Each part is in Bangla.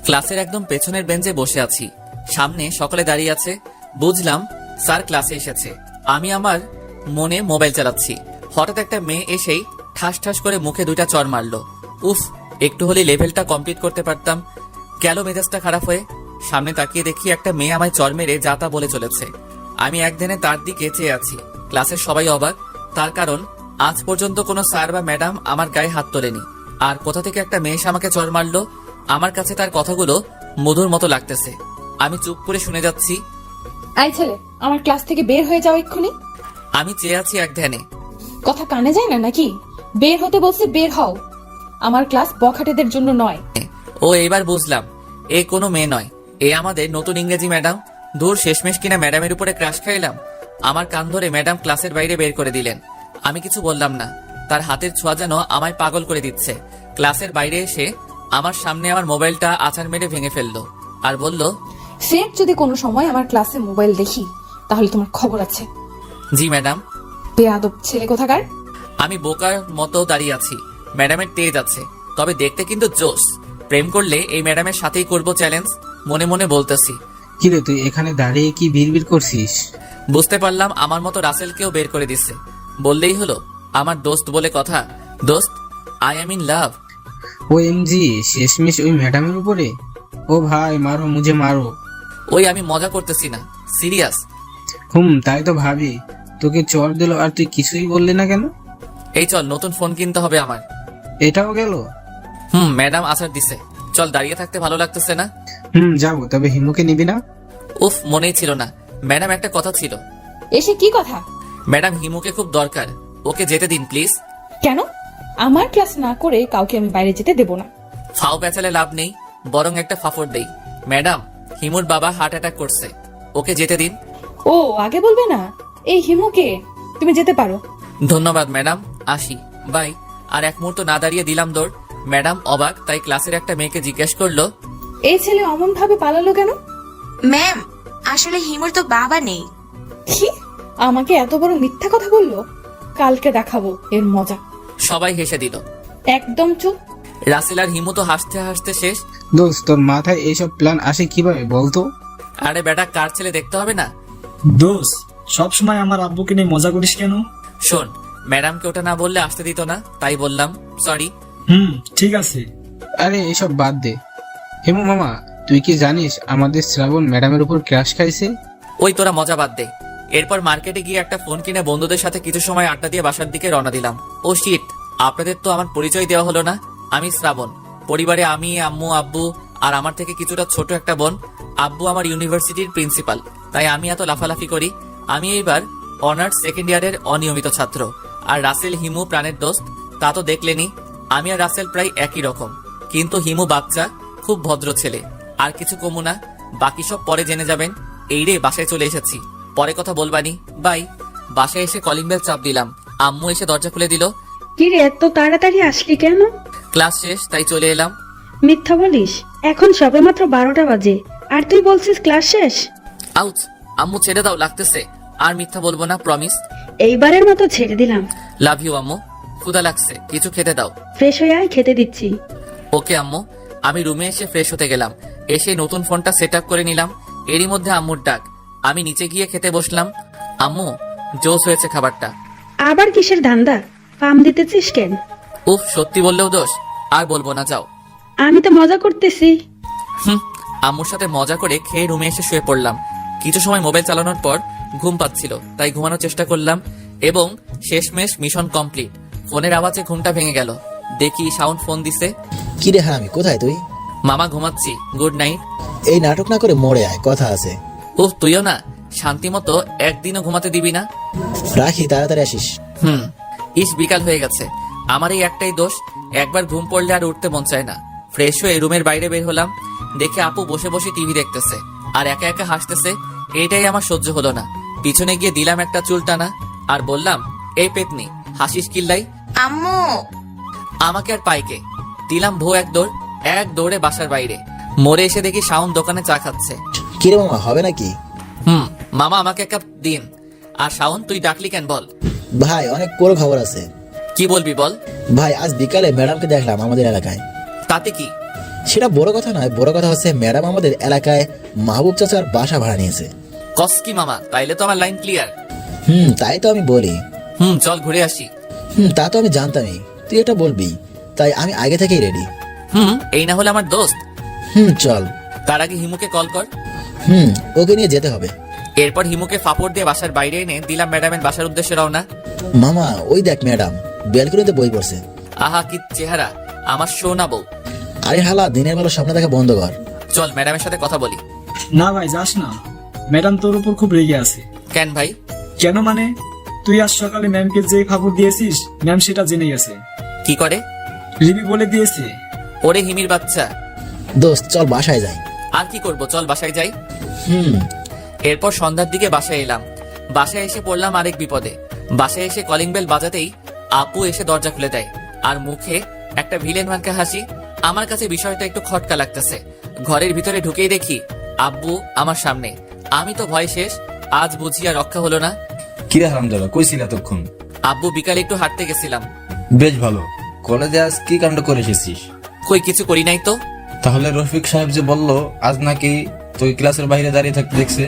ক্লাসের একদম পেছনের বেঞ্চে বসে আছি, সামনে সকলে দাঁড়িয়ে আছে। বুঝলাম স্যার ক্লাসে এসেছে। আমি আমার মনে মোবাইল চালাচ্ছি, হঠাৎ একটা মেয়ে এসেই ঠাস ঠাস করে মুখে 2টা চড় মারলো। উফ, একটু হলে লেভেলটা কমপ্লিট করতে পারতাম। গেল মেজাজটা খারাপ হয়ে। সামনে তাকিয়ে দেখি একটা মেয়ে আমায় চড় মেরে যা তা বলে চলেছে। আমি একদিনে তার দিকে চেয়ে আছি। ক্লাসের সবাই অবাক, তার কারণ আজ পর্যন্ত কোনো স্যার বা ম্যাডাম আমার গায়ে হাত তোলেনি। আর কোথা থেকে একটা মেয়ে এসে আমাকে চড় মারলো। আমার কাছে তার কথাগুলো মধুর মতো লাগতেছে। আমি চুপ করে শুনে যাচ্ছি। আই ছেলে, আমার ক্লাস থেকে বের হয়ে যাও এক্ষুনি। আমি চেয়ে আছি এক ধ্যানে। কথা কানে যায় না নাকি? বের হতে বলছে, বের হও। আমার ক্লাস বখাটেদের জন্য নয়। ও, এবার বুঝলাম এ কোনো মেয়ে নয়, এ আমাদের নতুন ইংরেজি ম্যাডাম। দূর, শেষমেশ কিনা ম্যাডামের উপরে ক্রাশ খাইলাম। আমার কান ধরে ম্যাডাম ক্লাসের বাইরে বের করে দিলেন। আমি কিছু বললাম না, তার হাতের ছোঁয়া যেন আমায় পাগল করে দিচ্ছে। ক্লাসের বাইরে এসে আমার সামনে আমার মোবাইলটা আছাড় মেরে ভেঙে ফেললো আর বলল, ফের যদি কোনো সময় আমার ক্লাসে মোবাইল দেখি তাহলে তোমার খবর আছে। জি ম্যাডাম। বেয়াদব ছেলে কোথাকার। আমি বোকার মতো দাঁড়িয়ে আছি। ম্যাডামের তেজ আছে, তবে দেখতে কিন্তু জোস। প্রেম করলে এই ম্যাডামের সাথেই করব চ্যালেঞ্জ, মনে মনে বলতেছি। কিরে, তুই এখানে দাঁড়িয়ে কি বিড়বিড় করছিস? বুঝতে পারলাম আমার মতো রাসেলকেও বের করে দিচ্ছে। বললেই হলো, আমার দোস্ত বলে কথা। দোস্ত, I am in love. O M G, শেষমেশ ওই ম্যাডামের উপরে? ও ভাই, মারো মুঝে মারো। ওই আমি মজা করতেছি না, সিরিয়াস। তাই তো ভাবি। তোকে চড় দিল আর তুই কিছুই বললি না কেন? এই চল, নতুন ফোন কিনতে হবে আমার। এটাও গেল? ম্যাডাম আসার দিছে। চল, দাঁড়িয়ে থাকতে ভালো লাগতেছে না। যাবো, তবে হিমুকে নিবি না? উফ, মনেই ছিল না। ম্যাডাম, একটা কথা ছিল। এসে কি কথা? ম্যাডাম, হিমুকে খুব দরকার, ওকে যেতে দিন প্লিজ। কেন? আমার ক্লাস না করে কাউকে আমি বাইরে যেতে দেব না। ফাও পেঁচালে লাভ নেই, বরং একটা ফাফড় দেই। ম্যাডাম, হিমুর বাবা হার্ট অ্যাটাক করছে, ওকে যেতে দিন। ও, আগে বলবে না? এই হিমুকে তুমি যেতে পারো। ধন্যবাদ ম্যাডাম, আসি, বাই। আর এক মুহূর্ত না দাঁড়িয়ে দিলাম দৌড়। ম্যাডাম অবাক, তাই ক্লাসের একটা মেয়েকে জিজ্ঞেস করলো, এই ছেলে অমন ভাবে পালালো কেন? ম্যাম, আসলে হিমুর তো বাবা নেই। কি? আমাকে এত বড় মিথ্যা কথা বললো? কালকে দেখাবো এর মজা। সবাই হেসে দিল। একদম চুপ। রাসেল আর হিমু তো হাসতে হাসতে শেষ। দোস্ত, তোর মাথায় এইসব প্ল্যান আসে কিভাবে বলতো? আরে বেটা, কার ছেলে দেখতে হবে না? দোষ, সবসময় আমার আব্বুকে নিয়ে মজা করিস কেন? শোন, ম্যাডামকে ওটা না বললে আসতে দিত না, তাই বললাম, সরি। ঠিক আছে। আরে এসব বাদ দে। হিমু মামা, তুই কি জানিস আমাদের শ্রাবণ ম্যাডামের উপর ক্রাশ খাইছে? ওই তোরা মজা বাদ দে। এরপর মার্কেটে গিয়ে একটা ফোন কিনে বন্ধুদের সাথে কিছু সময় আড্ডা দিয়ে বাসার দিকে রওনা দিলাম। ও শিট, আপনাদের তো আমার পরিচয় দেওয়া হলো না। আমি শ্রাবণ। পরিবারে আমি, আম্মু, আব্বু আর আমার থেকে কিছুটা ছোট একটা বোন। আব্বু আমার ইউনিভার্সিটির প্রিন্সিপাল, তাই আমি এত লাফালাফি করি। আমি এইবার অনার্স সেকেন্ড ইয়ারের অনিয়মিত ছাত্র। আর রাসেল হিমু প্রাণের দোস্ত, তা তো দেখলেনি। আমি আর রাসেল প্রায় একই রকম, কিন্তু হিমু বাচ্চা, খুব ভদ্র ছেলে। আর কিছু কমু না, বাকি সব পরে জেনে যাবেন। এই রে, বাসায় চলে এসেছি, পরে কথা বলবানি, বাই। বাসায় এসে কলিং বেল চাপ দিলাম। আম্মু এসে দরজা খুলে দিল। কি রে, এত তাড়াতাড়ি আসলি কেন? ক্লাস শেষ, তাই চলে এলাম। মিথ্যা বলিস, এখন সবে মাত্র 12টা বাজে আর তুই বলছিস ক্লাস শেষ। আউচ, আম্মু ছেড়ে দাও, লাগতেছে। আর মিথ্যা বলবো না, প্রমিস। এইবারের মতো ছেড়ে দিলাম। লাভ ইউ আম্মু। ক্ষুধা লাগছে, কিছু খেতে দাও। ফ্রেশ হয়ে আয়, খেতে দিচ্ছি। ওকে আম্মু। আমি রুমে এসে ফ্রেশ হতে গেলাম। এসে নতুন ফোনটা সেট আপ করে নিলাম। এরই মধ্যে আম্মুর ডাক। আমি নিচে গিয়ে খেতে বসলাম। আম্মু, জোস হয়েছে খাবারটা। আবার কিসের ধান্দা? পাম দিতেছিস কেন? উফ, সত্যি বললেও দোষ। আর বলবো না, যাও। আমি তো মজা করতেছি। আম্মুর সাথে মজা করে খেয়ে রুমে এসে শুয়ে পড়লাম। কিছু সময় মোবাইল চালানোর পর ঘুম পাচ্ছিল, তাই ঘুমানোর চেষ্টা করলাম এবং শেষমেশ মিশন কমপ্লিট। ফোনের আওয়াজে ঘুমটা ভেঙে গেল। দেখি শাওন ফোন দিছে। কিরে হারামি, কোথায় তুই? মামা, ঘুমাচ্ছি, গুড নাইট। এই নাটক না করে মরে আয়, কথা আছে। উফ, তুইও না, শান্তি মতো একদিনও ঘুমাতে দিবি না? রাখি, তাড়াতাড়ি আসিস। ইস, বিকাল হয়ে গেছে। আমার এই একটাই দোষ, একবার ঘুম পড়লে আর উঠতে মন চায় না। ফ্রেশ হয়ে রুমের বাইরে বের হলাম। দেখে আপু বসে বসে টিভি দেখতেছে আর একা একা হাসতেছে। এইটাই আমার সহ্য হলো না। পিছনে গিয়ে দিলাম একটা চুল টানা আর বললাম, এই পেতনি, হাসিস কিল্লাই। আম্মু, আমাকে আর পাইকে দিলাম ভো এক দৌড়ে বাসার বাইরে। মোড়ে এসে দেখি শাওন দোকানে চা খাচ্ছে। কিরে মামা, হবে নাকি? মামা, আমাকে এক কাপ দিন। আর শাওন, তুই ডাকলি কেন বল? ভাই, অনেক বড় খবর আছে। কি বলবি বল। ভাই, আজ বিকালে ম্যাডামকে দেখলাম আমাদের এলাকায়। তাতে কি? সেটা বড় কথা নয়, বড় কথা হচ্ছে ম্যাডাম আমাদের এলাকায় মাহবুব চাচার বাসা ভাড়া নিয়েছে। কস কি মামা, তাইলে তো আমার লাইন ক্লিয়ার। তাই তো আমি বলি। চল ঘুরে আসি। তা তো আমি জানতামই তুই এটা বলবি, তাই আমি আগে থেকেই রেডি। এই না হলে আমার দোস্ত। চল। তার আগে হিমুকে কল কর। ওকে নিয়ে যেতে হবে। এরপর হিমুকে ফাপড় দিয়ে বাসার বাইরে এনে দিলাম ম্যাডামের বাসার উদ্দেশ্যে রওনা। মামা ওই দেখ ম্যাডাম ব্যালকনিতে বই পড়ছে। আহা কি চেহারা, আমার সোনা বউ। আরে হালা, দিনের বেলা স্বপ্ন দেখা বন্ধ কর। চল ম্যাডামের সাথে কথা বলি। না ভাই যাস না, ম্যাডাম তোর উপর খুব রেগে আছে। কেন ভাই? কেন মানে, তুই আজ সকালে ম্যামকে যে খবর দিয়েছিস ম্যাম সেটা জেনে গেছে। কি করে? রিবি বলে দিয়েছে। ওরে হিমির বাচ্চা। দোস্ত চল বাসায় যাই। আর কি করব, চল বাসায় যাই। হুম এরপর সন্ধ্যার দিকে বাসায় এলাম। বাসায় এসে পড়লাম আরেক বিপদে। বাসায় এসে কলিং বেল বাজাতেই আপু এসে দরজা খুলে দেয়, আর মুখে একটা ভিলেন মার্কা হাসি। আমার কাছে বিষয়টা একটু খটকা লাগতেছে। ঘরের ভিতরে ঢুকেই দেখি আব্বু আমার সামনে। আমি তো ভয় শেষ, আজ বুঝি আর রক্ষা হলো না। কিরে হারামজাদা, কইছিল এতক্ষণ? আব্বু বিকালে একটু হাঁটতে গেছিলাম। বেশ ভালো। কলেজে আজ কি কাণ্ড করে এসেছিস? কই কিছু করি নাই তো। তাহলে রফিক সাহেব যে বললো আজ নাকি তুই ক্লাসের বাইরে দাঁড়িয়ে থাকতে দেখছে।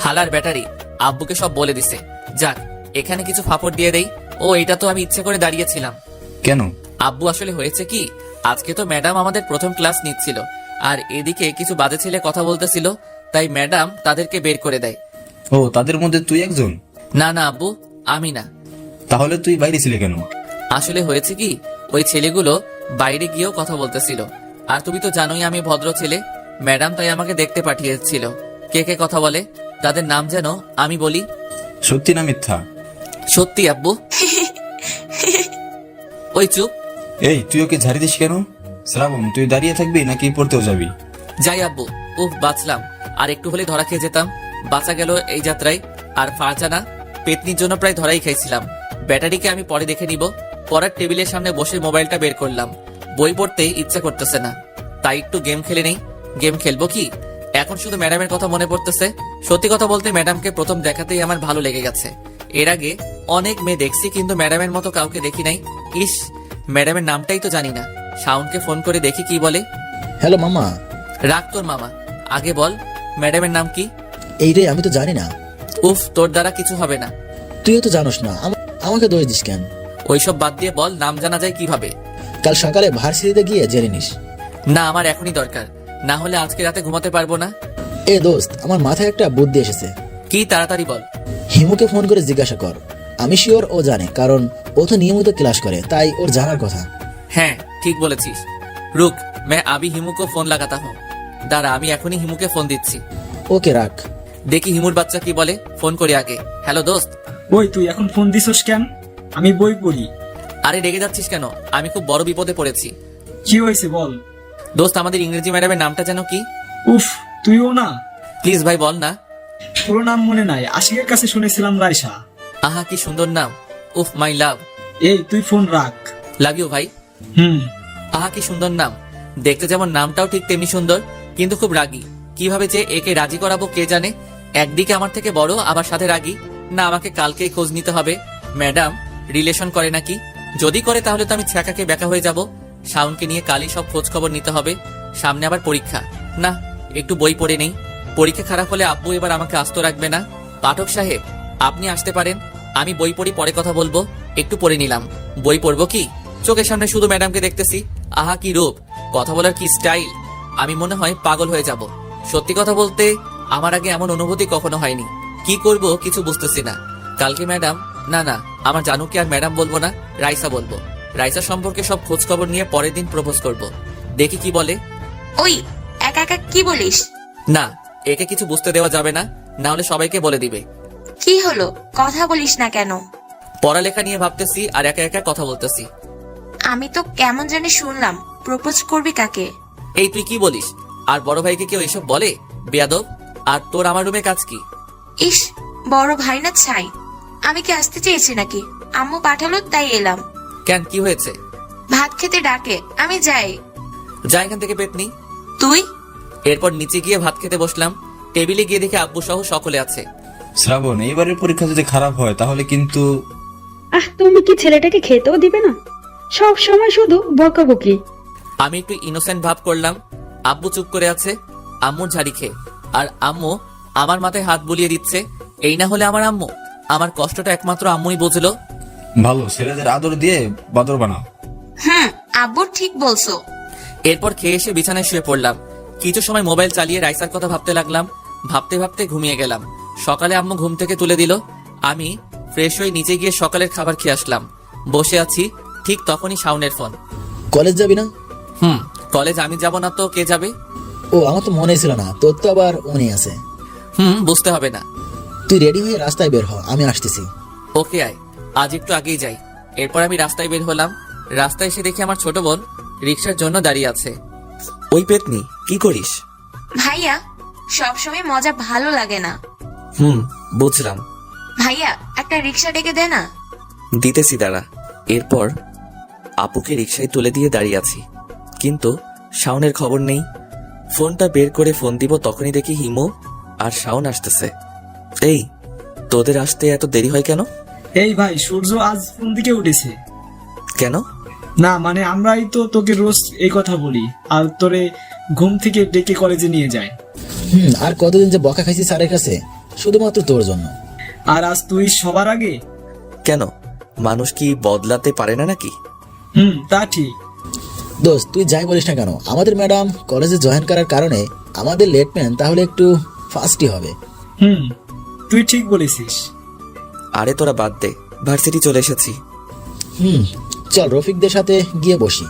হালার ব্যাটারি আব্বুকে সব বলে দিছে। যাক, এখানে কিছু ফাপড় দিয়ে দেই। ও এটা তো আমি ইচ্ছে করে দাঁড়িয়েছিলাম। কেন? আব্বু আসলে হয়েছে কি, আজকে তো ম্যাডাম আমাদের প্রথম ক্লাস নিচ্ছিল, আর এদিকে কিছু বাজে ছেলে কথা বলতেছিল, তাই ম্যাডাম তাদেরকে বের করে দেয়। ও, তাদের মধ্যে তুই একজন? না না আব্বু, আমি না। তাহলে তুই বাইরে ছিলে কেন? আসলে হয়েছে কি, ওই ছেলেগুলো বাইরে গিয়েও কথা বলতেছিল, আর তুমি তো জানোই আমি ভদ্র ছেলে। ম্যাডাম তাই আমাকে দেখতে পাঠিয়েছিল কে কে কথা বলে, তাদের নাম যেন আমি বলি। সত্যি না মিথ্যা? সত্যি আব্বু। ওই চুপ। এই, তুই ওকে ঝাড়ি দিস কেন? শ্রাবণ, তুই দাঁড়িয়ে থাকবি নাকি পড়তেও যাবি? যাই আব্বু। উফ, বাঁচলাম। আর একটু হলে ধরা খেয়ে যেতাম। বাঁচা গেল এই যাত্রায়। আর ফারজানা পেতনির জন্য প্রায় ধরাই খাইছিলাম। ব্যাটারিকে আমি পরে দেখে নিব। পড়ার টেবিলের সামনে বসে মোবাইলটা বের করলাম। বই পড়তে ইচ্ছা করতেছে না, তাই একটু গেম খেলে নেই। গেম খেলবো কি, এখন শুধু ম্যাডামের কথা মনে পড়তেছে। সত্যি কথা বলতে ম্যাডামকে প্রথম দেখাতেই আমার ভালো লেগে গেছে। এর আগে অনেক মেয়ে দেখছি, কিন্তু ম্যাডামের মতো কাউকে দেখি নাই। ইস, ম্যাডামের নামটাই তো জানি না। শাওনকে ফোন করে দেখি কি বলে। হ্যালো মামা। রাখ তোর মামা, আগে বল ম্যাডামের নাম কি? এইটাই আমি তো জানি না। উফ, তোর দ্বারা কিছু হবে না। তুইও তো জানোস না, আমাকে দোষ দিস কেন? ওইসব বাদ দিয়ে বল, নাম জানা যায় কিভাবে? কাল সকালে ভার্সিটিতে গিয়ে জেনে নিস। না, আমার এখনই দরকার, না হলে আজকে রাতে ঘুমাতে পারবো না। এ দোস্ত, আমার মাথায় একটা বুদ্ধি এসেছে। কি, তাড়াতাড়ি বল। হিমুকে ফোন করে জিজ্ঞাসা কর। আমি শিওর ও জানে, কারণ ও তো নিয়মিত ক্লাস করে, তাই ওর জানার কথা। হ্যাঁ ঠিক বলেছিস। রুক, मैं अभी हिमू को फोन लगाता हूँ। দাঁড়া, আমি এখনই হিমুকে ফোন দিচ্ছি। ওকে রাখ। দেখি হিমুর বাচ্চা কি বলে, ফোন করি আগে। হ্যালো দোস্ত। ওই তুই এখন ফোন দিছস কেন? আমি বই পড়ি। আরে রেগে যাচ্ছিস কেন? আমি খুব বড় বিপদে পড়েছি। কি হয়েছে বল। দোস্ত, আমাদের ইংরেজি ম্যাডামের নামটা যেন কি? উফ, তুইও না? প্লিজ ভাই বল না। পুরো নাম মনে নাই, আশিকের কাছে শুনেছিলাম রাইসা। আহা কি সুন্দর নাম। উফ মাই লাভ। এই তুই ফোন রাখ। লাভ ইউ ভাই। আহা কি সুন্দর নাম। দেখতে যেমন নামটাও ঠিক তেমনি সুন্দর, কিন্তু খুব রাগী। কিভাবে যে একে রাজি করাবো কে জানে। একদিকে আমার থেকে বড়, আবার সাথে রাগী। না, আমাকে কালকেই খোঁজ নিতে হবে। ম্যাডাম রিলেশন করে নাকি? যদি করে তাহলে তো আমি ছ্যাঁকাকে ব্যাকা হয়ে যাব। শাওনকে নিয়ে কালই সব খোঁজ খবর নিতে হবে। সামনে আবার পরীক্ষা। না, একটু বই পড়ে নেই। পরীক্ষা খারাপ হলে আব্বু এবার আমাকে আস্ত রাখবে না। পাঠক সাহেব, আপনি আসতে পারেন। আমি বই পড়ি, পরে কথা বলবো। একটু পড়ে নিলাম। বই পড়বো কি, চোখের সামনে শুধু ম্যাডামকে দেখতেছি। আহা কি রূপ, কথা বলার কি স্টাইল। আমি মনে হয় পাগল হয়ে যাব। সত্যি কথা বলতে আমার আগে এমন অনুভূতি কখনো হয়নি। কি করব কিছু বুঝতেছি না। কালকে ম্যাডাম, না না, আমার জানুকে আর ম্যাডাম বলবো না, রাইসা বলবো। রাইসা সম্পর্কে সব খোঁজ খবর নিয়ে পরের দিন প্রপোজ করব। দেখি কি বলে। ওই একা একা কি বলিস? না, একে কিছু বুঝতে দেওয়া যাবে না, না হলে সবাইকে বলে দিবে। কি হলো, কথা বলিস না কেন? পড়ালেখা নিয়ে ভাবতেছি আর একা একা কথা বলতেছি। আমি তো কেমন জানি শুনলাম প্রপোজ করবি কাকে? এই তুই কি বলিস? আর বড় ভাইকে কেউ এসব বলে? বেয়াদব। আর তোর আমার রুমে কাজ কি? ইস, বড় ভাই না ছাই। আমি কি আসতে চেয়েছি নাকি? আম্মু পাঠালো তাই এলাম। কেন, কি হয়েছে? ভাত খেতে ডাকে, আমি যাই। যা এখান থেকে পেতনি। তুই? এরপর নিচে গিয়ে ভাত খেতে বসলাম। টেবিলে গিয়ে দেখে আব্বু সহ সকলে আছে। শ্রাবণ, এইবারের পরীক্ষা যদি খারাপ হয় তাহলে কিন্তু। তুমি কি ছেলেটাকে খেতেও দিবে না? সব সময় শুধু বকাবকি। আমি একটু ইনোসেন্ট ভাব করলাম। আব্বু চুপ করে আছে আম্মুর ঝাড়ি খেয়ে, আর আম্মু আমার মাথায় হাত বুলিয়ে দিচ্ছে। এই না হলে আমার আম্মু, আমার কষ্টটা একমাত্র আম্মুই বুঝলো। ভালো ছেলেদের আদর দিয়ে বাদর বানাও। আব্বু ঠিক বলছো। এরপর খেয়ে এসে বিছানায় শুয়ে পড়লাম। কিছু সময় মোবাইল চালিয়ে রাইসার কথা ভাবতে লাগলাম। ভাবতে ভাবতে ঘুমিয়ে গেলাম। সকালে আম্মু ঘুম থেকে তুলে দিল। আমি ফ্রেশ হয়ে নিচে গিয়ে সকালের খাবার খেয়ে আসলাম। বসে আছি, ঠিক তখনই শাওনের ফোন। কলেজ যাবি না? কলেজ আমি যাব না তো কে যাবে? ও, আমার তো মনে ছিল না, তোর তো আবার উনি আছে। বুঝতে হবে না। তুই রেডি হয়ে রাস্তায় বের হ, আমি আসতেছি। ওকে আয়, আজ একটু আগেই যাই। এরপর আমি রাস্তায় বের হলাম। রাস্তায় এসে দেখি আমার ছোট বোন রিক্সার জন্য দাঁড়িয়ে আছে। ওই পেতনি, কি করিস? ভাইয়া, সবসময় মজা ভালো লাগে না। বুঝলাম। ভাইয়া, একটা রিক্সা ডেকে দে না। দিতেছি দাঁড়া। এরপর আপুকে রিক্সায় তুলে দিয়ে দাঁড়িয়ে আছি, কিন্তু শাওনের খবর নেই। ফোনটা বের করে ফোন দিব, তখনই দেখি হিমু আর শাওন আসতেছে। এই, তোদের আসতে এত দেরি হয় কেন? এই ভাই, সূর্য আজ কোন দিকে উঠেছে? কেন? না মানে আমরাই তো তোকে রোজ এই কথা বলি, আর তোরে ঘুম থেকে ডেকে কলেজে নিয়ে যায়। আর কতদিন যে বকা খাইছি স্যারের কাছে, শুধুমাত্র তোর জন্য। আর আজ তুই সবার আগে। কেন, মানুষ কি বদলাতে পারে না নাকি? তা ঠিক। দোস্ত, তুই যাই বলিস না কেন, আমাদের ম্যাডাম কলেজে জয়েন করার কারণে আমাদের লেটম্যান তাহলে একটু ফাস্টই হবে। তুই ঠিক বলেছিস। আরে তোরা বাদ দে, ভার্সিটি চলে এসেছি। চল রফিকদের সাথে গিয়ে বসি।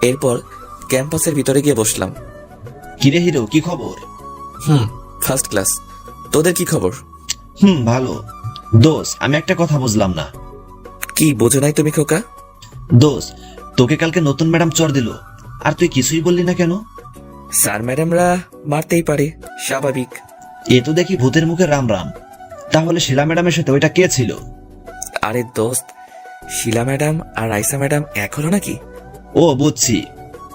এরপর ক্যাম্পাসের ভিতরে গিয়ে বসলাম। কিরে হিরো, কি খবর? First class. তোদের কি খবর? ভালো। দোষ, আমি একটা কথা বুঝলাম না। কি বোঝো নাই তুমি খোকা? দোষ, তোকে কালকে নতুন ম্যাডাম চর দিল, আর তুই কিছুই বললি না কেন? স্যার ম্যাডামরা মারতেই পারে, স্বাভাবিক। এ তো দেখি ভূতের মুখে রাম রাম। তাহলে শিলা ম্যাডামের সাথে ওইটা কে ছিল? আরে দোস্ত, শিলা ম্যাডাম আর রাইসা ম্যাডাম এক হলো নাকি? ও বুঝছি,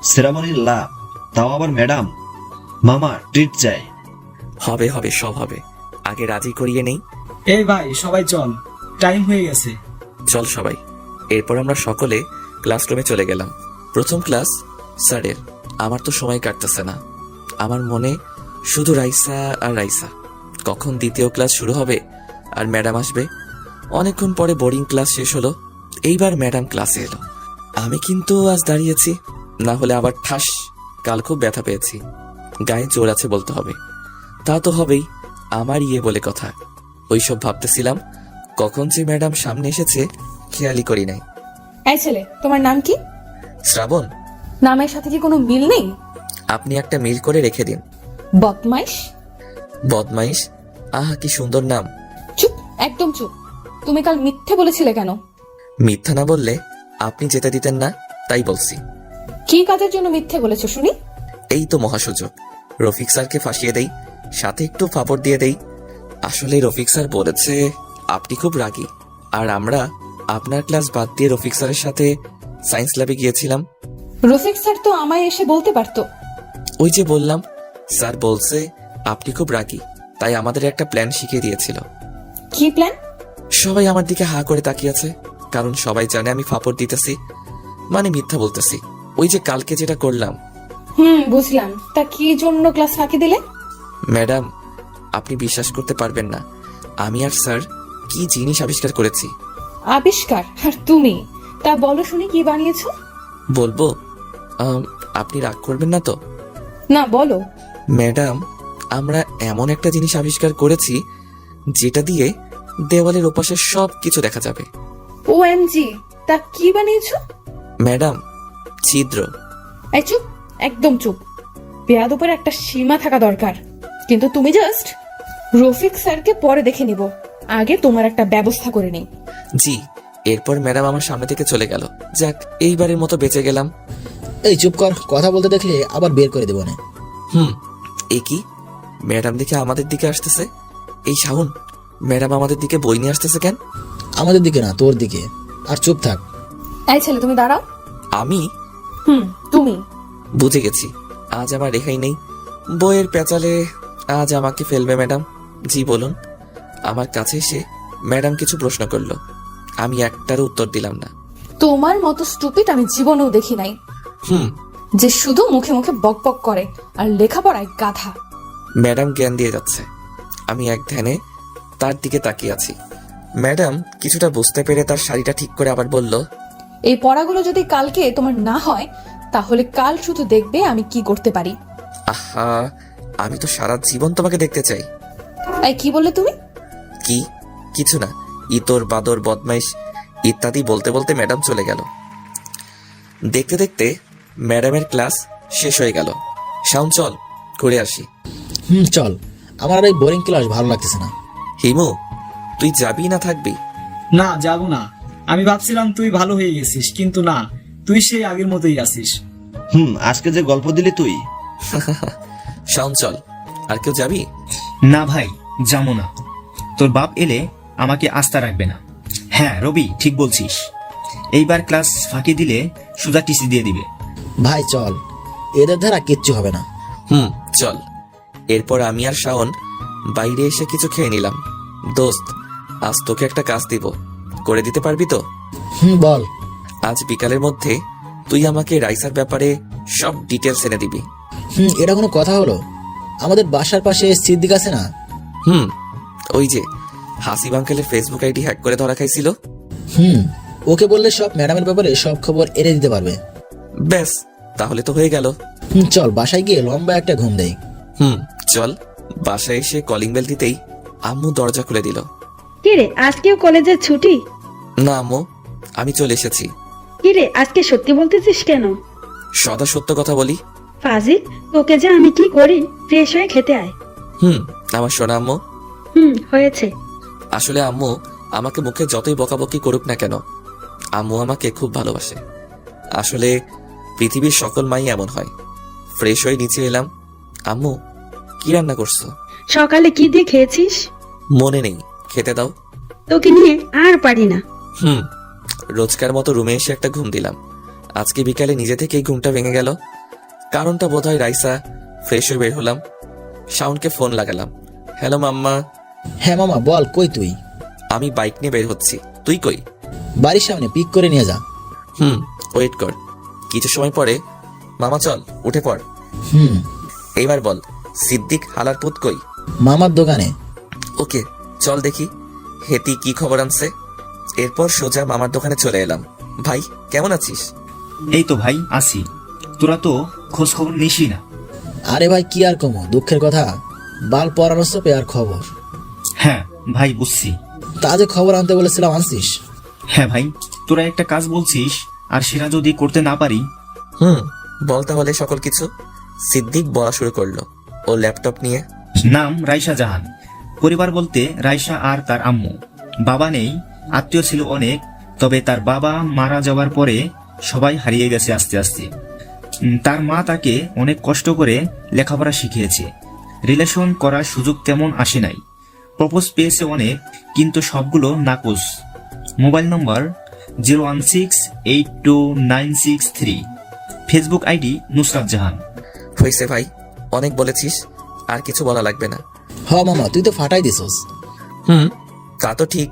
শ্রাবণীর লাভ, তাও আবার ম্যাডাম। মামা ট্রিট চাই। হবে হবে, সব হবে, আগে রাজি করিয়ে নেই। এই ভাই, সবাই চল, টাইম হয়ে গেছে। চল সবাই। এরপর আমরা সকলে ক্লাসরুমে চলে গেলাম। প্রথম ক্লাস স্যারের। আমার তো সময় কাটতেছে না, আমার মনে শুধু রাইসা আর রাইসা। কখন দ্বিতীয় ক্লাস শুরু হবে আর ম্যাডাম আসবে। অনেকক্ষণ পরে বোর্ডিং ক্লাস শেষ হলো, এইবার ম্যাডাম ক্লাসে এলো। আমি কিন্তু আজ দাঁড়িয়েছি, না হলে আবার ঠাস। কাল খুব ব্যথা পেয়েছি, গায়ে জোর আছে বলতে হবে। তা তো হবেই, আমার বলে কথা। ওইসব ভাবতেছিলাম, কখন যে ম্যাডাম সামনে এসেছে খেয়ালই করি নাই। এই ছেলে, তোমার নাম কি? শ্রাবণ। নামের সাথে কি কোনো মিল নেই? আপনি একটা মিল করে রেখে দিন। বদমাইশ। বদমাইশ? আহা, কি সুন্দর নাম। চুপ, একদম চুপ। তুমি কাল মিথ্যে বলেছিলে কেন? মিথ্যা না বললে আপনি যেতে দিতেন না, তাই বলছি। কি কাজের জন্য মিথ্যে বলেছো শুনি? এই তো মহাসুযোগ, রফিক স্যারকে ফাঁসিয়ে দেই, সাথে একটু ফাপড় দিয়ে দেই। আসলে রফিক স্যার বলেছে আপনি খুব রাগী, আর আমরা আপনার ক্লাস বাদ দিয়ে রফিক স্যারের সাথে সায়েন্স ল্যাবে গিয়েছিলাম। রফিক স্যার তো আমায় এসে বলতে পারতো। ওই যে বললাম, স্যার বলছে আপনি খুব রাগী, তাই আমাদের একটা প্ল্যান শিখিয়ে দিয়েছিল। কি প্ল্যান? সবাই আমার দিকে হা করে তাকিয়েছে, কারণ সবাই জানে আমি ফাপড় দিতেছি, মানে মিথ্যা বলতেছি। ওই যে কালকে যেটা করলাম। বুঝলাম। তা কি জন্য ক্লাস ফাঁকি দিলে? ম্যাডাম, আপনি বিশ্বাস করতে পারবেন না, আমি আর স্যার কি জিনিস আবিষ্কার করেছি। আবিষ্কার? আর তুমি? তা বলো শুনি, কি বানিয়েছো? বলবো? আপনি রাগ করবেন না তো? না, বলো। ম্যাডাম, আমরা এমন একটা জিনিস আবিষ্কার করেছি যেটা দিয়ে দেওয়ালের ওপাশে সব কিছু দেখা যাবে। OMG, তা কি বানিয়েছো? ম্যাডাম, ছিদ্র। এই চুপ, একদম চুপ। বেয়াদবের একটা সীমা থাকা দরকার। কিন্তু তুমি জাস্ট রফিক স্যারকে পরে দেখে নিব, আগে তোমার একটা ব্যবস্থা করে নেই। জি। এরপর ম্যাডাম আমার সামনে থেকে চলে গেল। যাক, এইবারের মতো বেঁচে গেলাম। এই চুপ কর, কথা বলতে দেখলে আবার বের করে দেবো না। এ কি, ম্যাডাম দেখে আমাদের দিকে আসতেছে। এই শাওন, ম্যাডাম আমাদের দিকে বই নিয়ে আসতেছে কেন? আমাদের দিকে না, তোর দিকে। আর চুপ থাক। এই ছেলে, তুমি দাঁড়াও। আমি? তুমি। বুঝে গেছি, আজ আমার রেহাই নেই। বইয়ের পেঁচালে আজ আমাকে ফেলবে ম্যাডাম। জি বলুন। আমার কাছে এসে ম্যাডাম কিছু প্রশ্ন করলো, আমি একটারও উত্তর দিলাম না। তোমার মতো স্টুপিড আমি জীবনেও দেখি নাই। হুম। যে শুধু মুখে মুখে বক বক করে আর লেখাপড়ায় গাধা। ম্যাডাম জ্ঞান দিয়ে যাচ্ছে। আমি এক ধ্যানে তার দিকে তাকিয়ে আছি। ম্যাডাম কিছুটা বুঝতে পেরে তার শাড়িটা ঠিক করে আবার বলল, এই পড়াগুলো যদি কালকে তোমার না হয় তাহলে কাল শুধু দেখবে আমি কি করতে পারি। আহা, আমি তো সারা জীবন তোমাকে দেখতে চাই। এই কি বললে তুমি? কি? কিছু না। ইতর বাদর বদমাইশ ইত্যাদি বলতে বলতে ম্যাডাম চলে গেল। দেখতে দেখতে ম্যাডামের ক্লাস শেষ হয়ে গেল। শাওন, চল ঘুরে আসি। চল, আমার আর এই বোরিং ক্লাস ভালো লাগতেছে না। হিমু, তুই যাবি না থাকবি? না, যাব না। আমি ভাবছিলাম তুই ভালো হয়ে গেছিস, কিন্তু না, তুই সেই আগের মতোই আছিস। আজকে যে গল্প দিলি তুই। শাওন, চল। আর কেউ যাবি? না ভাই, যাবো না। তোর বাপ এলে আমাকে আস্থা রাখবে না। হ্যাঁ রবি, ঠিক বলছিস। এইবার ক্লাস ফাঁকি দিলে সুজা টিসি দিয়ে দিবে। ভাই চল, এদের দ্বারা কিচ্ছু হবে না। চল। এরপর আমি আর শাওন বাইরে এসে কিছু খেয়ে নিলাম। দোস্ত, আজ তোকে একটা কাজ দিব, করে দিতে পারবি তো? বল। আজ বিকালের মধ্যে তুই আমাকে রাইসার ব্যাপারে সব ডিটেলস এনে দিবি। এটা কোনো কথা হলো? আমাদের বাসার পাশে সিদ্দিক আছে না? ওই যে হাসিব আঙ্কেলের ফেসবুক আইডি হ্যাক করে ধরা খাইছিল। ওকে বললে সব ম্যাডামের ব্যাপারে সব খবর এনে দিতে পারবে। ব্যাস, তাহলে তো হয়ে গেল। চল বাসায় গিয়ে লম্বা একটা ঘুম দেই। চল। বাসায় এসে কলিং বেল দিতেই আম্মু দরজা খুলে দিল। কিরে, আজকেও কলেজের ছুটি? না আম্মু, আমি চলে এসেছি। কিরে, আজকে সত্যি বলতেছিস কেন? সদা সত্য কথা বলি। ফাজিল, তোকে যে আমি কি করি, ফ্রেশ হয়ে খেতে আয়। আমার সোনা আম্মু। হয়েছে। আসলে আম্মু আমাকে মুখে যতই বকাবকি করুক না কেন, আম্মু আমাকে খুব ভালোবাসে। আসলে পৃথিবীর সকল মাই এমন হয়। ফ্রেশ হয়ে নিচে এলাম। আম্মু, কি রান্না করছো? সকালে কি দিয়ে খেয়েছিস? মনে নেই, খেতে দাও। তোকে নিয়ে আর পারি না। রোজকার মতো রুমে এসে একটা ঘুম দিলাম। আজকে বিকালে নিজে থেকেই ঘুমটা ভেঙে গেল। কারণটা বোধহয় রাইসা। ফ্রেশ হয়ে বের হলাম। শাওনকে ফোন লাগালাম। হ্যালো মাম্মা। হ্যাঁ মামা বল, কই তুই? আমি বাইক নিয়ে বের হচ্ছি, তুই কই? বাড়ির সামনে, পিক করে নিয়ে যা। ওয়েট কর। কিছু সময় পরে, মামা চল উঠে পড়। এইবার বল, সিদ্দিক হালার পুত কই? মামার দোকানে। ওকে, চল দেখি হেতি কি খবর আনছে। এরপর সোজা মামার দোকানে চলে এলাম। ভাই, কেমন আছিস? এই তো ভাই, আসি। তোরা তো খোঁজ খবর নিসই না। আরে ভাই, কি আর কমো, দুঃখের কথা। বাল পরামর্শ পে আর খবর। হ্যাঁ ভাই, বুঝছি। তা যে খবর আনতে বলেছিলাম, আনছিস? হ্যাঁ ভাই, তোরা একটা কাজ বলছিস, আর সেটা যদি করতে না পারি। বল তাহলে সকল কিছু। সিদ্দিক বলা শুরু করলো ও ল্যাপটপ নিয়ে। নাম রাইসা জাহান। পরিবার বলতে রাইসা আর তার আম্মু। বাবা নেই, আত্মীয় ছিল অনেক, তবে তার বাবা মারা যাওয়ার পরে সবাই হারিয়ে গেছে আস্তে আস্তে। তার মা তাকে অনেক কষ্ট করে লেখাপড়া শিখিয়েছে। রিলেশন করার সুযোগ তেমন আসে নাই। প্রপোজ পেয়েছে অনেক, কিন্তু সবগুলো নাকচ। Mobile number 016829663। Facebook ID Nusrat Jahan. হয়েছে ভাই, অনেক বলেছিস, আর কিছু বলা লাগবে না। হ মামা, তুই তো ফাটাই দিছস। তা তো ঠিক।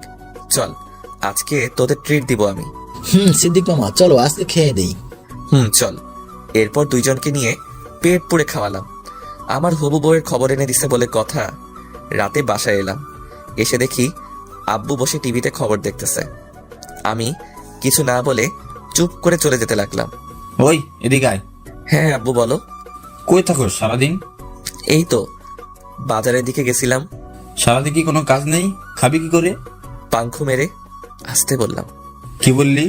চল, আজকে তোদের ট্রিট দিব আমি। সিদ্দিক মামা চলো আজকে খেয়ে দেই। চল। এরপর দুইজনকে নিয়ে পেট পুড়ে খাওয়ালাম। আমার হবু বউয়ের খবর এনে দিছে বলে কথা। রাতে বাসায় এলাম। এসে দেখি আব্বু বসে টিভিতে খবর দেখতেছে। আমি কিছু না বলে চুপ করে চলে যেতে লাগলাম। ওই এদিকে আয়। হ্যাঁ আব্বু, বলো। কই থাকো সারাদিন? এই তো বাজারের দিকে গেছিলাম। সারাদিন কি কোনো কাজ নেই? খাবি কি করে? পাংখু মেরে আসতে বললাম। কি বললি?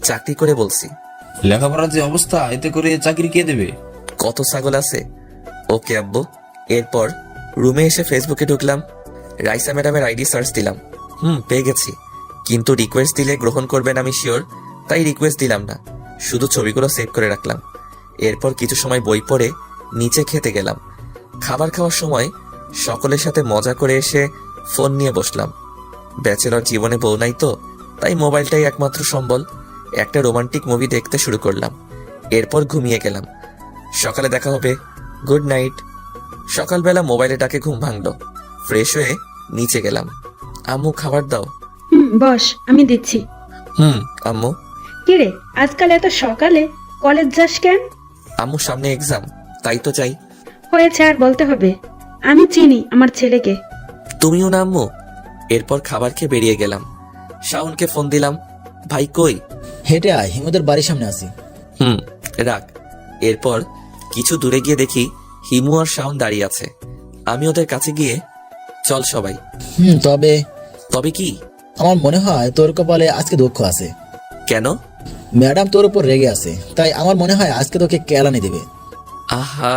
চাকরি করে বলছি। লেখাপড়ার যে অবস্থা, এতে করে চাকরি কে দেবে? কত ছাগল আছে। ওকে আব্বু। এরপর রুমে এসে ফেসবুকে ঢুকলাম। রাইসা ম্যাডামের আইডি সার্চ দিলাম। পেয়ে গেছি, কিন্তু রিকোয়েস্ট দিলে গ্রহণ করবেন আমি শিওর, তাই রিকোয়েস্ট দিলাম না, শুধু ছবিগুলো সেভ করে রাখলাম। এরপর কিছু সময় বই পড়ে নিচে খেতে গেলাম। খাবার খাওয়ার সময় সকলের সাথে মজা করে এসে ফোন নিয়ে বসলাম। ব্যাচেলর জীবনে বউ নাই তো, তাই মোবাইলটাই একমাত্র সম্বল। একটা রোমান্টিক মুভি দেখতে শুরু করলাম। এরপর ঘুমিয়ে গেলাম। সকালে দেখা হবে। Good night. সকালবেলা মোবাইলে ডাকে ঘুম ভাঙলো। ফ্রেশ হয়ে নিচে গেলাম। আম্মু, খাবার দাও। বস, আমি দিচ্ছি। আম্মু। কিরে, আজকাল এত সকালে কলেজ যাস কেন? আম্মুর সামনে এক্সাম, তাই তো চাই। হয়েছে আর বলতে হবে? আমি চিনি আমার ছেলেকে। তুমিও না আম্মু? এরপর খাবার খেয়ে বেরিয়ে গেলাম। শাওনকে ফোন দিলাম, ভাই কই? হেঁটে আয়, হিমুদের বাড়ির সামনে আসি। রাখ। এরপর কিছু দূরে গিয়ে দেখি হিমু আর শাওন দাঁড়িয়ে আছে। আমি ওদের কাছে গিয়ে, চল সবাই। তবে তবে কি? আমার মনে হয় তোর কপালে আজকে দুঃখ আছে। কেন? ম্যাডাম তোর উপর রেগে আছে, তাই আমার মনে হয় আজকে তোকে কেলানি দেবে। আহা,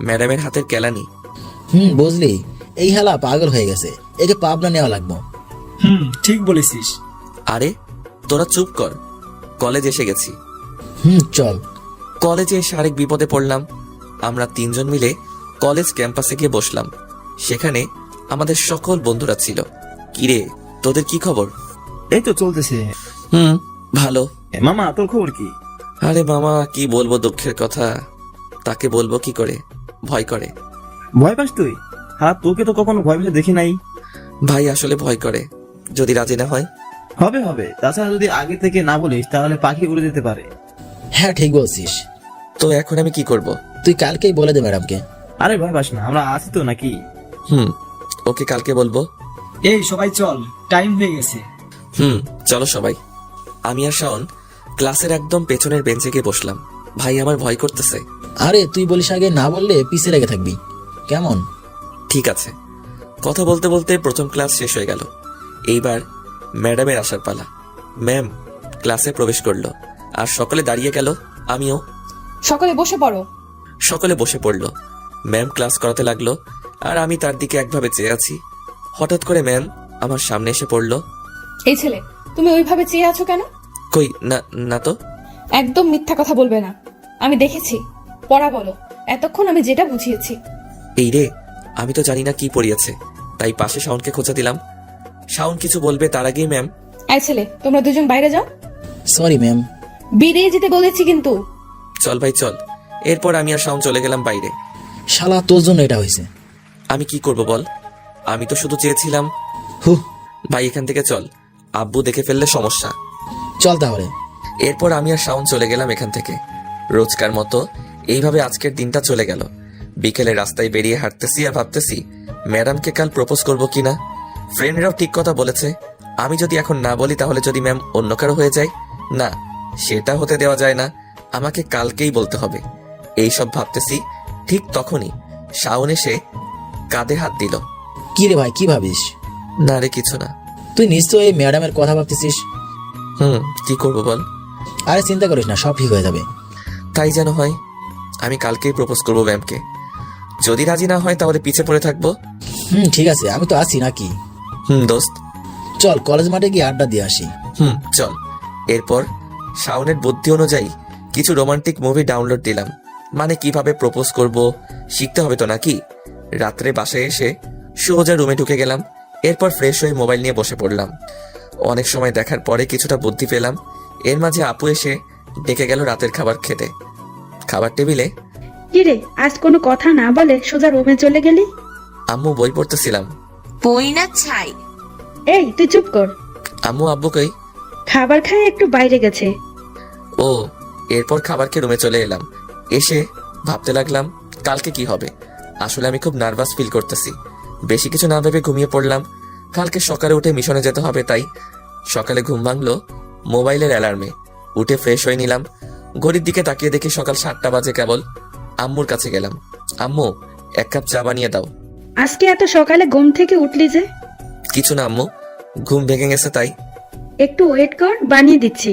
ম্যাডামের হাতের কেলানি? বুঝলি, এই হেলা পাগল হয়ে গেছে, একে পাবনা নেওয়া লাগবো। ঠিক বলেছিস। আরে তোরা চুপ কর, কলেজ এসে গেছি। চল। কলেজে এসে আরেক বিপদে পড়লাম। আমরা 3 জন মিলে কলেজ ক্যাম্পাসে গিয়ে বসলাম। সেখানে আমাদের সকল বন্ধুরা ছিল। কিরে, তোদের কি খবর? এই তো চলতেছে। ভালো। মামা, তোর খবর কি? আরে মামা, কি বলবো দুঃখের কথা, তাকে বলবো কি করে, ভয় করে। ভয় পাস তুই? হ্যাঁ, তোকে তো কখনো ভয় পেতে দেখি নাই। ভাই আসলে ভয় করে, যদি রাজি না হয়। হবে হবে, তাছাড়া যদি আগে থেকে না বলিস তাহলে পাখি উড়ে যেতে পারে। হ্যাঁ ঠিক বলছিস। তো এখন আমি কি করব? তুই কালকেই বলে দে ম্যাডামকে। আরে ভয় পাস না, আমরা আছি তো নাকি? ওকে কালকে বলবো। এই সবাই চল, টাইম হয়ে গেছে। চলো সবাই। আমি আর শাওন ক্লাসের একদম পেছনের বেঞ্চে গিয়ে বসলাম। ভাই আমার ভয় করতেছে। আরে তুই বলিস আগে, না বললে পিছে লেগে থাকবি কেমন? ঠিক আছে। কথা বলতে বলতে প্রথম ক্লাস শেষ হয়ে গেল। এইবার ম্যাডামের আসার পালা। ম্যাম ক্লাসে প্রবেশ করলো আর সকলে দাঁড়িয়ে গেল, আমিও। সকলে বসে পড়ো। সকলে বসে পড়লো। ম্যাম ক্লাস করাতে লাগলো আর আমি তার দিকে একভাবে চেয়ে আছি। হঠাৎ করে ম্যাম আমার সামনে এসে পড়লো। এই ছেলে, তুমি ওইভাবে চেয়ে আছো কেন? কই না, না তো। একদম মিথ্যা কথা বলবে না, আমি দেখেছি। পড়া বলো, এতক্ষণ আমি যেটা বুঝিয়েছি। এই রে, আমি তো জানি না কি পড়িয়েছে, তাই পাশে শাওনকে খোঁচা দিলাম। শাওন কিছু বলবে তার আগেই ম্যাম, এই ছেলে, তোমরা দুজন বাইরে যাও। Sorry ma'am. বেরিয়ে যেতে বলেছি কিন্তু। চল ভাই চল। এরপর আমি আর শাওন চলে গেলাম বাইরে। শালা তোর জন্য এটা হয়েছে। আমি কি করব বল, আমি তো শুধু চেয়েছিলাম। ভাই এখান থেকে চল, আব্বু দেখে ফেললে সমস্যা। চল তাহলে। এরপর আমি আর শাওন চলে গেলাম এখান থেকে। রোজকার মতো এইভাবে আজকের দিনটা চলে গেল। বিকেলে রাস্তায় বেরিয়ে হাঁটতেছি আর ভাবতেছি ম্যাডামকে কাল প্রপোজ করব কিনা। ফ্রেন্ডরাও ঠিক কথা বলেছে, আমি যদি এখন না বলি তাহলে যদি ম্যাম অন্য কারো হয়ে যায়, না সেটা হতে দেওয়া যায় না, আমাকে কালকেই বলতে হবে। এইসব ভাবতেছি, ঠিক তখনই শাওন এসে কাঁধে হাত দিল। কি রে ভাই, কি ভাবিস? না রে কিছু না। তুই নিশ্চয়ই এই ম্যাডামের কথা ভাবতেছিস। কি করবো বল? আরে চিন্তা করিস না, সব ঠিক হয়ে যাবে। তাই যেন হয়। আমি কালকেই প্রপোজ করবো ম্যামকে। যদি রাজি না হয় তাহলে পিছে পড়ে থাকবো। ঠিক আছে, আমি তো আছি নাকি? দোস্ত চল কলেজ মাঠে গিয়ে আড্ডা দিয়ে আসি। চল। এরপর শাওনের বুদ্ধি অনুযায়ী কিছু রোমান্টিক মুভি ডাউনলোড দিলাম। মানে কিভাবে প্রপোজ করব শিখতে হবে তো নাকি। রাত্রে বাসায় এসে সোজা রুমে ঢুকে গেলাম। এরপর ফ্রেশ হয়ে মোবাইল নিয়ে বসে পড়লাম। অনেক সময় দেখার পরে কিছুটা বুদ্ধি পেলাম। এর মাঝে আপু এসে ডেকে গেল রাতের খাবার খেতে। খাবার টেবিলে। কিরে, আজ কোনো কথা না বলে সোজা রুমে চলে গেলি? আম্মু বই পড়তেছিলাম। বই না ছাই? এই তুই চুপ কর। আম্মু আব্বু কই? খাবার খায় একটু বাইরে গেছে। ও। এরপর খাবার খেয়ে রুমে চলে এলাম। এসে ভাবতে লাগলাম কালকে কি হবে। আসলে আমি খুব নার্ভাস ফিল করতেছি। বেশি কিছু না ভেবে ঘুমিয়ে পড়লাম। কালকে সকালে উঠে মিশনে যেতে হবে, তাই সকালে ঘুম ভাঙলো মোবাইলের অ্যালার্মে। উঠে ফ্রেশ হয়ে নিলাম। ঘড়ির দিকে তাকিয়ে দেখি সকাল 7টা বাজে কেবল। আম্মুর কাছে গেলাম, আম্মু 1 কাপ চা বানিয়ে দাও। আজকে এত সকালে ঘুম থেকে উঠলি যে? কিছু না আম্মু, ঘুম ভেঙে গেছে তাই। একটু ওয়েট কর, বানিয়ে দিচ্ছি।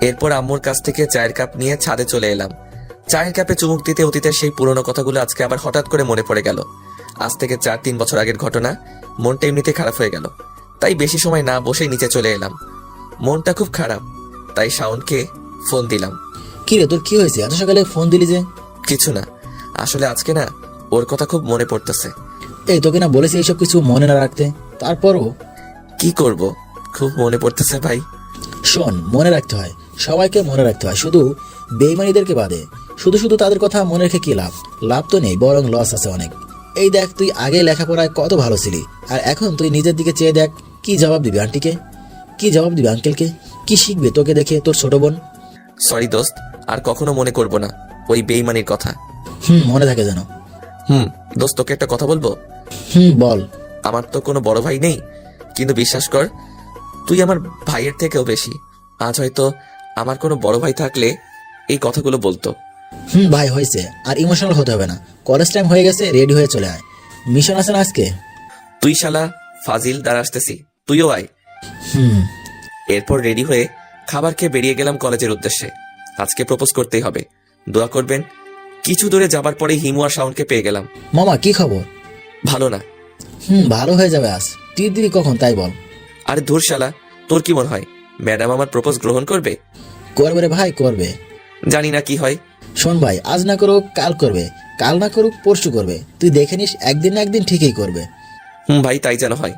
এরপর আম্মুর কাছ থেকে চায়ের কাপ নিয়ে ছাদে চলে এলাম। চায়ের কাপে চুমুক দিতে অতীতের সেই পুরনো কথাগুলো আজকে আবার হঠাৎ করে মনে পড়ে গেল। আজ থেকে 4-3 বছর আগের ঘটনা। মনটা এমনিতে খারাপ হয়ে গেল, তাই বেশি সময় না বসেই নিচে চলে এলাম। মনটা খুব খারাপ, তাই শাওনকে ফোন দিলাম। কি রে, তোর কি হয়েছে? এত সকালে ফোন দিলি যে? কিছু না, আসলে আজকে না ওর কথা খুব মনে পড়তেছে। এই তোকে না বলেছি এইসব কিছু মনে না রাখতে, তারপরও কি করব, খুব মনে পড়তেছে ভাই। শোন, মনে রাখতে হয়, সবাইকে মনে রাখতে হয়, শুধু বেইমানিদেরকে বাদে। শুধু শুধু তাদের কথা মনে রেখে কি লাভ? লাভ তো নেই, বরং লস আছে অনেক। এই দেখ, তুই আগে লেখাপড়ায় কত ভালো ছিলি, আর এখন তুই নিজের দিকে চেয়ে দেখ। কি জবাব দিবি আন্টিকে? কি জবাব দিবি আঙ্কেলকে? কি শিখবে তোকে দেখে তোর ছোট বোন? সরি দোস্ত, আর কখনো মনে করব না ওই বেইমানির কথা। মনে থাকে যেন। দোস্ত, তোকে একটা কথা বলবো? বল। আমার তো কোনো বড় ভাই নেই, কিন্তু বিশ্বাস কর তুই আমার ভাইয়ের থেকেও বেশি। আজ হয়তো আমার কোনো বড় ভাই থাকলে এই কথাগুলো বলতো। ভাই হয়েছে, আর ইমোশনাল হতে হবে না। কলেজ টাইম হয়ে গেছে, রেডি হয়ে চলে আয়। মিশন আছে না আজকে? তুই শালা ফাজিল, দাঁড়া আসতেছি, তুইও আয়। এরপর রেডি হয়ে খাবার খেয়ে বেরিয়ে গেলাম কলেজের উদ্দেশ্যে। আজকে প্রপোজ করতেই হবে, দোয়া করবেন। কিছু দূরে যাবার পরে হিমু আর শাওনকে পেয়ে গেলাম। মামা কি খবর? ভালো না। ভালো হয়ে যাবে আজ। টির দিবি কখন তাই বল। আরে ধুর শালা, তোর কি মনে হয় ম্যাডাম আমার প্রপোজ গ্রহণ করবে? করবে রে ভাই, করবে। জানি না কি হয়। শোন ভাই, আজ না করুক কাল করবে, কাল না করুক পরশু করবে। তুই দেখে নিস, একদিন না একদিন ঠিকই করবে। ভাই, তাই যেন হয়।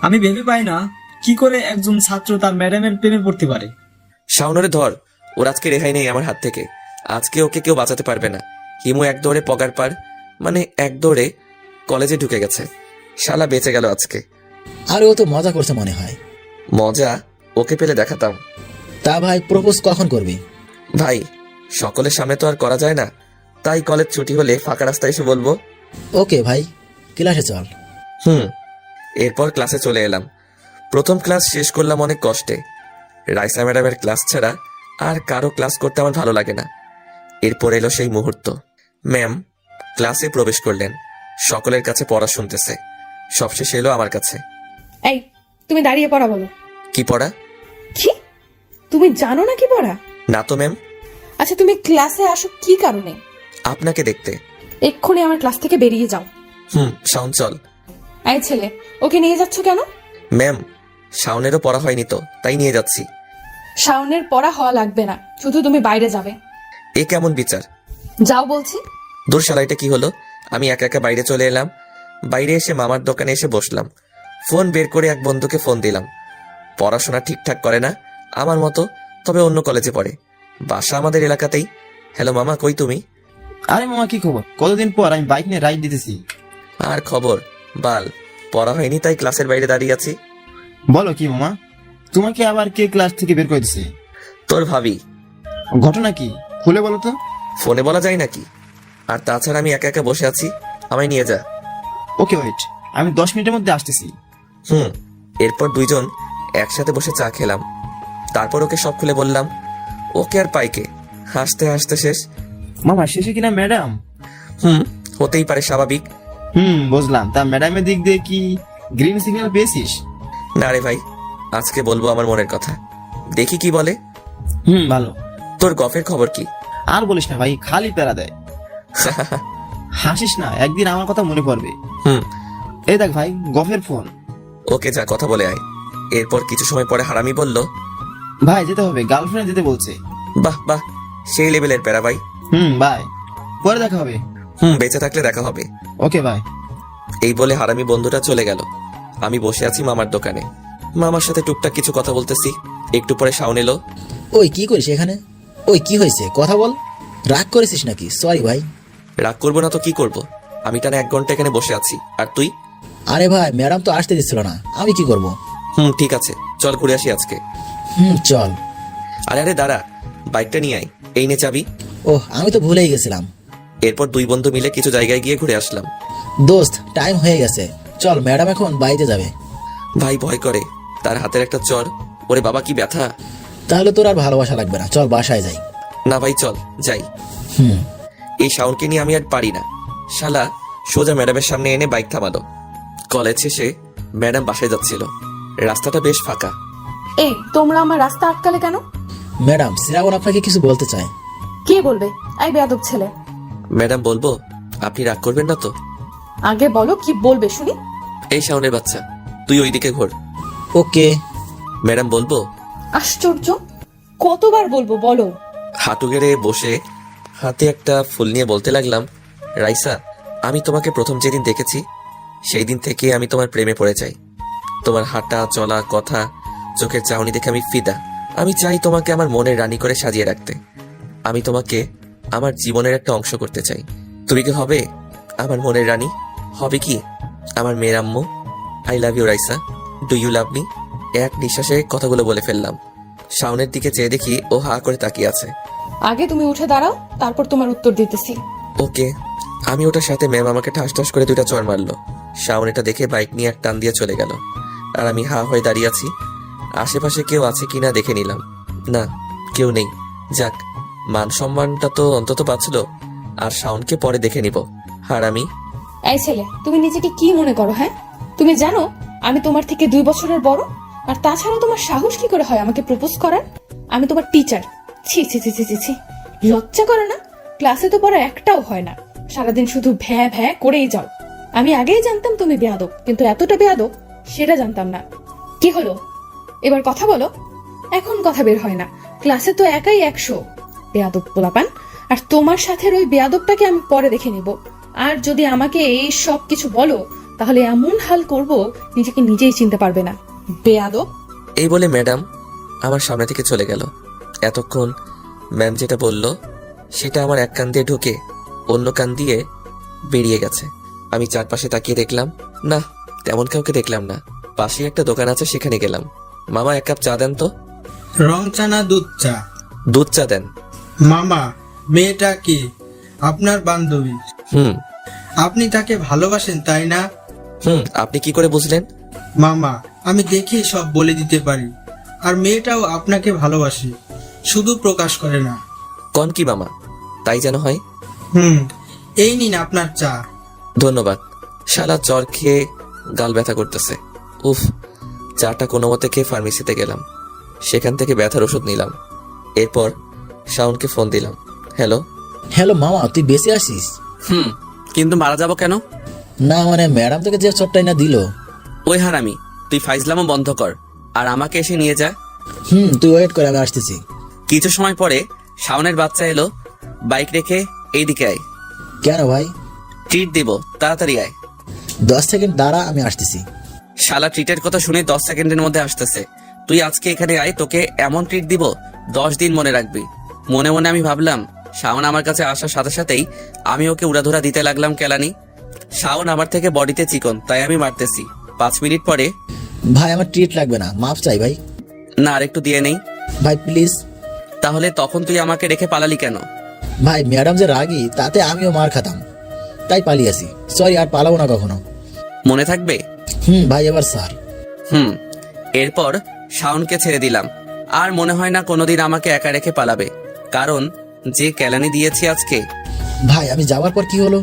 আমি ভেবে পাই না কি করে একজন ছাত্র তার ম্যাডামের প্রেমে পড়তে পারে। শাওনরে ধর, ওর আজকে রেহাই নেই আমার হাত থেকে। আজকে ওকে কেউ বাঁচাতে পারবে না। হিমু এক দৌড়ে পগার পার, মানে এক দৌড়ে কলেজে ঢুকে গেছে। শালা বেঁচে গেল আজকে। আরে ও তো মজা করছে মনে হয়। মজা ওকে পেলে দেখাতাম। তা ভাই, প্রপোজ কখন করবি? ভাই, সকলের সামনে তো আর করা যায় না, তাই কলেজ ছুটি হলে ফাঁকা রাস্তায় এসে বলবো। ওকে ভাই, ক্লাসে চল। এরপর ক্লাসে চলে এলাম। প্রথম ক্লাস শেষ করলাম অনেক কষ্টে। রাইসা ম্যাডামের ক্লাস ছাড়া আর কারো ক্লাস করতে আমার ভালো লাগে না। এরপর এলো সেই মুহূর্ত। ম্যাম ক্লাসে প্রবেশ করলেন, সকলের কাছে পড়া শুনতেছে। সবশেষে এলো আমার কাছে। এই, তুমি দাঁড়িয়ে পড়া বলো। কি পড়া? কি, তুমি জানো না কি পড়া? না তো ম্যাম। আচ্ছা, তুমি ক্লাসে আসো কি কারণে? আপনাকে দেখতে। এক্ষুনি আমার ক্লাস থেকে বেরিয়ে যাও। শাওন চল। এই ছেলে, ওকে নিয়ে যাচ্ছ কেন? ম্যাম, শাওনেরও পড়া হয়নি তো, তাই নিয়ে যাচ্ছি। শাওনের পড়া হওয়া লাগবে না, শুধু তুমি বাইরে যাবে। এ কেমন বিচার? যাও বলছি। দূর শালা, এটা কি হলো? আমি একা একা বাইরে চলে এলাম। বাইরে এসে মামার দোকানে এসে বসলাম। ফোন বের করে এক বন্ধুকে ফোন দিলাম। পড়াশোনা ঠিকঠাক করে না, আমার মতো, তবে অন্য কলেজে পড়ে। বাসা আমাদের এলাকাতেই। হ্যালো মামা, কই তুমি? আরে মামা, কি খবর? কতদিন পর আমি বাইক নিয়ে রাইড দিতেছি। আর খবর বাল, পড়া হয়নি তাই ক্লাসের বাইরে দাঁড়িয়ে আছি। বলো কি মামা, তোমাকে আবার কে ক্লাস থেকে বের করে দিছে? তোর ভাবি। ঘটনা কি, খুলে বলো তো। ফোনে বলা যায় নাকি? আর তাছাড়া আমি একা একা বসে আছি, আমায় নিয়ে যা। ওকে ওয়েট, আমি 10 মিনিটের মধ্যে আসতেছি। এরপর দুইজন একসাথে বসে চা খেলাম। তারপর ওকে সব খুলে বললাম। ওকে আর পাইকে হাসতে হাসতে শেষ। মামা শেষে কিনা ম্যাডাম? হতেই পারে, স্বাভাবিক। বুঝলাম। তা ম্যাডামের দিক দিয়ে কি গ্রিন সিগন্যাল পেয়েছিস? না রে ভাই, আজকে বলবো আমার মনের কথা, দেখি কি বলে। ভালো। তোর গফের খবর কি? আর বলিস না ভাই, খালি প্যারা দেয়। হাসিস না, একদিন আমার কথা মনে পড়বে। এই দেখ ভাই, গফের ফোন। ওকে যা, কথা বলে আয়। এরপর কিছু সময় পরে হারামি বলল, ভাই যেতে হবে, গার্লফ্রেন্ড যেতে বলছে। বাহ বাহ, সেই লেভেলের প্যারা ভাই। বাই, পরে দেখা হবে। বেঁচে থাকলে দেখা হবে। Okay bye. এই বলে হারামি বন্ধুটা চলে গেল। আমি বসে আছি মামার দোকানে। মামার সাথে টুকটাক কিছু কথা বলতেছি। একটু পরে শাওন এলো। ওই কি করিস এখানে? ওই কি হয়েছে, কথা বল। রাগ করেছিস নাকি? সরি ভাই। রাগ করবো না তো কি করব? আমি টানা 1 ঘন্টা এখানে বসে আছি, আর তুই? আরে ভাই, ম্যাডাম তো আসতে দিচ্ছিল না, আমি কি করব? ঠিক আছে, চল ঘুরে আসি আজকে। চল। আরে আরে দাঁড়া, বাইকটা নিয়ে আয়। এই নে চাবি। ওহ, আমি তো ভুলেই গেছিলাম। এরপর দুই বন্ধু মিলে কিছু জায়গায় গিয়ে ঘুরে আসলাম। দোস্ত, টাইম হয়ে গেছে, চল, ম্যাডাম এখন বাড়িতে যাবে। ভাই ভয় করে, তার হাতের একটা চর। ওরে বাবা, কি ব্যথা। তাহলে তোর আর ভালোবাসা লাগবে না, চল বাসায় যাই। না ভাই, চল যাই। এই শাওনকে নিয়ে আমি আর পারি না। শালা সোজা ম্যাডামের সামনে এনে বাইক থামালো। কলেজ শেষে ম্যাডাম বাসায় যাচ্ছিল। রাস্তাটা বেশ ফাঁকা। এই, তোমরা আমার রাস্তা আটকালে কেন? ম্যাডাম, শ্রাবণ আপনাকে কিছু বলতে চায়। কি বলবে? এই বেয়াদব ছেলে। ম্যাডাম বলবো, আপনি রাগ করবেন না তো? আগে বলো কি বলবে শুনি। এই শাওনের বাচ্চা, তুই ওইদিকে ঘোর। ওকে। ম্যাডাম বলবো। আশ্চর্য, কতবার বলবো বলো। হাঁটু গেড়ে বসে হাতে একটা ফুল নিয়ে বলতে লাগলাম, রাইসা, আমি তোমাকে প্রথম যেদিন দেখেছি সেই দিন থেকে আমি তোমার প্রেমে পড়ে যাই। তোমার হাঁটা চলা, কথা, চোখের চাহনি দেখে আমি ফিদা। আমি চাই তোমাকে আমার মনের রানী করে সাজিয়ে রাখতে। আমি তোমাকে আমার জীবনের একটা অংশ করতে চাই। তুমি কি হবে আমার মনের রানী? হবে কি আমার মেয়ের আম্মু? I love you Raisa, do you love me? এক নিঃশ্বাসে কথাগুলো বলে ফেললাম। শাওনের দিকে চেয়ে দেখি ও হা করে তাকিয়ে আছে। আগে তুমি উঠে দাঁড়াও, তারপর তোমার উত্তর দিতেছি। ওকে। আমি ওটার সাথে ম্যাম আমাকে ঠাস ঠাস করে 2টা চড় মারলো। শাওন এটা দেখে বাইক নিয়ে এক টান দিয়ে চলে গেল। আর আমি হা হয়ে দাঁড়িয়ে আছি। আশেপাশে কেউ আছে কিনা দেখে নিলাম। না, কেউ নেই। যাক, মান সম্মানটা তো অন্তত বাঁচলো। আর শাওনকে পরে দেখে নিব। আর আমি এই ছেলে, তুমি নিজেকে কি মনে করো? হ্যাঁ, তুমি জানো আমি তোমার থেকে 2 বছরের বড়? আর তাছাড়া তোমার সাহস কি করে হয় আমাকে প্রপোজ করার? আমি তোমার টিচার। ছি ছি ছি ছি ছি ছি, লজ্জা করে না? ক্লাসে তো পড়া একটাও হয় না, সারাদিন শুধু ভ্যা ভ্যা করেই যাও। আমি আগেই জানতাম তুমি বেয়াদব, কিন্তু এতটা বেয়াদব সেটা জানতাম না। কি হলো, এবার কথা বলো। এখন কথা বের হয় না, ক্লাসে তো একাই 100 বেয়াদব পোলাপান। আর তোমার সাথে ওই বেয়াদবটাকে আমি পরে দেখে নিব। আর যদি আমাকে এই সব কিছু বলো, তাহলে এমন হাল করব নিজেকে নিজেই চিনতে পারবে না। বেয়াদব। এই বলে ম্যাডাম আমার সামনে থেকে চলে গেল। এতক্ষণ ম্যাম যেটা বলল সেটা আমার এক কান দিয়ে ঢুকে অন্য কান দিয়ে বেরিয়ে গেছে। আমি চারপাশে তাকিয়ে দেখলাম, না, তেমন কাউকে দেখলাম না। পাশে একটা দোকান আছে, সেখানে গেলাম। মামা 1 কাপ চা দেন তো। রং চা না দুধ চা? দুধ চা দেন। মামা, মেয়েটা কি আপনার বান্ধবী? হুম। আপনি তাকে ভালোবাসেন তাই না? আপনি কি করে বুঝলেন? মামা, আমি দেখে সব বলে দিতে পারি। আর মেয়েটাও আপনাকে ভালোবাসে, শুধু প্রকাশ করে না। কোন কি মামা, তাই যেন হয়। এই নিন আপনার চা। ধন্যবাদ। শালা জ্বর খেয়ে গাল ব্যথা করতেছে। উফ। চাটা কোনো মতে খেয়ে ফার্মেসিতে গেলাম, সেখান থেকে ব্যথার ওষুধ নিলাম। এরপর শাওনকে ফোন দিলাম। হ্যালো। হ্যালো মামা, তুই বেঁচে আসিস? কিন্তু মারা যাব কেন? না মানে ম্যাডাম তোকে যে চটটাই না দিল। ওই হারামি, তুই ফাইজলামও বন্ধ কর আর আমাকে এসে নিয়ে যা। তুই ওয়েট করে, আমি আসতেছি। কিছু সময় পরে শাওনের বাচ্চা এলো। বাইক রেখে এইদিকে আয়। কেন ভাই? ট্রিট দিব, তাড়াতাড়ি আয়। 10 সেকেন্ড দাঁড়া, আমি আসতেছি। শালা ট্রিটের কথা শুনে 10 সেকেন্ডের মধ্যে আসতেছে। তুই আজকে এখানে আয়, তোকে এমন ট্রিট দিব 10 দিন মনে রাখবি। মনে মনে আমি ভাবলাম, শাওন আমার কাছে আসার সাথে সাথেই আমি ওকে উড়াধুরা দিতে লাগলাম কেলানি। শাওন আমার থেকে বডিতে চিকন, তাই আমি মারতেছি। 5 মিনিট পরে, ভাই আমার ট্রিট লাগবে না, মাফ চাই ভাই। না, আরেকটু দিয়ে নেই ভাই প্লিজ। তাহলে তখন তুই আমাকে রেখে পালালি কেন? ভাই ম্যাডাম যে রাগী, তাতে আমিও মার খাতাম, তাই পালিয়েছি। সরি, আর পালাবো না কখনো। মনে থাকবে? ভাই এবার স্যার। এরপর শাওনকে ছেড়ে দিলাম। আর মনে হয় না কোনোদিন আমাকে একা রেখে পালাবে, কারণ যে কেলানি দিয়েছি আজকে। ভাই আমি যাওয়ার পর কি হলো?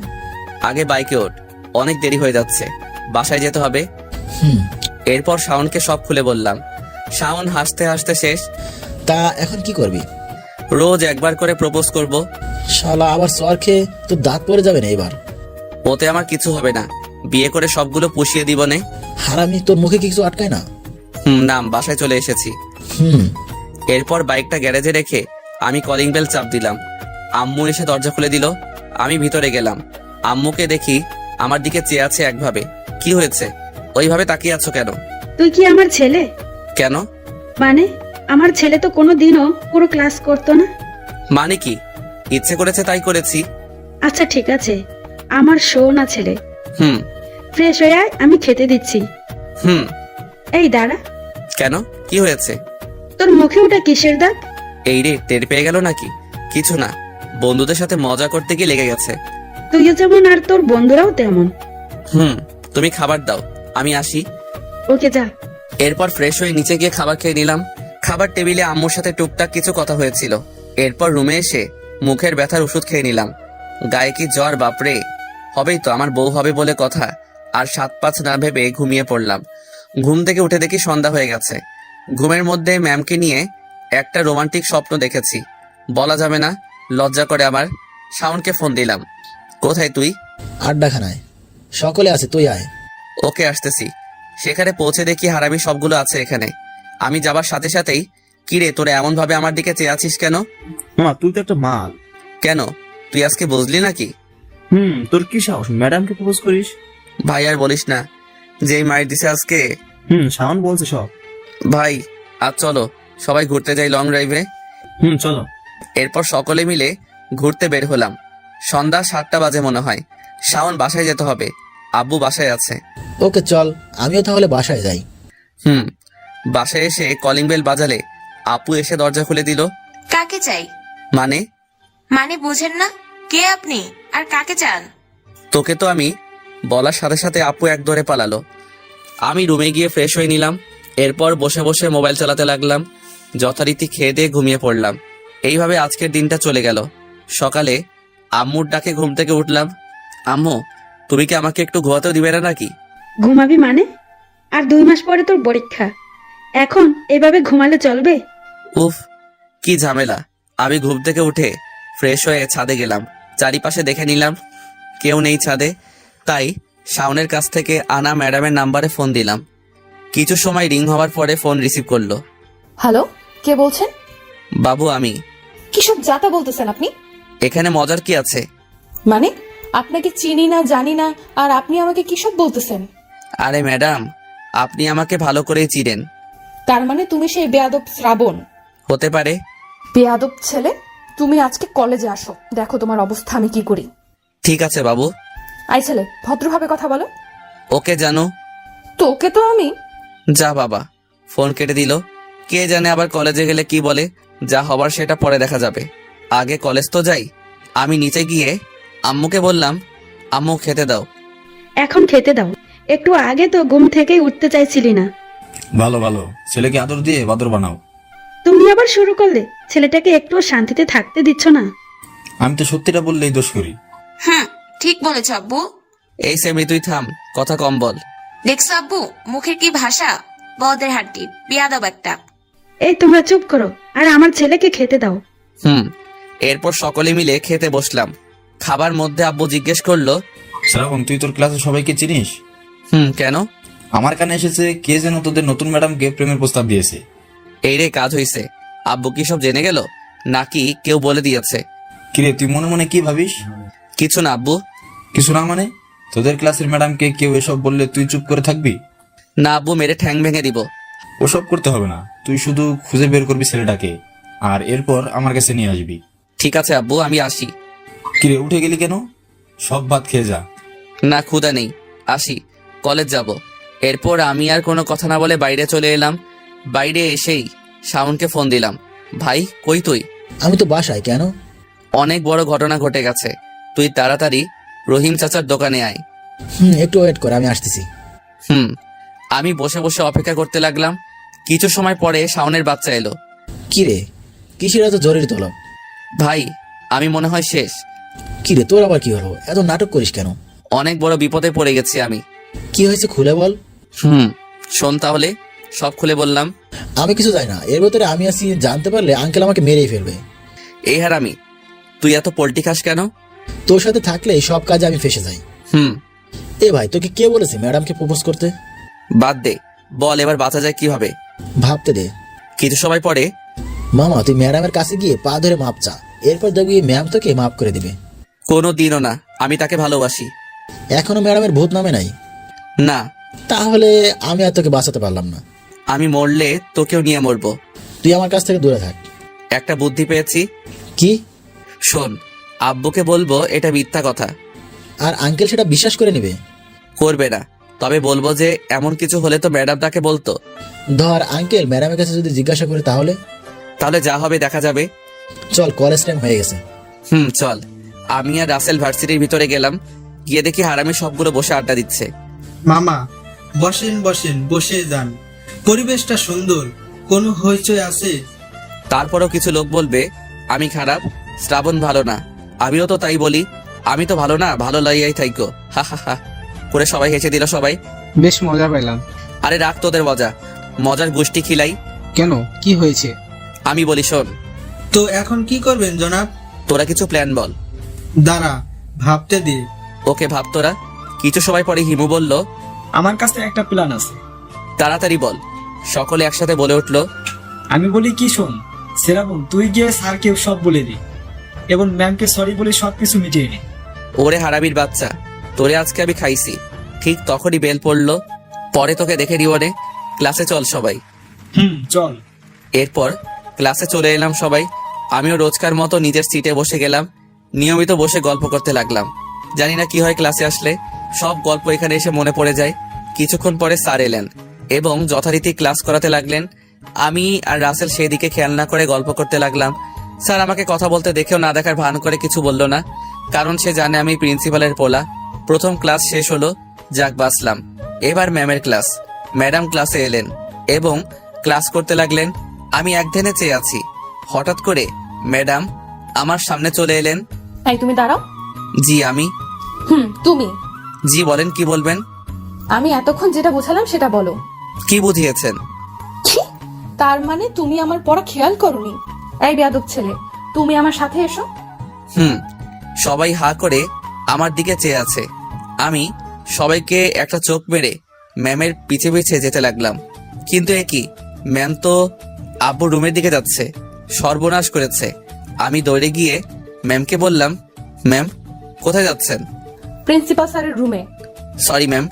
আগে বাইকে ওঠ, অনেক দেরি হয়ে যাচ্ছে, বাসায় যেতে হবে। এরপর শাওনকে সব খুলে বললাম। শাওন হাসতে হাসতে শেষ। তা এখন কি করবি? রোজ একবার করে প্রপোজ করব। শালা আবার সর খেয়ে তো দাঁত পড়ে যাবে না এবার। ওতে আমার কিছু হবে না, বিয়ে করে সবগুলো পুষিয়ে দিব নে। হারামি, তোর মুখে কিছু আটকায় না? নাম, বাসায় চলে এসেছি। এরপর বাইকটা গ্যারেজে রেখে আমি কলিং বেল চাপ দিলাম। আম্মু এসে দরজা খুলে দিল। আমি ভিতরে গেলাম। আম্মুকে দেখি আমার দিকে চেয়ে আছে একভাবে। কি হয়েছে, ওইভাবে তাকিয়ে আছো কেন? তুই কি আমার ছেলে? কেন? মানে আমার ছেলে তো কোনোদিনও পুরো ক্লাস করতো না। মানে কি? ইচ্ছে করেছে তাই করেছি। আচ্ছা ঠিক আছে, আমার সোনা ছেলে। হুম। ফ্রেশ হয়ে আয়, আমি খেতে দিচ্ছি। হুম। এই দাঁড়া। কেন, কি হয়েছে? তোর মুখে ওটা কিসের দাগ? এই রে, টের পেয়ে গেল নাকি? কিছু না, বন্ধুদের সাথে মজা করতে গিয়ে লেগে গেছে। তুইও যেমন আর তোর বন্ধুরাও তেমন। তুমি খাবার দাও, আমি আসি। ওকে যা। এরপর ফ্রেশ হয়ে নিচে গিয়ে খাবার খেয়ে নিলাম। খাবার টেবিলে আম্মুর সাথে টুকটাক কিছু কথা হয়েছিল। এরপর রুমে এসে মুখের ব্যথার ওষুধ খেয়ে নিলাম। গায়ে কি জ্বর, বাপরে! হবেই তো, আমার বউ হবে বলে কথা। আর 7-5 না ভেবে ঘুমিয়ে পড়লাম। ঘুম থেকে উঠে দেখি সন্ধ্যা হয়ে গেছে। ঘুমের মধ্যে ম্যামকে নিয়ে একটা রোমান্টিক স্বপ্ন দেখেছি। বলা যাবে না, লজ্জা করে আমার। শাওনকে ফোন দিলাম। কোথায় তুই? আড্ডাখানায়, সকলে আছে, তুই আয়। ওকে, আসতেছি। সেখানে পৌঁছে দেখি হারামি সবগুলো আছে এখানে। আমি যাবার সাথে সাথেই, কিরে তোরা এমন ভাবে আমার দিকে চেয়ে আছিস কেন? মামা তুই তো একটা মাল। কেন, তুই আজকে বুঝলি নাকি? তোর কি সাহস ম্যাডামকে প্রপোজ করিস? ভাই আর বলিস না, যেই মাইর দিছে আজকে। শাওন বলছে সব। ভাই আজ চলো সবাই ঘুরতে যাই লং ড্রাইভে। চলো। এরপর সকলে মিলে ঘুরতে বের হলাম। সন্ধ্যা 7টা বাজে মনে হয়। শাওন বাসায় যেতে হবে, আব্বু বাসায় আছে। ওকে চল, আমিও তাহলে বাসায় যাই। বাসায় এসে কলিং বেল বাজালে আপু এসে দরজা খুলে দিল। কাকে চাই? মানে বুঝেন না? কে আপনি আর কাকে চান? তোকে তো আমি বলার সাথে সাথে আপু এক ধরে পালালো। আমি রুমে গিয়ে ফ্রেশ হয়ে নিলাম। এরপর বসে বসে মোবাইল চালাতে লাগলাম। যথারীতি খেয়ে দিয়ে ঘুমিয়ে পড়লাম। এইভাবে আজকের দিনটা চলে গেল। সকালে আম্মুর ডাকে ঘুম থেকে উঠলাম। আম্মু, তুমি কি আমাকে একটু ঘুমাতেও দিবে না নাকি? ঘুমাবি মানে? আর 2 মাস পরে তোর পরীক্ষা, এখন এভাবে ঘুমালে চলবে? উফ, কি ঝামেলা। আমি ঘুম থেকে উঠে ফ্রেশ হয়ে ছাদে গেলাম। চারিপাশে দেখে নিলাম কেউ নেই ছাদে। তাই শাওনের কাছ থেকে আনা ম্যাডামের নাম্বারে ফোন দিলাম। কিছু সময় রিং হওয়ার পরে ফোন রিসিভ করলো। হ্যালো, কে বলছেন? বাবু, আমি। কি সব যাতা বলতেছেন আপনি? এখানে মজার কি আছে? মানে আপনাকে চিনি না, জানি না, আর আপনি আমাকে কি সব বলতেছেন? আরে ম্যাডাম, আপনি আমাকে ভালো করেই চিনেন। তার মানে তুমি সেই বেয়াদব শ্রাবণ? হতে পারে। বেয়াদব ছেলে, তুমি আজকে কলেজে আসো, দেখো তোমার অবস্থা আমি কি করি। ঠিক আছে বাবু। আই ছেলে, ভদ্রভাবে কথা বলো। ওকে জানো। তোকে তো আমি। যা বাবা, ফোন কেটে দিল। কে জানে আবার কলেজে গেলে কি বলে। যা হবার সেটা পরে দেখা যাবে, আগে কলেজ তো যাই। আমি নিচে গিয়ে আম্মুকে বললাম, আম্মু খেতে দাও। এখন খেতে দাও, একটু আগে তো ঘুম থেকেই উঠতে চাইছিলি না। ভালো ভালো, ছেলেকে আদর দিয়ে বাদর বানাও। তুমি আবার শুরু করলে, ছেলেটাকে একটু শান্তিতে থাকতে দিচ্ছ না। আমি তো সত্যিটা বললেই দোষ করি। ঠিক বলেছ আব্বু। এই সেমরি, তুই থাম, কথা কম বল। দেখছো আব্বু, মুখের কি ভাষা! বদের হাড্ডি, বিয়াদব একটা। এই তোমরা চুপ করো, আর আমার ছেলেকে খেতে দাও। এরপর সকলে মিলে খেতে বসলাম। খাবার মধ্যে আব্বু জিজ্ঞেস করলো, শ্রাবণ, তুই তোর ক্লাসে সবাইকে চিনিস? কেন? আমার কানে এসেছে কে যেন তোদের নতুন ম্যাডামকে প্রেমের প্রস্তাব দিয়েছে। এই রে, কাজ হইছে। আব্বু কি সব জেনে গেল নাকি কেউ বলে দিয়েছে? কিরে, তুই মনে মনে কি ভাবিস? কিছু না আব্বু। কিছু না মানে? তোদের ক্লাসের ম্যাডামকে কেউ এসব বললে তুই চুপ করে থাকবি? না আব্বু, মেরে ঠ্যাং ভেঙে দিব। ওসব করতে হবে না, তুই শুধু খুঁজে বের করবি ছেলেটাকে, আর এরপর আমার কাছে নিয়ে আসবি। ঠিক আছে আব্বু, আমি আসি। কিরে, উঠে গেলি কেন? সব ভাত খেয়ে যা। না, ক্ষুধা নেই, আসি, কলেজ যাব। এরপর আমি আর কোনো কথা না বলে বাইরে চলে এলাম। বাইরে এসেই শাওনকে ফোন দিলাম। ভাই, কই তুই? আমি তো বাসায়। কেন? অনেক বড় ঘটনা ঘটে গেছে, তুই তাড়াতাড়ি রহিম চাচার দোকানে আয়। একটু ওয়েট কর, আমি আসতেছি। আমি বসে বসে অপেক্ষা করতে লাগলাম। কিছু সময় পরে শাওনের বাচ্চা এলো। কিরে, কিসের এত জরুরি তলব? ভাই, আমি মনে হয় শেষ। কিরে, তোর আবার কি হলো? এত নাটক করিস কেন? অনেক বড় বিপদে পড়ে গেছি আমি। কি হয়েছে খুলে বল। শোন তাহলে, সব খুলে বললাম। আমি কিছু জানি না, এর ভেতরে আমি আছি, জানতে পারলে আঙ্কেল আমাকে মেরেই ফেলবে। এই হারামি, তুই এত পোল্টি খাস কেন? তোর সাথে থাকলে সব কাজে আমি ফেসে যাই। এ ভাই, তোকে কে বলেছে ম্যাডামকে প্রপোজ করতে? বাদ দে, বল এবার বাঁচা যায় কিভাবে? ভাবতে দে। কিছু সময় পরে, মামা, তুই ম্যাডামের কাছে গিয়ে পা ধরে মাপ চা, এরপর দেখবি ম্যাম তোকে মাফ করে দিবে। কোনো দিনও না, আমি তাকে ভালোবাসি। এখনো ম্যাডামের ভূত নামে নাই? না। তাহলে আমি আর তোকে বাঁচাতে পারলাম না। আমি মরলে তোকেও নিয়ে মরবো। তুই আমার কাছ থেকে দূরে থাক। একটা বুদ্ধি পেয়েছি। কি? শোন, আব্বুকে বলবো এটা মিথ্যা কথা। আর আঙ্কেল সেটা বিশ্বাস করে নেবে? করবে না, তবে বলবো যে এমন কিছু হলে তো ম্যাডাম তাকে বলতো। ধর আঙ্কেল ম্যাডামের কাছে যদি জিজ্ঞাসা করে, তাহলে যা হবে দেখা যাবে। চল, কলেজ টাইম হয়ে গেছে। চল। আমি আর রাসেল ভার্সিটির ভিতরে গেলাম। গিয়ে দেখি হারামি সবগুলো বসে আড্ডা দিচ্ছে। মামা, বসেন বসেন, বসে যান, পরিবেশটা সুন্দর, কোনো হইচই আছে? তারপরও কিছু লোক বলবে আমি খারাপ, শ্রাবণ ভালো না। আমিও তো তাই বলি, আমি তো ভালো না, ভালো লাইয়াই থাইকো, হা হা হা করে সবাই হেসে দিল। সবাই বেশ মজা পেলাম। আরে রাখ তোদের মজা, মজার গোষ্ঠী খিলাই। কেন, কি হয়েছে? আমি বলি শোন। তো এখন কি করবেন জনাব? তোরা কিছু প্ল্যান বল। দাঁড়া, ভাবতে দে। ওকে ভাব তোরা। কিছু সময় পরে হিমু বলল, আমার কাছে একটা প্ল্যান আছে। তাড়াতাড়ি বল। সকলে একসাথে বলে উঠলো। আমি বলি কি, শোন শ্রাবণ, তুই গিয়ে স্যারকে সব বলে দি এবং ম্যামকে সরি বলে সবকিছু মিটিয়ে নে। ওরে হারামির বাচ্চা, তোরে আজকে আমি খাইছি। ঠিক তখনই বেল পড়লো। পরে তোকে দেখে নিবনে। ক্লাসে চল সবাই। চল। এরপর ক্লাসে চলে এলাম সবাই। আমিও রোজকার মতো নিজের সিটে বসে গেলাম। নিয়মিত বসে গল্প করতে লাগলাম। জানি না কি হয়, ক্লাসে আসলে সব গল্প এখানে এসে মনে পড়ে যায়। কিছুক্ষণ পরে স্যার এলেন এবং যথারীতি ক্লাস করাতে লাগলেন। আমি আর রাসেল সেই দিকে খেয়াল না করে গল্প করতে লাগলাম। স্যার আমাকে কথা বলতে দেখেও না দেখার ভান করে কিছু বলল না, কারণ সে জানে আমি প্রিন্সিপালের পোলা। প্রথম ক্লাস শেষ হলো, যাক বাসলাম। এবার ম্যামের ক্লাস। ম্যাডাম ক্লাসে এলেন এবং ক্লাস করতে লাগলেন। আমি একধানে চেয়ে আছি। হঠাৎ করে ম্যাডাম আমার সামনে চলে এলেন। এই তুমি দাঁড়াও। জি আমি। তুমি। জি বলেন, কি বলবেন? আমি এতক্ষণ যেটা বোঝালাম সেটা বলো। কি বুঝিয়েছেন? কি? তার মানে তুমি আমার পড়া খেয়াল করনি? এই বেয়াদব ছেলে, তুমি আমার সাথে এসো। সবাই হা করে আমার দিকে চেয়ে আছে। আমি সবাইকে একটা চোখ মেরে ম্যামের পিছে পিছে যেতে লাগলাম। কিন্তু এ কি, ম্যাম তো আব্বুর রুমের দিকে যাচ্ছে। সর্বনাশ করেছে। আমি দৌড়ে গিয়ে ম্যামকে বললাম, ম্যাম কোথায় যাচ্ছেন? প্রিন্সিপাল স্যারের রুমে। সরি ম্যাম,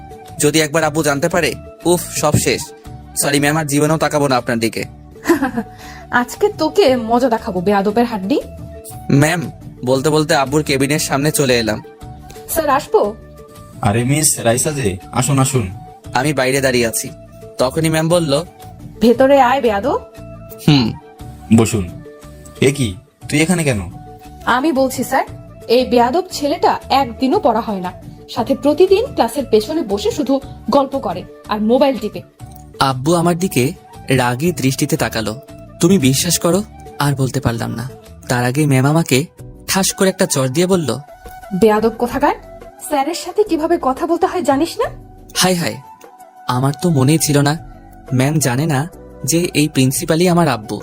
যদি একবার আব্বু জানতে পারে, উফ সব শেষ। সরি ম্যাম, আর জীবনেও তাকাবো না আপনার দিকে। আজকে তোকে মজা দেখাবো বেয়াদবের হাড্ডি। ম্যাম বলতে বলতে আব্বুর কেবিনের সামনে চলে এলাম। স্যার আসবো? আরে মিস রাইসা যে, আসুন আসুন। আমি বাইরে দাঁড়িয়ে আছি। তখনই ম্যাম বলল, ভেতরে আয় বেয়াদব। বসুন। এ কি, তুই এখানে কেন? আমি বলছি স্যার, এই বেয়াদব ছেলেটা একদিনও পড়া হয় না, সাথে প্রতিদিন ক্লাসের পেছনে বসে শুধু গল্প করে আর মোবাইল টিপে। আব্বু আমার দিকে রাগী দৃষ্টিতে তাকালো। তুমি বিশ্বাস করো, আর বলতে পারলাম না। তার আগে ম্যাম আমাকে ঠাস করে একটা চড় দিয়ে বলল, বেয়াদব কোথাকার, স্যারের সাথে কিভাবে কথা বলতে হয় জানিস না? হাই হাই, আমার তো মনেই ছিল না। ম্যাম জানে না যে এই প্রিন্সিপালই আমার আব্বু।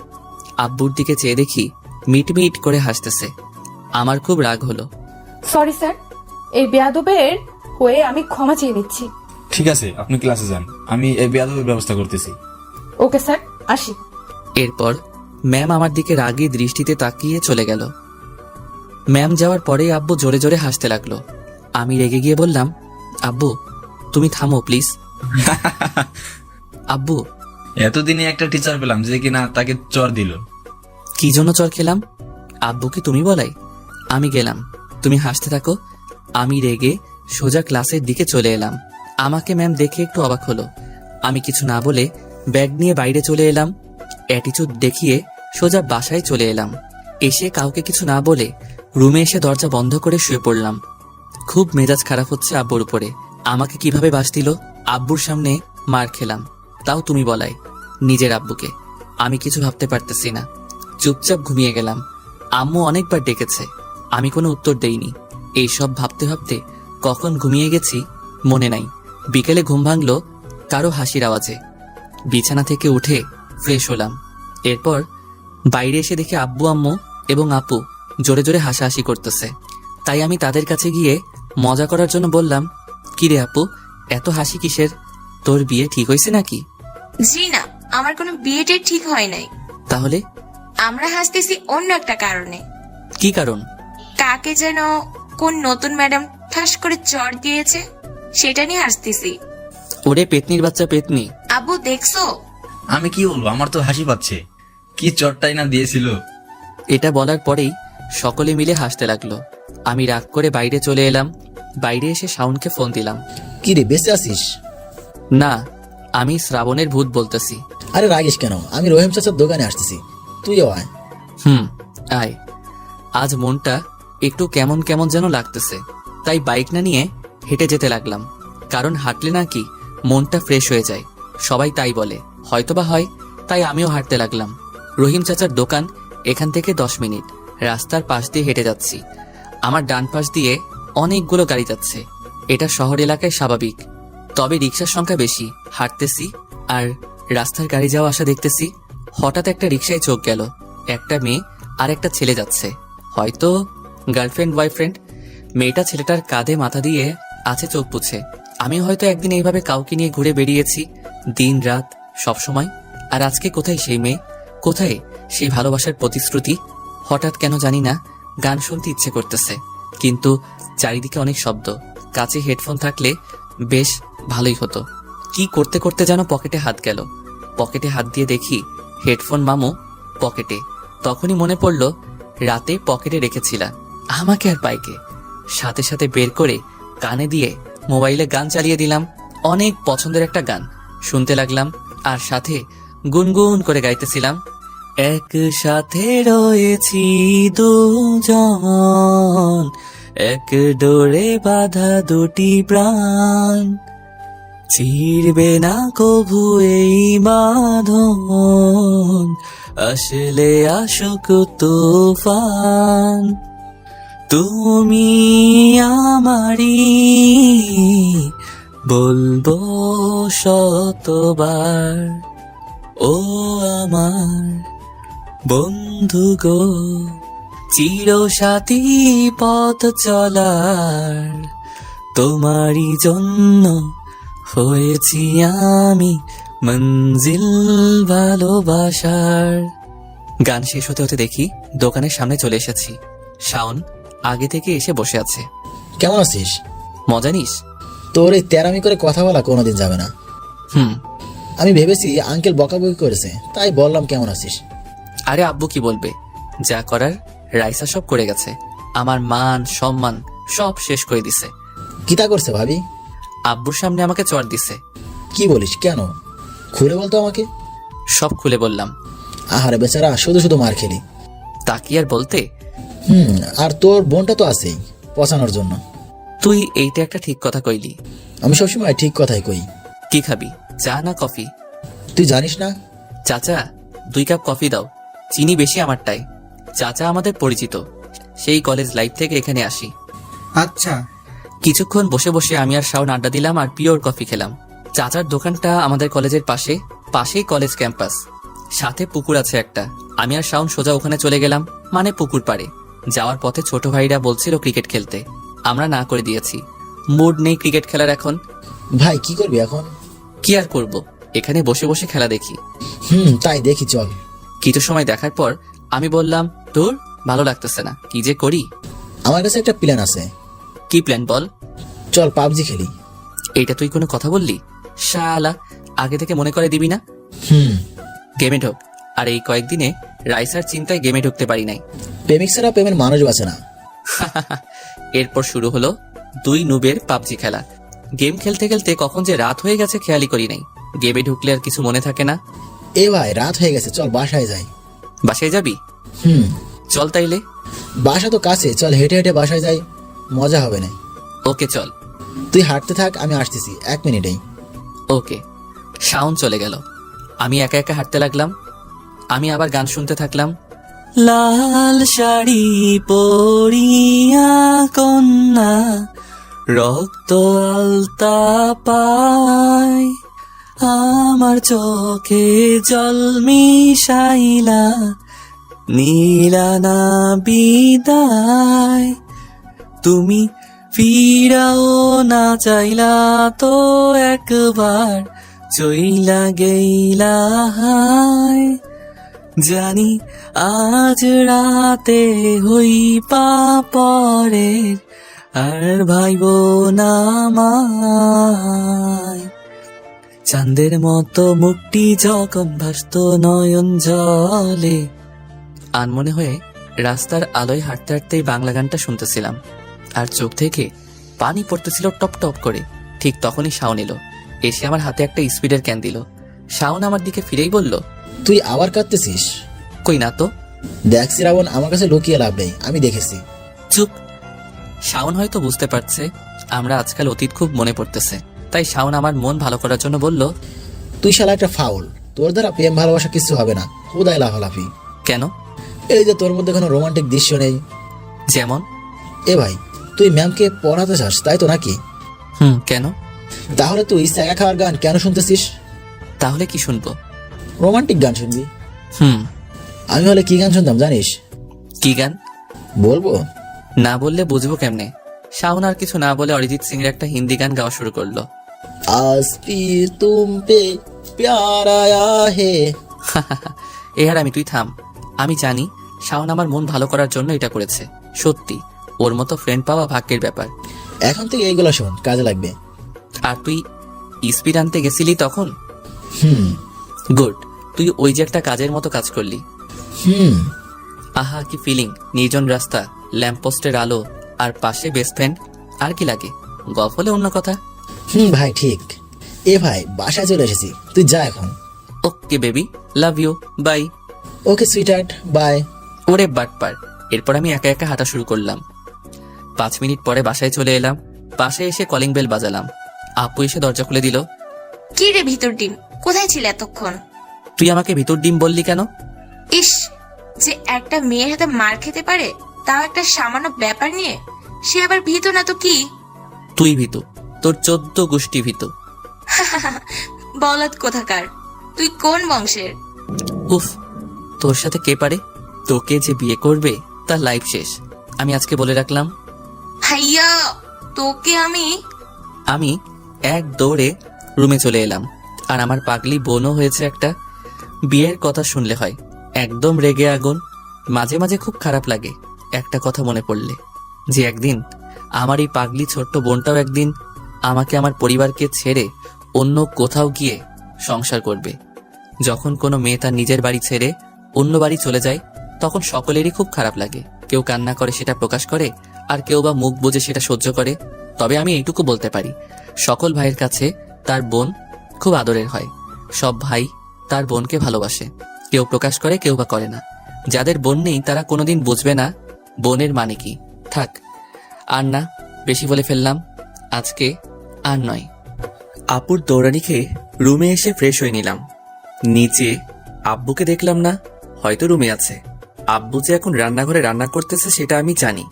আব্বুর দিকে চেয়ে দেখি মিটমিট করে হাসতেছে। আমার খুব রাগ হলো। সরি স্যার, এই বেয়াদবের হয়ে আমি ক্ষমা চেয়ে নিচ্ছি। ঠিক আছে, আপনি ক্লাসে যান, আমি এই বেয়াদবের ব্যবস্থা করতেছি। ওকে স্যার, আসি। এরপর ম্যাম আমার দিকে রাগী দৃষ্টিতে তাকিয়ে চলে গেল। ম্যাম যাওয়ার পরেই আব্বু জোরে জোরে হাসতে লাগলো। আমি রেগে গিয়ে বললাম, আব্বু তুমি থামো প্লিজ। আব্বু, এতদিনে একটা টিচার পেলাম যে কিনা তাকে চর দিল। কি জন্য চর খেলাম? আব্বু কি তুমি বলাই? আমি গেলাম, তুমি হাসতে থাকো। আমি রেগে সোজা ক্লাসের দিকে চলে এলাম। আমাকে ম্যাম দেখে একটু অবাক হলো। আমি কিছু না বলে ব্যাগ নিয়ে বাইরে চলে এলাম। অ্যাটিচিউড দেখিয়ে সোজা বাসায় চলে এলাম। এসে কাউকে কিছু না বলে রুমে এসে দরজা বন্ধ করে শুয়ে পড়লাম। খুব মেজাজ খারাপ হচ্ছে আব্বুর উপরে। আমাকে কিভাবে বাস দিল। আব্বুর সামনে মার খেলাম, তাও তুমি বলাই, নিজের আব্বুকে। আমি কিছু ভাবতে পারতেছি না, চুপচাপ ঘুমিয়ে গেলাম। আম্মু অনেকবার ডেকেছে, আমি কোনো উত্তর দেইনি। এইসব ভাবতে ভাবতে কখন ঘুমিয়ে গেছি মনে নাই। বিকেলে ঘুম ভাঙলো কারো হাসির আওয়াজে। বিছানা থেকে উঠে ফ্রেশ হলাম। এরপর বাইরে এসে দেখি আব্বু আম্মু এবং আপু জোরে জোরে হাসাহাসি করতেছে। তাই আমি তাদের কাছে গিয়ে মজা করার জন্য বললাম, কিরে আপু, এত হাসি কিসের? তোর বিয়ে ঠিক হয়েছে নাকি? জি না, আমার কোনো বিয়েটা ঠিক হয় নাই। তাহলে আমরা হাসতেছি অন্য একটা কারণে। কি কারণ? কাকে যেন কোন নতুন ম্যাডাম ঠাস করে চড় দিয়েছে, সেটা নিয়ে হাসতেছি। ওরে পেতনির বাচ্চা পেতনি। আব্বু দেখছো? আমি কি বলবো, আমার তো হাসি পাচ্ছে। কি চরটাই না দিয়েছিল। এটা বলার পরেই সকলে মিলে হাসতে লাগলো। আমি রাগ করে বাইরে চলে এলাম। বাইরে এসে শাওনকে ফোন দিলাম। কি রে, বেঁচে আছিস? না, আমি শ্রাবণের ভূত বলতেছি। আরে রাগিস কেন, আমি রহিম চাচার দোকানে আসতেছি, তুইও আয়। আয়। আজ মনটা একটু কেমন কেমন যেন লাগতেছে, তাই বাইক না নিয়ে হেঁটে যেতে লাগলাম। কারণ হাঁটলে নাকি মনটা ফ্রেশ হয়ে যায়, সবাই তাই বলে, হয়তোবা হয়। তাই আমিও হাঁটতে লাগলাম। রহিম চাচার দোকান এখান থেকে 10 মিনিট। রাস্তার পাশ দিয়ে হেঁটে যাচ্ছি। আমার ডান পাশ দিয়ে অনেকগুলো গাড়ি যাচ্ছে। এটা শহর এলাকায় স্বাভাবিক, তবে রিক্সার সংখ্যা বেশি। হাঁটতেছি আর রাস্তার গাড়ি যাওয়া আসা দেখতেছি। হঠাৎ একটা রিক্সায় চোখ গেল। একটা মেয়ে আর একটা ছেলে যাচ্ছে, হয়তো গার্লফ্রেন্ড বয়ফ্রেন্ড। মেয়েটা ছেলেটার কাঁধে মাথা দিয়ে আছে চোখ পুছে। আমি হয়তো একদিন এইভাবে কাউকে নিয়ে ঘুরে বেরিয়েছি, দিন রাত সব সময়। আর আজকে কোথায় সেই মেয়ে, কোথায় সেই ভালোবাসার প্রতিশ্রুতি? হঠাৎ কেন জানি না গান শুনতে ইচ্ছে করতেছে, কিন্তু চারিদিকে অনেক শব্দ। কাছে হেডফোন থাকলে বেশ ভালোই হতো। কি করতে করতে যেন পকেটে হাত গেল। পকেটে হাত দিয়ে দেখি হেডফোন মামু পকেটে। তখনই মনে পড়ল রাতে পকেটে রেখেছিলাম। আমাকে আর পাইকে সাথে সাথে বের করে কানে দিয়ে মোবাইলে গান চালিয়ে দিলাম। অনেক পছন্দের একটা গান শুনতে লাগলাম, আর সাথে গুনগুন করে গাইতেছিলাম, একসাথে রয়েছি দুজন, এক ডোরে বাঁধা দুটি প্রাণ, চিরবে না কভু এই বাঁধন, আসলে আসুক তুফান। তুমি আমারি, বলবো শতবার, ও আমার বন্ধু গো, চিরসাথী পথ চলার, তোমারই জন্য হয়েছি আমি মঞ্জিল ভালোবাসার। গান শেষ হতে হতে দেখি দোকানের সামনে চলে এসেছি। শাওন আগে থেকে এসে বসে আছে। কেমন আছিস? মজা নিস? তোর এই তেরামি করে কথা বলা কোনোদিন যাবে না। হুম। আমি ভেবেছি আঙ্কেল বকাবকি করেছে, তাই বললাম কেমন আছিস। আরে আব্বু কি বলবে, যা করার রাইসা সব করে গেছে। আমার মান সম্মান সব শেষ করে দিছে। কিতা করছে ভাবি? আব্বুর সামনে আমাকে চড় দিছে। কি বলিস, কেন? খুলে বলতো আমাকে। সব খুলে বললাম। আহারে বেচারা, শুধু শুধু মার খেলি। তা কি আর বলতে। আর তোর বোনটা তো আছেই পচানোর জন্য। তুই এইটা একটা ঠিক কথা কইলি। আমি সবসময় ঠিক কথাই কই। কি খাবি, চা না কফি? তুই জানিস না? চাচা 2 কাপ কফি দাও, চিনি বেশি আমারটাই। চাচা আমাদের পরিচিত, সেই কলেজ লাইফ থেকে এখানে আসি। আচ্ছা। কিছুক্ষণ বসে বসে আমি আর শাওন আড্ডা দিলাম আর পিওর কফি খেলাম। চাচার দোকানটা আমাদের কলেজের পাশেই কলেজ ক্যাম্পাস, সাথে পুকুর আছে একটা। আমি আর শাওন সোজা ওখানে চলে গেলাম, মানে পুকুর পাড়ে। যাওয়ার পথে ছোট ভাইরা বলছিল ক্রিকেট খেলতে, আমরা না করে দিয়েছি। মুড নেই ক্রিকেট খেলার এখন। ভাই কি করবি এখন? কি আর করব, এখানে বসে বসে খেলা দেখি। তাই দেখি, চল। কিছু সময় দেখার পর আমি বললাম, তোর ভালো লাগতেছে না, কি যে করি। আমার কাছে একটা প্ল্যান আছে। কি প্ল্যান বল? চল পাবজি খেলি। এইটা তুই কোনো কথা বললি? শালা, আগে থেকে মনে করে দিবি না? গেমে ঢোক। আর এই কয়েকদিনে রাইসার চিন্তায় গেমে ঢুকতে পারি নাই। প্রেমিক ছাড়া প্রেমের মানুষ বাঁচে না। এরপর শুরু হলো 2 নুবের পাবজি খেলা। গেম খেলতে খেলতে কখন যে রাত হয়ে গেছে খেয়ালই করি নাই। গেমে ঢুকলে আর কিছু মনে থাকে না। এ ভাই, রাত হয়ে গেছে, চল বাসায় যাই। বাসায় যাবি? চল তাইলে। বাসা তো কাছে, চল হেঁটে হেঁটে বাসায় যাই, মজা হবে না। ওকে চল। তুই হাঁটতে থাক, আমি আসতেছি 1 মিনিটেই। ওকে। শাওন চলে গেল, আমি একা একা হাঁটতে লাগলাম। আমি আবার গান শুনতে থাকলাম। লাল শাড়ি পরিয়া কন্যা, রক্ত আলতা পায়, আমার চোখে জল মিশাইলা, নীলা না বিদায়, তুমি ফিরাও না চাইলা তো একবার, চইলা গেইলা হায়, জানি আজ রাতে হইপা পরের, আর ভাইব না আমায়। চাঁদের মতো মুখটি যখন ভাসত নয়ন জলে। আনমনে হয়ে রাস্তার আলোয় হাঁটতে হাঁটতেই বাংলা গানটা শুনতেছিলাম, আর চোখ থেকে পানি পড়তেছিল টপ টপ করে। ঠিক তখনই শাওন এলো, এসে আমার হাতে একটা স্পিডের ক্যান দিল। শাওন আমার দিকে ফিরেই বলল, তুই আবার কাঁদতেছিস? কই না তো। দেখ শ্রাবণ, আমার কাছে লুকিয়ে লাভ নেই, আমি দেখেছি। চুপ। শাওন হয়তো বুঝতে পারছে আমরা আজকাল অতীত খুব মনে পড়তেছে, তাই শাওন আমার মন ভালো করার জন্য বলল, তুই শালা একটা ফাউল, তোর দ্বারা প্রেম ভালোবাসা কিছু হবে না, খুদাই লাফালাফি। কেন? এই যে তোর মধ্যে কোনো রোমান্টিক দৃশ্য নেই। যেমন? এ ভাই, তুই ম্যামকে পড়াতে চাস তাই তো নাকি? কেন? তাহলে তুই স্যাগা খাওয়ার গান কেন শুনতেছিস? তাহলে কি শুনবো? রোমান্টিক গান শুনবি। আমি হলে কি গান শুনতাম জানিস? কি গান? বলবো না বললে বুঝবো কেমনে? শাওন আর কিছু না বলে অরিজিৎ সিং এর একটা হিন্দি গান গাওয়া শুরু করলো। আজ ফির তুম পে প্যার আয়া হে। এহার আমি, তুই থাম। আমি জানি শাওন আমার মন ভালো করার জন্য এটা করেছে। সত্যি ওর মতো ফ্রেন্ড পাওয়া ভাগ্যের ব্যাপার। এখন থেকে এইগুলো শোন, কাজে লাগবে। আর তুই স্পিড আনতে গেছিলি তখন? গুড। তুই ওই যে একটা কাজের মতো কাজ করলি। আহা কি ফিলিং! নির্জন রাস্তা, ল্যাম্পপোস্টের আলো, আর পাশে বেস্ট ফ্রেন্ড। আর কি লাগে? গল্প হলে অন্য কথা। ভাই ঠিক। এ ভাই, বাসায় চলে এসেছি, তুই যা এখন। Okay baby, love you, bye. Okay sweetheart, bye. ওরে বাটপার। এরপর আমি একা একা হাঁটা শুরু করলাম। 5 মিনিট পরে বাসায় চলে এলাম। বাসায় এসে কলিং বেল বাজালাম। আপু এসে দরজা খুলে দিল। কি রে ভিতর ডিম, কোথায় ছিলে এতক্ষণ? তুই আমাকে ভিতর ডিম বললি কেন? ইস, যে একটা মেয়ের হাতে মার খেতে পারে, তাও একটা সামান্য ব্যাপার নিয়ে, সে আবার ভীত না তো কি? তুই ভীতু, তোর 14 গোষ্ঠী ভীতু। বলদ কোথাকার, তুই কোন বংশের? উফ, তোর সাথে কে পারে? তোকে যে বিয়ে করবে তার লাইফ শেষ। আমি আজকে বলে রাখলাম। হাইয়া, তোকে আমি এক দৌড়ে রুমে চলে এলাম। আর আমার পাগলি বোনও হয়েছে একটা। বিয়ের কথা শুনলে হয় একদম রেগে আগুন। মাঝে মাঝে খুব খারাপ লাগে একটা কথা মনে পড়লে, যে একদিন আমার এই পাগলি ছোট্ট বোনটাও একদিন আমাকে আমার পরিবারকে ছেড়ে অন্য কোথাও গিয়ে সংসার করবে। যখন কোনো মেয়ে তার নিজের বাড়ি ছেড়ে অন্য বাড়ি চলে যায়, তখন সকলেরই খুব খারাপ লাগে। কেউ কান্না করে সেটা প্রকাশ করে, আর কেউ বা মুখ বুজে সেটা সহ্য করে। তবে আমি এইটুকু বলতে পারি, সকল ভাইয়ের কাছে তার বোন খুব আদরের হয়। সব ভাই তার বোনকে ভালোবাসে, কেউ প্রকাশ করে, কেউ বা করে না। যাদের বোন নেই তারা কোনোদিন বুঝবে না বোনের মানে কি। থাক, আর না, বেশি বলে ফেললাম, আজকে আর নয়। আপুর দৌড়ানি খেয়ে রুমে এসে ফ্রেশ হয়ে নিলাম। নিচে আব্বুকে দেখলাম না, হয়তো রুমে আছে। আব্বু যে এখন রান্নাঘরে রান্না করতেছে সেটা আমি জানি।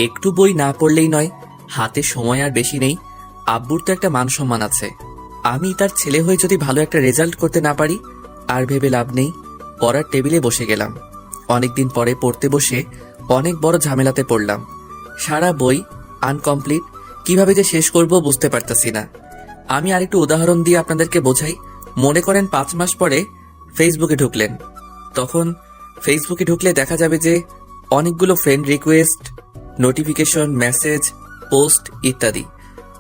একটু বই না পড়লেই নয়, হাতে সময় আর বেশি নেই। আব্বুর তো একটা মান সম্মান আছে। আমি তার ছেলে হয়ে যদি ভালো একটা রেজাল্ট করতে না পারি, আর ভেবে লাভ নেই। পড়ার টেবিলে বসে গেলাম। অনেকদিন পরে পড়তে বসে অনেক বড় ঝামেলাতে পড়লাম। সারা বই আনকমপ্লিট, কিভাবে যে শেষ করব বুঝতে পারতাছি না। আমি আরেকটু উদাহরণ দিয়ে আপনাদেরকে বোঝাই। মনে করেন 5 মাস পরে ফেসবুকে ঢুকলেন। তখন ফেসবুকে ঢুকলে দেখা যাবে যে অনেকগুলো friend request, notification, message, post ইত্যাদি।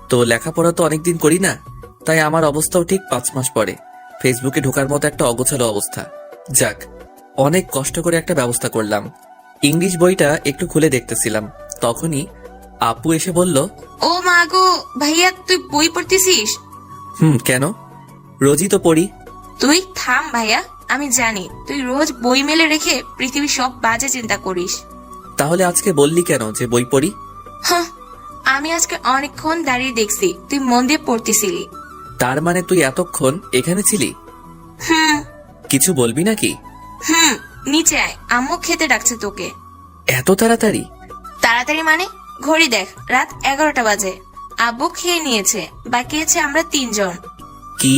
তো লেখাপড়া তো অনেকদিন করি না, তাই আমার অবস্থাও ঠিক 5 মাস পরে ফেসবুকে ঢোকার মতো একটা অগোছালো অবস্থা। যাক, অনেক কষ্ট করে একটা ব্যবস্থা করলাম। ইংলিশ বইটা একটু খুলে দেখতেছিলাম, তখনই আপু এসে বলল, ও মা গো, ভাইয়া তুই বই পড়তেছিস? কেন? রোজই তো পড়ি। তুই থাম ভাইয়া, আমি জানি তুই রোজ বই মেলে রেখে পৃথিবীর সব বাজে চিন্তা করিস। তাহলে আজকে বললি কেন যে বই পড়ি? আমি আজকে অনেকক্ষণ দাঁড়িয়ে দেখছি তুই মন দিয়ে পড়তেছিলি। তার মানে তুই এতক্ষণ এখানে ছিলি? কিছু বলবি নাকি? নিচে আয়, আম্মু খেতে ডাকছে তোকে। এত তাড়াতাড়ি? তাড়াতাড়ি মানে? ঘড়ি দেখ, রাত 11টা বাজে। আব্বু খেয়ে নিয়েছে, বাকি আছে আমরা 3 জন। কি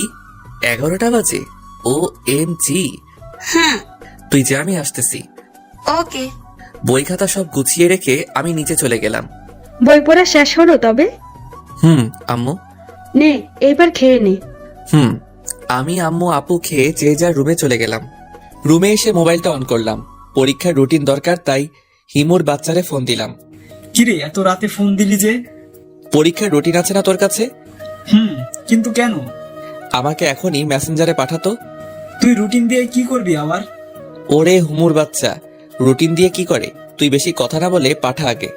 11টা বাজে? ও এম জি। তুই যে, আমি আসতেছি। ওকে। বই খাতা সব গুছিয়ে রেখে আমি নিচে চলে গেলাম। বই পড়া শেষ হলো তবে? আম্মু। নে, এইবার খেয়ে নে। আমি, আম্মু, আপু খেয়ে যে যার রুমে চলে গেলাম। রুমে এসে মোবাইলটা অন করলাম। পরীক্ষার রুটিন দরকার, তাই হিমুর বাচ্চারে ফোন দিলাম। কিরে, এত রাতে ফোন দিলি যে? পরীক্ষার রুটিন আছে না তোর কাছে? কিন্তু কেন? আমাকে এখনই মেসেঞ্জারে পাঠাতো। তুই রুটিন দিয়ে কি করবি আবার? ওরে হুমুর বাচ্চা, রুটিন দিয়ে কি করে? তুই বেশি কথা না বলে পাঠা আগে।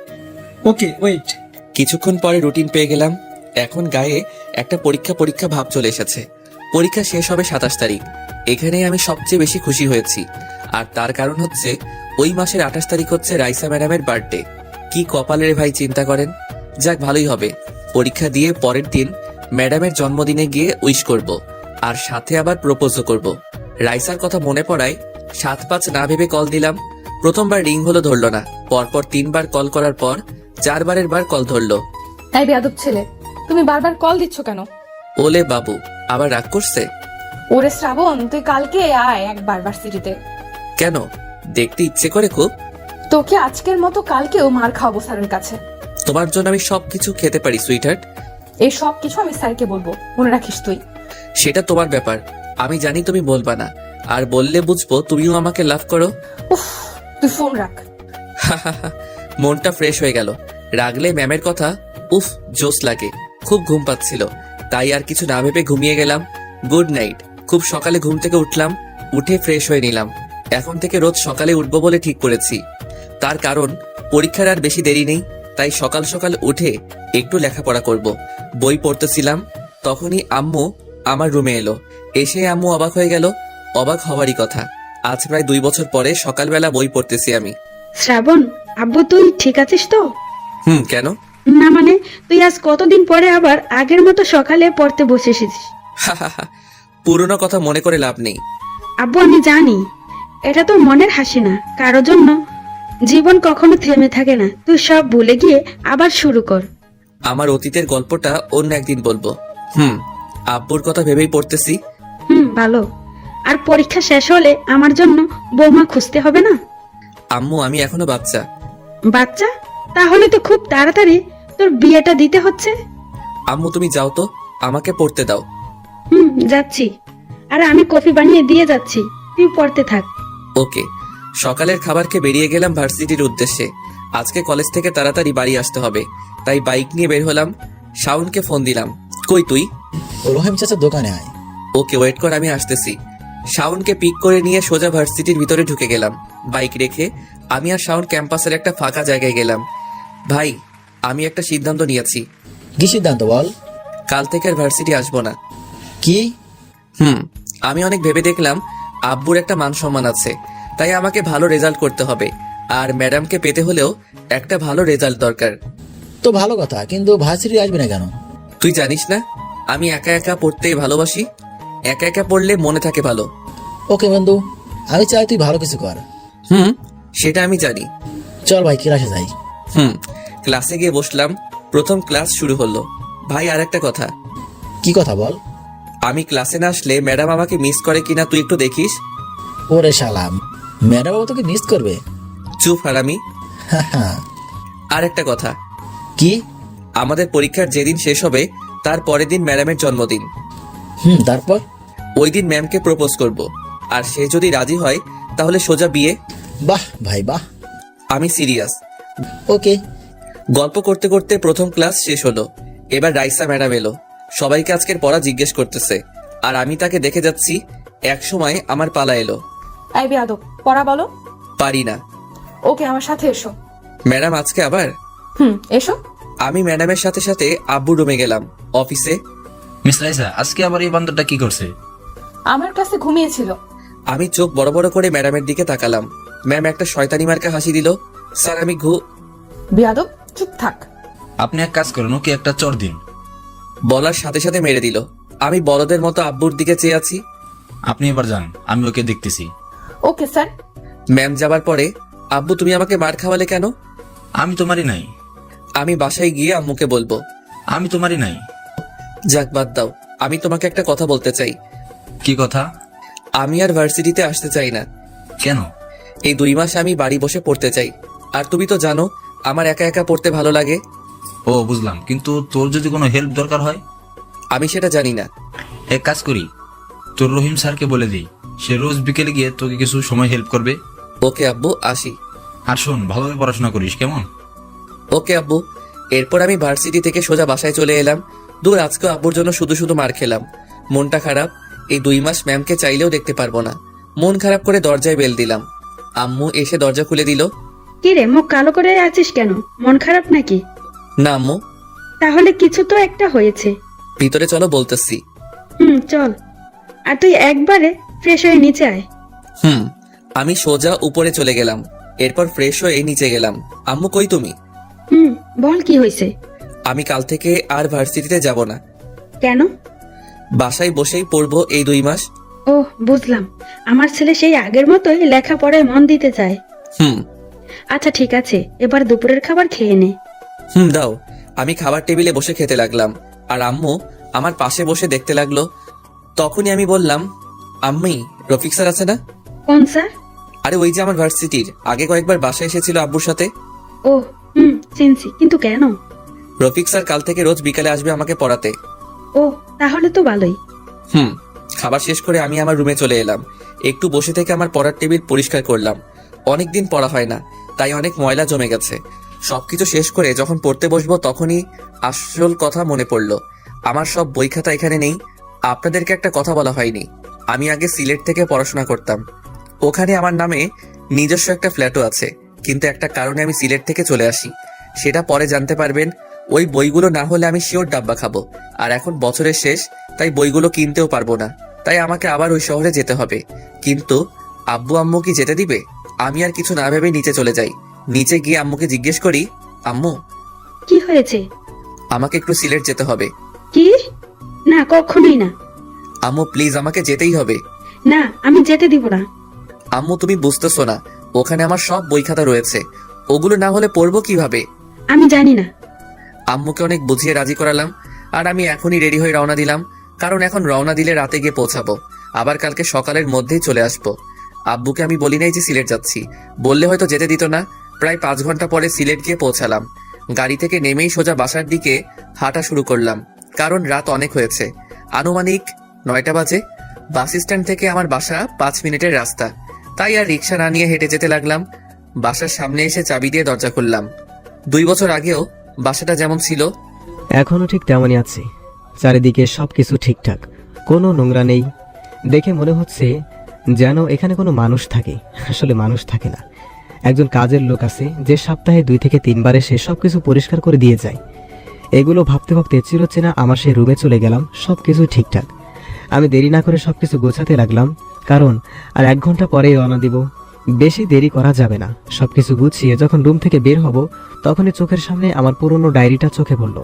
ওকে, ওয়েট। কিছুক্ষণ পরে রুটিন পেয়ে গেলাম। এখন গায়ে একটা পরীক্ষা ভাব চলে এসেছে। পরীক্ষা শেষ হবে 27 তারিখ। এখানে আমি সবচেয়ে বেশি খুশি হয়েছি, আর তার কারণ হচ্ছে ওই মাসের 28 তারিখ হচ্ছে রাইসা ম্যাডামের বার্থডে। কি কপালের ভাই, চিন্তা করেন। যাক, ভালোই হবে। পরীক্ষা দিয়ে পরের দিন ম্যাডামের জন্মদিনে গিয়ে উইশ করব, আর সাথে আবার প্রপোজও করব। রাইসার কথা মনে পড়ায় 7-5 না ভেবে কল দিলাম। প্রথমবার রিং হলো, ধরলো না। পরপর 3 বার কল করার পর 4বারের বার কল ধরলো। তাই বেয়াদব ছেলে, তুমি বারবার কল দিচ্ছ কেন? ওলে বাবু, আবার রাগ করছে? ওরে শ্রাবণ, তুই কালকে আয় একবার ভার্সিটিতে। কেন? দেখতে ইচ্ছে করে খুব। তোকে আজকের মতো কালকেও মার খাওয়াবো স্যারের কাছে। তোমার জন্য আমি সবকিছু খেতে পারি সুইটহার্ট। এই সব কিছু আমি স্যারকে বলবো, মনে রাখিস তুই। সেটা তোমার ব্যাপার, আমি জানি তুমি বলবা না। আর বললে বুঝবো তুমিও আমাকে লাভ করো। উফ, তুই ফোন রাখ। মনটা ফ্রেশ হয়ে গেল। রাগলে ম্যামের কথা উফ জোস লাগে। খুব ঘুম পাচ্ছিল, তাই আর কিছু না ভেবে ঘুমিয়ে গেলাম। Good night. খুব সকালে ঘুম থেকে উঠলাম, উঠে ফ্রেশ হয়ে নিলাম। এখন থেকে রোজ সকালে উঠবো বলে ঠিক করেছি। তার কারণ পরীক্ষার আর বেশি দেরি নেই, তাই সকাল সকাল উঠে একটু লেখাপড়া করব। বই পড়তেছিলাম, তখনই আম্মু আমার রুমে এলো। এসে আম্মু অবাক হয়ে গেল। অবাক হওয়ারই কথা, আজ প্রায় 2 বছর পরে সকালবেলা বই পড়তেছি আমি। শ্রাবণ, আব্বু তুই ঠিক আছিস তো? কেন? না মানে, তুই আজ কতদিন পরে আবার আগের মতো সকালে পড়তে বসে এসেছিস। পুরনো কথা মনে করে লাভ নেই। আব্বু আমি জানি এটা তো মনের হাসি না, কারো জন্য জীবন কখনো থেমে থাকে না। তুই সব ভুলে গিয়ে আবার শুরু কর। আমার অতীতের গল্পটা অন্য একদিন বলবো। আব্বুর কথা ভেবেই পড়তেছি। ভালো। আর পরীক্ষা শেষ হলে আমার জন্য বৌমা খুঁজতে হবে না? আম্মু আমি এখনো বাচ্চা। বাচ্চা? তাহলে তো খুব তাড়াতাড়ি তোর বিয়েটা দিতে হচ্ছে। আম্মু তুমি যাও তো, আমাকে পড়তে দাও। যাচ্ছি। আর আমি কফি বানিয়ে দিয়ে যাচ্ছি, তুই পড়তে থাক। ওকে। সকালের খাবার খেয়ে বেরিয়ে গেলাম ভার্সিটির উদ্দেশ্যে। আজকে কলেজ থেকে তাড়াতাড়ি বাড়ি আসতে হবে, তাই বাইক নিয়ে বের হলাম। শাওনকে ফোন দিলাম। কই তুই? রহিম চাচা দোকানে আয়। ওকে ওয়েট কর, আমি আসতেছি। শাওনকে পিক করে নিয়ে সোজা ভার্সিটির ভিতরে ঢুকে গেলাম। বাইক রেখে আমি আর শাওন ক্যাম্পাসের একটা ফাঁকা জায়গায় গেলাম। ভাই, আমি একটা সিদ্ধান্ত নিয়েছি। কি সিদ্ধান্ত বল? কাল থেকে আর ভার্সিটি আসবো না। কি? আমি অনেক ভেবে দেখলাম আব্বুর একটা মান সম্মান আছে, তাই আমাকে ভালো রেজাল্ট করতে হবে। আর ম্যাডামকে পেতে হলেও একটা ভালো রেজাল্ট দরকার। তো ভালো কথা, কিন্তু ভার্সিটি আসবে না কেন? তুই জানিস না আমি একা একা পড়তে ভালোবাসি। একা একা পড়লে মনে থাকে ভালো। ওকে বন্ধু, আমি চাই তুই ভালো কিছু কর। সেটা আমি জানি। চল ভাই ক্লাসে যাই। ক্লাসে গিয়ে বসলাম। প্রথম ক্লাস শুরু হলো। ভাই আর একটা কথা। কি কথা বল? আমি ক্লাসে না আসলে ম্যাডাম আমাকে মিস করে কিনা তুই একটু দেখিস। ওরে শালাম, ম্যাডাম তোকে মিস করবে? চুপ হারামি। আর একটা কথা। কি? আমাদের পরীক্ষার যেদিন শেষ হবে তার পরের দিন ম্যাডামের জন্মদিন। তারপর? ওই দিন ম্যামকে প্রপোজ করব, আর সে যদি রাজি হয় তাহলে সোজা বিয়ে। বাহ ভাই বাহ। আমি সিরিয়াস। ওকে। গল্প করতে করতে প্রথম ক্লাস শেষ হলো। এবার রাইসা ম্যাডাম এলো। সবাইকে আজকের পড়া জিজ্ঞেস করতেছে, আর আমি তাকে দেখে যাচ্ছি। এক সময় আমার পালা এলো। এই বেয়াদব, পড়া বলো। পারি না। ওকে, আমার সাথে এসো। ম্যাডাম আজকে আবার? এসো। আমি ম্যাডামের সাথে সাথে আব্বু রুমে গেলাম। অফিসে মিস রাইসা আজকে আবার এই বান্দরটা কি করছে? আমার কাছে ঘুমিয়েছিল। আমি চোখ বড় বড় করে ম্যাডামের দিকে তাকালাম। ম্যাম একটা শয়তানি মার্কা হাসি দিল। স্যার আমি বেয়াদব, চুপ থাক। আপনি এক কাজ করুন, ওকে একটা চড় দিন। বলার সাথে সাথে মেরে দিল। আমি বলদের মতো আব্বুর দিকে চেয়ে আছি। আপনি এবার যান, আমি ওকে দেখতেছি। Okay sir. ম্যাম যাবার পরে, আব্বু তুমি আমাকে মার খাওয়ালে কেন? আমি তোমারই নাই। আমি বাসায় গিয়ে আম্মুকে বলবো। আমি তোমারই নাই। যাক বাদ দাও, আমি তোমাকে একটা কথা বলতে চাই। কি কথা? আমি আর ভার্সিটিতে আসতে চাই না। কেন? এই 2 মাস আমি বাড়ি বসে পড়তে চাই। আর তুমি তো জানো আমার একা একা পড়তে ভালো লাগে। ও বুঝলাম, কিন্তু তোর যদি কোনো হেল্প দরকার হয়? আমি সেটা জানি না। এক কাজ করি, তোর রহিম স্যারকে বলে দিই, সে রোজ বিকেলে গিয়ে তোকে কিছু সময় হেল্প করবে। ওকে আব্বু, আসি। আর শোন, ভালোভাবে পড়াশোনা করিস, কেমন? ওকে আব্বু। এরপর আমি ভার্সিটি থেকে সোজা বাসায় চলে এলাম। দূর, আজকেও আব্বুর জন্য শুধু শুধু মার খেলাম। মনটা খারাপ। এই 2 মাস ম্যামকে চাইলেও দেখতে পারবো না। মন খারাপ করে দরজায় বেল দিলাম। আম্মু এসে দরজা খুলে দিল। কি রে, মুখ কালো করে আছিস কেন? মন খারাপ নাকি? না আম্মু। তাহলে কিছু তো একটা হয়েছে। ভিতরে চলো, বলতেছি। চল। আর তুই একবারে ফ্রেশ হয়ে নিচে আয়। আমি সোজা উপরে চলে গেলাম। এরপর ফ্রেশ হয়ে নিচে গেলাম। আম্মু কই তুমি? বল কি হয়েছে? আমি কাল থেকে আর ভার্সিটিতে যাব না। কেন? বাসায় বসেই পড়বো এই 2 মাস। ও বুঝলাম, আমার ছেলে সেই আগের মতোই লেখাপড়ায় মন দিতে চায়। আচ্ছা ঠিক আছে, এবার দুপুরের খাবার খেয়ে নে। দাও। আমি খাবার টেবিলে বসে খেতে লাগলাম, আর আম্মু আমার পাশে বসে দেখতে লাগলো। তখনই আমি বললাম, আম্মি রফিক স্যার আছে না? কোন স্যার? আরে ওই যে আমার ভার্সিটির, আগে কয়েকবার বাসায় এসেছিল আব্বুর সাথে। ও চিনছি, কিন্তু কেন? রফিক স্যার কাল থেকে রোজ বিকালে আসবে আমাকে পড়াতে। ও তাহলে তো ভালোই। খাবার শেষ করে আমি আমার রুমে চলে এলাম। একটু বসে থেকে আমার পড়ার টেবিল পরিষ্কার করলাম। অনেকদিন পড়া হয় না, তাই অনেক ময়লা জমে গেছে। সবকিছু শেষ করে যখন পড়তে বসবো তখনই আসল কথা মনে পড়লো। আমার সব বই খাতা এখানে নেই। আপনাদেরকে একটা কথা বলা হয়নি, আমি আগে সিলেট থেকে পড়াশোনা করতাম। ওখানে আমার নামে নিজস্ব একটা ফ্ল্যাটও আছে, কিন্তু একটা কারণে আমি সিলেট থেকে চলে আসি। সেটা পরে জানতে পারবেন। ওই বইগুলো না হলে আমি শিওর ডাব্বা খাবো। আর এখন বছরের শেষ, তাই বইগুলো কিনতেও পারবো না। তাই আমাকে আবার ওই শহরে যেতে হবে। কিন্তু আব্বু আম্মু কি যেতে দিবে? আমি আর কিছু না ভেবে নিচে চলে যাই। নিচে গিয়ে আম্মুকে জিজ্ঞেস করি, আম্মু কি হয়েছে? আমাকে একটু সিলেট যেতে হবে। কি? না, কখনোই না। আম্মু প্লিজ, আমাকে যেতেই হবে। না, আমি যেতে দিব না। আম্মু তুমি বুঝতেছো না, ওখানে আমার সব বই খাতা রয়েছে, ওগুলো না হলে পড়বো কিভাবে? আমি জানি না। আম্মুকে অনেক বুঝিয়ে রাজি করালাম, আর আমি এখনই রেডি হয়ে রওনা দিলাম, কারণ এখন রওনা দিলে রাতে গিয়ে পৌঁছাবো, আবার কালকে সকালের মধ্যেই চলে আসবো। আব্বুকে আমি বলি নাই যে সিলেট যাচ্ছি, বললে হয়তো যেতে দিত না। প্রায় 5 ঘন্টা পরে সিলেট গিয়ে পৌঁছালাম। গাড়ি থেকে নেমেই সোজা বাসার দিকে হাঁটা শুরু করলাম, কারণ রাত অনেক হয়েছে। আনুমানিক 9টা বাজে। বাস স্ট্যান্ড থেকে আমার বাসা 5 মিনিটের রাস্তা, তাই আর রিক্সা না নিয়ে হেঁটে যেতে লাগলাম। বাসার সামনে এসে চাবি দিয়ে দরজা খুললাম। 2 বছর আগেও বাসাটা যেমন ছিল এখনো ঠিক তেমনই আছে। চারিদিকে সবকিছু ঠিকঠাক, কোনো নোংরা নেই। দেখে মনে হচ্ছে যেন এখানে কোনো মানুষ থাকে, আসলে মানুষ থাকে না। একজন কাজের লোক আছে যে সপ্তাহে 2 থেকে 3 বার এসে সবকিছু পরিষ্কার করে দিয়ে যায়। এগুলো ভাবতে ভাবতে চিরচেনা আমার সেই রুমে চলে গেলাম। সবকিছু ঠিকঠাক। আমি দেরি না করে সবকিছু গোছাতে লাগলাম, কারণ আর 1 ঘন্টা পরেই রওনা দিব। বেশি দেরি করা যাবে না। সবকিছু গুছিয়ে যখন রুম থেকে বের হব, তখনই চোখের সামনে আমার পুরনো ডায়েরিটা চোখে পড়ল।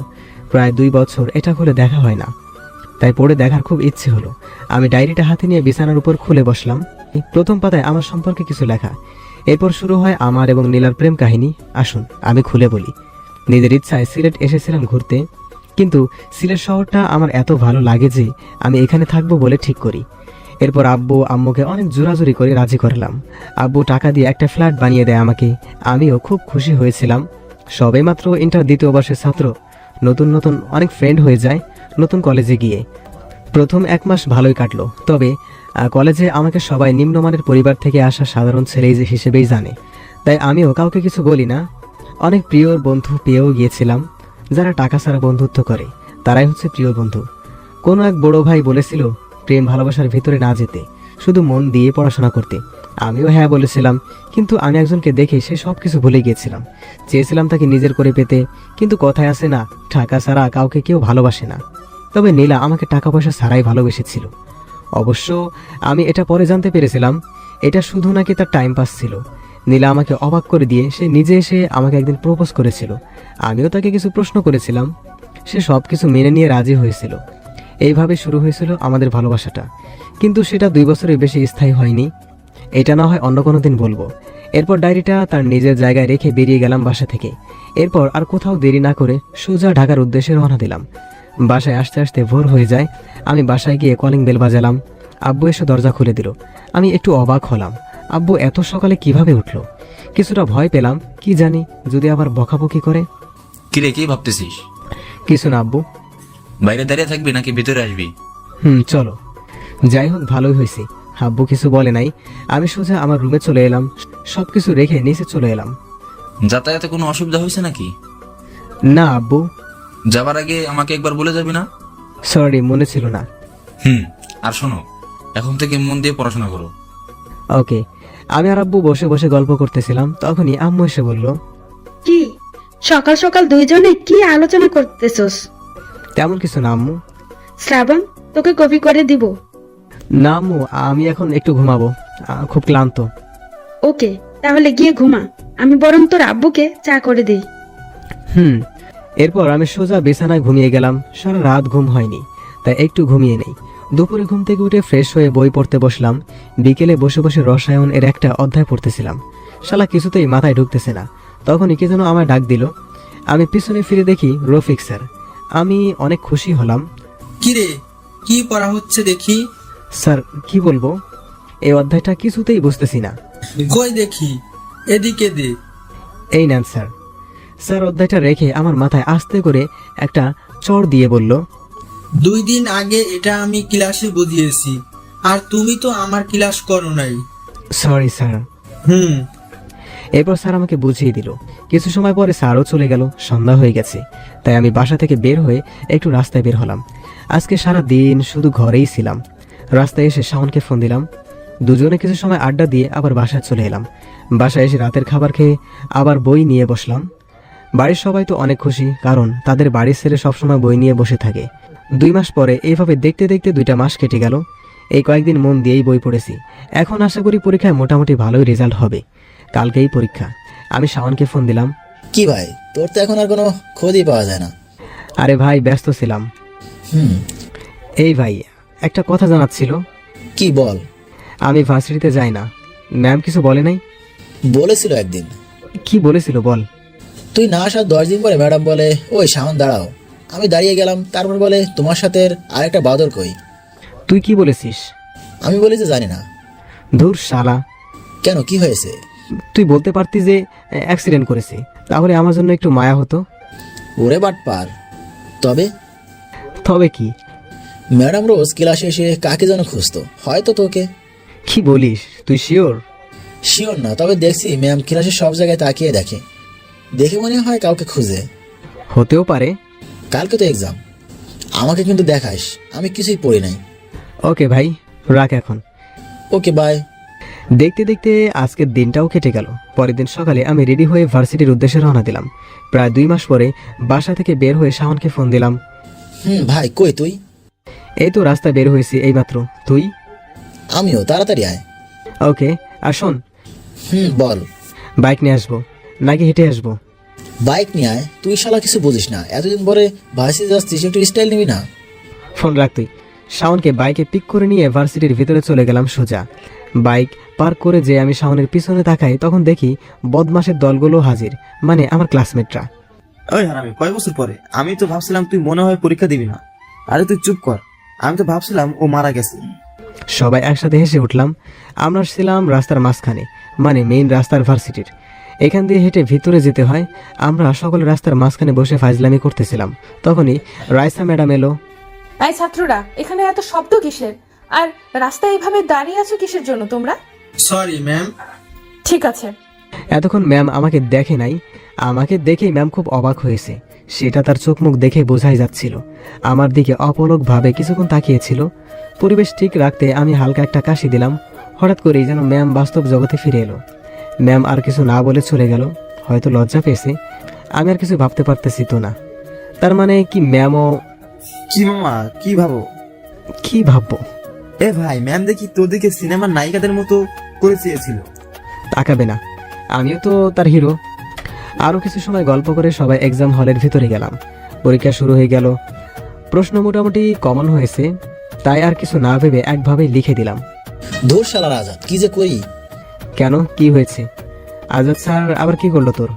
প্রায় 2 বছর এটা খুলে দেখা হয় না, তাই পড়ে দেখার খুব ইচ্ছে হলো। আমি ডায়েরিটা হাতে নিয়ে বিছানার উপর খুলে বসলাম। প্রথম পাতায় আমার সম্পর্কে কিছু লেখা। এরপর শুরু হয় আমার এবং নীলার প্রেম কাহিনী। আসুন আমি খুলে বলি। নিজের ইচ্ছায় সিলেট এসেছিলাম ঘুরতে, কিন্তু সিলেট শহরটা আমার এত ভালো লাগে যে আমি এখানে থাকবো বলে ঠিক করি। এরপর আব্বু আম্মুকে অনেক জোরাজুরি করে রাজি করলাম। আব্বু টাকা দিয়ে একটা ফ্ল্যাট বানিয়ে দেয় আমাকে। আমিও খুব খুশি হয়েছিলাম। সবে মাত্র ইন্টার 2য় বর্ষের ছাত্র, নতুন নতুন অনেক ফ্রেন্ড হয়ে যায় নতুন কলেজে গিয়ে। প্রথম 1 মাস ভালোই কাটলো, তবে কলেজে আমাকে সবাই নিম্নমানের পরিবার থেকে আসা সাধারণ ছেলে হিসেবেই জানে, তাই আমিও কাউকে কিছু বলি না। অনেক প্রিয় বন্ধু পেয়েও গিয়েছিলাম। যারা টাকা ছাড়া বন্ধুত্ব করে তারাই হচ্ছে প্রিয় বন্ধু। কোনো এক বড় ভাই বলেছিল প্রেম ভালোবাসার ভিতরে না যেতে, শুধু মন দিয়ে পড়াশোনা করতে। আমিও হ্যাঁ বলেছিলাম, কিন্তু আমি একজনকে দেখে সে সব কিছু ভুলে গিয়েছিলাম। চেয়েছিলাম তাকে নিজের করে পেতে, কিন্তু কথায় আছে না, টাকা ছাড়া কাউকে কেউ ভালোবাসে না। তবে নীলা আমাকে টাকা পয়সা ছাড়াই ভালোবেসেছিল। অবশ্য আমি এটা পরে জানতে পেরেছিলাম এটা শুধু নাকি তার টাইম পাস ছিল। নীলা আমাকে অবাক করে দিয়ে সে নিজে এসে আমাকে একদিন প্রপোজ করেছিল। আমিও তাকে কিছু প্রশ্ন করেছিলাম, সে সব কিছু মেনে নিয়ে রাজি হয়েছিল। এইভাবে শুরু হয়েছিল আমাদের ভালোবাসাটা, কিন্তু সেটা 2 বছরের বেশি স্থায়ী হয়নি। এটা না হয় অন্য কোনো দিন বলবো। এরপর ডায়েরিটা তার নিজের জায়গায় রেখে বেরিয়ে গেলাম বাসা থেকে। এরপর আর কোথাও দেরি না করে সোজা ঢাকার উদ্দেশ্যে রওনা দিলাম। বাসায় আসতে আসতে ভোর হয়ে যায়। আমি বাসায় গিয়ে কলিং বেল বাজালাম। আব্বু এসে দরজা খুলে দিল। আমি একটু অবাক হলাম, আব্বু এত সকালে কিভাবে উঠলো। কিছুটা ভয় পেলাম, কি জানি যদি আবার বকাবকি করে। কিরে, কি ভাবতেছিস? কিছু না আব্বু। বাইরে দাঁড়িয়ে থাকবি নাকি ভিতরে আসবি? চলো। যাই হোক, ভালোই হয়েছে, আব্বু কিছু বলে নাই। আমি সোজা আমার রুমে চলে এলাম। সবকিছু রেখে নিচে চলে এলাম। যাতায়াতে কোনো অসুবিধা হয়েছে নাকি? না আব্বু। যাবার আগে আমাকে একবার বলে যাবি না? সরি, মনে ছিল না। আর শোনো, এখন থেকে মন দিয়ে পড়াশোনা করো। ওকে। আমি আর আব্বু বসে বসে গল্প করতেছিলাম, তখনই আম্মু এসে বলল, কি সকাল সকাল দুইজনে কি আলোচনা করতেছস? তেমন কিছু না আম্মু। শ্রাবণ, তোকে কফি করে দিব? না আম্মু, আমি এখন একটু ঘুমাবো, খুব ক্লান্ত। ওকে, তাহলে গিয়ে ঘুমা। আমি বরং তোর আব্বুকে চা করে দেই। এরপর আমি সোজা বিছানায় ঘুমিয়ে গেলাম। সারা রাত ঘুম হয়নি, তাই একটু ঘুমিয়ে নেই। দুপুরে ঘুম থেকে উঠে ফ্রেশ হয়ে বই পড়তে বসলাম। বিকেলে বসে বসে রসায়ন এর একটা অধ্যায় পড়তেছিলাম। শালা কিছুতেই মাথায় ঢুকতেছে না। তখনই কে যেন আমায় ডাক দিল। আমি পিছনে ফিরে দেখি রফিক স্যার। আমি অনেক খুশি হলাম। কিরে, কি পড়া হচ্ছে দেখি? স্যার কি বলবো, এই অধ্যায়টা কিছুতেই বুঝতেছি না। কই দেখি, এদিকে দে। এই নেন স্যার। স্যার অধ্যায়টা রেখে আমার মাথায় আস্তে করে একটা চড় দিয়ে বলল, 2 দিন আগে এটা আমি ক্লাসে বুঝিয়েছি, আর তুমি তো আমার ক্লাস করো নাই। Sorry sir. এরপর স্যার আমাকে বুঝিয়ে দিল। কিছু সময় পরে স্যারও চলে গেল। সন্ধ্যা হয়ে গেছে, তাই আমি বাসা থেকে বের হয়ে একটু রাস্তায় বের হলাম। আজকে সারা দিন শুধু ঘরেই ছিলাম। রাস্তায় এসে শাওনকে ফোন দিলাম। দুজনে কিছু সময় আড্ডা দিয়ে আবার বাসায় চলে এলাম। বাসায় এসে রাতের খাবার খেয়ে আবার বই নিয়ে বসলাম। বাড়ির সবাই তো অনেক খুশি, কারণ তাদের বাড়ির ছেলে সবসময় বই নিয়ে বসে থাকে। 2 মাস পরে এইভাবে দেখতে দেখতে 2টা মাস কেটে গেল। এই কয়েকদিন মন দিয়েই বই পড়েছি। এখন আশা করি পরীক্ষায় মোটামুটি ভালোই রেজাল্ট হবে। কালকেই পরীক্ষা। আমি শাওনকে ফোন দিলাম। কি ভাই, তোর তো এখন আর কোনো খোঁজই পাওয়া যায় না। আরে ভাই, ব্যস্ত ছিলাম। এই ভাই, একটা কথা জানার ছিল। কি বল? আমি ভার্সিটিতে যাই না। ম্যাম কিছু বলে নাই? বলেছিল একদিন। কি বলেছিল বল? তুই না আসার 10 দিন পরে ম্যাডাম বলে, ওই শাওন দাঁড়াও। আমি দাঁড়িয়ে গেলাম, তারপর বলে তোমার সাথে আরেকটা বাদর কই। তুই কি বলেছিস? আমি বলেছি জানি না। ধুর শালা। কেন, কি হয়েছে? তুই বলতে পারতি যে অ্যাক্সিডেন্ট করেছে, তাহলে আমার জন্য একটু মায়া হতো। ওরে বাটপার। তবে তবে কি? ম্যাডাম রোজ ক্লাসে এসে কাকে যেন খুঁজতো, হয়তো তোকে। কি বলিস? তুই শিওর? শিওর না, তবে দেখছি ম্যাম ক্লাসে সব জায়গায় তাকিয়ে দেখে মনে হয় কাউকে খুঁজে। হতেও পারে। কালকে তো এক্সাম, আমাকে কিন্তু দেখাস, আমি কিছুই পড়ি নাই। ওকে ভাই, রাখ এখন। Okay bye. দেখতে দেখতে আজকের দিনটাও কেটে গেল। পরের দিন সকালে আমি রেডি হয়ে ভার্সিটির উদ্দেশ্যে রওনা দিলাম। প্রায় 2 মাস পরে বাসা থেকে বের হয়ে শাওনকে ফোন দিলাম। ভাই কই তুই? এই তো রাস্তায় বের হয়েছি এইমাত্র। তুই? আমিও, তাড়াতাড়ি আয়। ওকে। আর শোন। বল। বাইক নিয়ে আসবো নাকি হেঁটে আসবো? বাইক নিয়ে আয়। তুই শালা কিছু বুঝিস না, এতদিন পরে ভার্সিটি যাচ্ছিস, একটু স্টাইল নিবি না? ফোন রাখ তুই। শাওনকে বাইকে পিক করে নিয়ে ভার্সিটির ভিতরে চলে গেলাম সোজা। বাইক পার্ক করে যে আমি শাওনের পিছনে তাকাই, তখন দেখি বদমাশের দলগুলো হাজির, মানে আমার ক্লাসমেটরা। ওই হারামি, কয় বছর পরে? আমি তো ভাবছিলাম তুই মনে হয় পরীক্ষা দিবি না। আরে তুই চুপ কর, আমি তো ভাবছিলাম ও মারা গেছে। সবাই একসাথে হেসে উঠলাম। আমরা ছিলাম রাস্তার মাঝখানে, মানে মেইন রাস্তার ভার্সিটির। এখান দিয়ে হেঁটে ভিতরে যেতে হয়। আমরা সকলে রাস্তার মাঝখানে বসে ফাজলামি করতেছিলাম। তখনই রাইসা ম্যাডাম এলো। এই ছাত্ররা, এখানে এত শব্দ কিসের? আর রাস্তায় এভাবে দাঁড়িয়ে আছো কিসের জন্য তোমরা? Sorry ma'am. ঠিক আছে। এতক্ষণ ম্যাম আমাকে দেখে নাই। আমাকে দেখেই ম্যাম খুব অবাক হয়েছে, সেটা তার চোখ মুখ দেখে বোঝাই যাচ্ছিল। আমার দিকে অপলকভাবে কিছুক্ষণ তাকিয়েছিল। পরিবেশ ঠিক রাখতে আমি হালকা একটা কাশি দিলাম। হঠাৎ করেই যেন ম্যাম বাস্তব জগতে ফিরে এলো। ম্যাম আর কিছু না বলে চলে গেল। হয়তো লজ্জা পেয়েছে। আমি আর কিছু ভাবতে পারতেছি তো না। তার মানে কি ম্যামও? কি মামা, কি ভাবো? কি ভাববো? এ ভাই, ম্যাম দেখি তোদেরকে সিনেমার নায়িকাদের মতো করে চেয়েছিল। তাকাবে না, আমিও তো তার হিরো। আরো কিছু সময় গল্প করে সবাই এক্সাম হলের ভিতরে গেলাম। পরীক্ষা শুরু হয়ে গেল। প্রশ্ন মোটামুটি কমন হয়েছে, তাই আর কিছু না ভেবে একভাবেই লিখে দিলাম। ধুর শালার আজাদ, কি যে করি। কেন, কি হয়েছে? আজাদ স্যার আবার কি করলো তোর?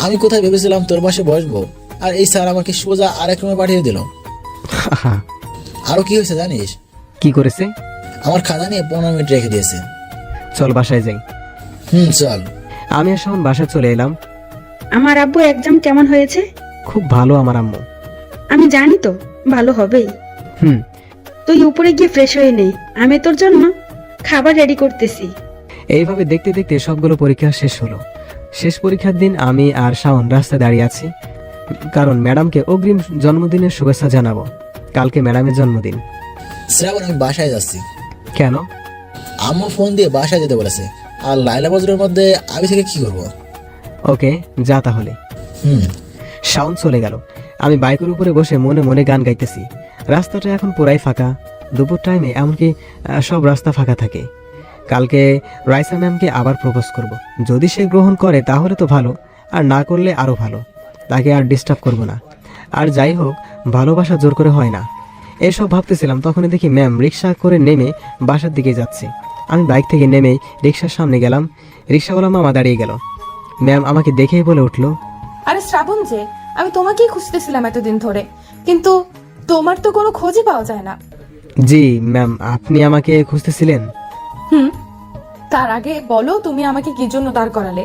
আমি কোথায় ভেবেছিলাম তোর পাশে বসবো, আর এই স্যার আমাকে সোজা আরেক রুমে পাঠিয়ে দিল। আরো কি হয়েছে জানিস? কি করেছে? আমার খাতা নিয়ে 15 মিনিট রেখে দিয়েছে। চল বাসায় যাই। চল। আমি আর শাওন বাসায় চলে এলাম। আমার আব্বু এক্সাম কেমন হয়েছে? খুব ভালো আমার আম্মু। আমি জানি তো ভালো হবেই। তুই উপরে গিয়ে ফ্রেশ হয়ে নে, আমি তোর জন্য খাবার রেডি করতেছি। এইভাবে দেখতে দেখতে সবগুলো পরীক্ষা শেষ হলো। শেষ পরীক্ষার দিন আমি আর শাওন রাস্তায় দাঁড়িয়ে আছি, কারণ ম্যাডামকে অগ্রিম জন্মদিনের শুভেচ্ছা জানাবো। কালকে ম্যাডামের জন্মদিন। শ্রাবণ, আমি বাসায় যাচ্ছি। কেন? আম্মু ফোন দিয়ে বাসায় যেতে বলেছে। আর লাইলা বজরের মধ্যে আমি থেকে কি করব? ওকে, যা তাহলে। শাওন চলে গেল। আমি বাইকের উপরে বসে মনে মনে গান গাইতেছি। রাস্তাটা এখন পুরাই ফাঁকা। দুপুর টাইমে এমনকি সব রাস্তা ফাঁকা থাকে। কালকে রাইসা ম্যামকে আবার প্রপোজ করব। যদি সে গ্রহণ করে তাহলে তো ভালো, আর না করলে আরো ভালো। তাকে আর ডিস্টার্ব করব না। আর যাই হোক, ভালোবাসা জোর করে হয় না। এসব ভাবতেছিলাম, তখনই দেখি ম্যাম রিক্সা করে নেমে বাসার দিকে যাচ্ছে। আমি বাইক থেকে নেমে রিক্সার সামনে গেলাম। রিক্সাওয়ালা মামা দাঁড়িয়ে গেল। ম্যাম আমাকে দেখেই বলে উঠলো, আরে শ্রাবণ যে, আমি তোমাকেই খুঁজতেছিলাম এতদিন ধরে, কিন্তু তোমার তো কোনো খোঁজই পাওয়া যায় না। জি ম্যাম, আপনি আমাকে খুঁজতেছিলেন? তার আগে বলো, তুমি আমাকে কি জন্য দাঁড় করালে?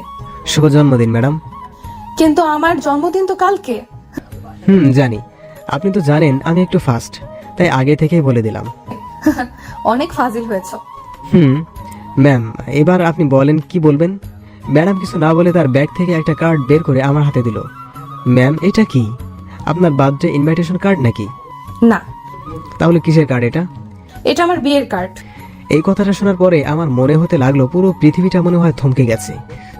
শুভ জন্মদিন ম্যাডাম। কিন্তু আমার জন্মদিন তো কালকে। জানি। আপনি তো জানেন আমি একটু ফাস্ট, তাই আগে থেকেই বলে দিলাম। অনেক ফাজিল হয়েছ। ম্যাম, এবার আপনি বলেন কি বলবেন। ম্যাডাম কিছু না বলে তার ব্যাগ থেকে একটা কার্ড বের করে আমার হাতে দিল। ম্যাম, এটা কি? আপনার বার্থডে ইনভাইটেশন কার্ড নাকি? না। তাহলে কিসের কার্ড এটা? এটা আমার বিয়ের কার্ড। এই কথাটা শোনার পরে আমার মনে হতে লাগলো পুরো পৃথিবীটা মনে হয় থমকে গেছে।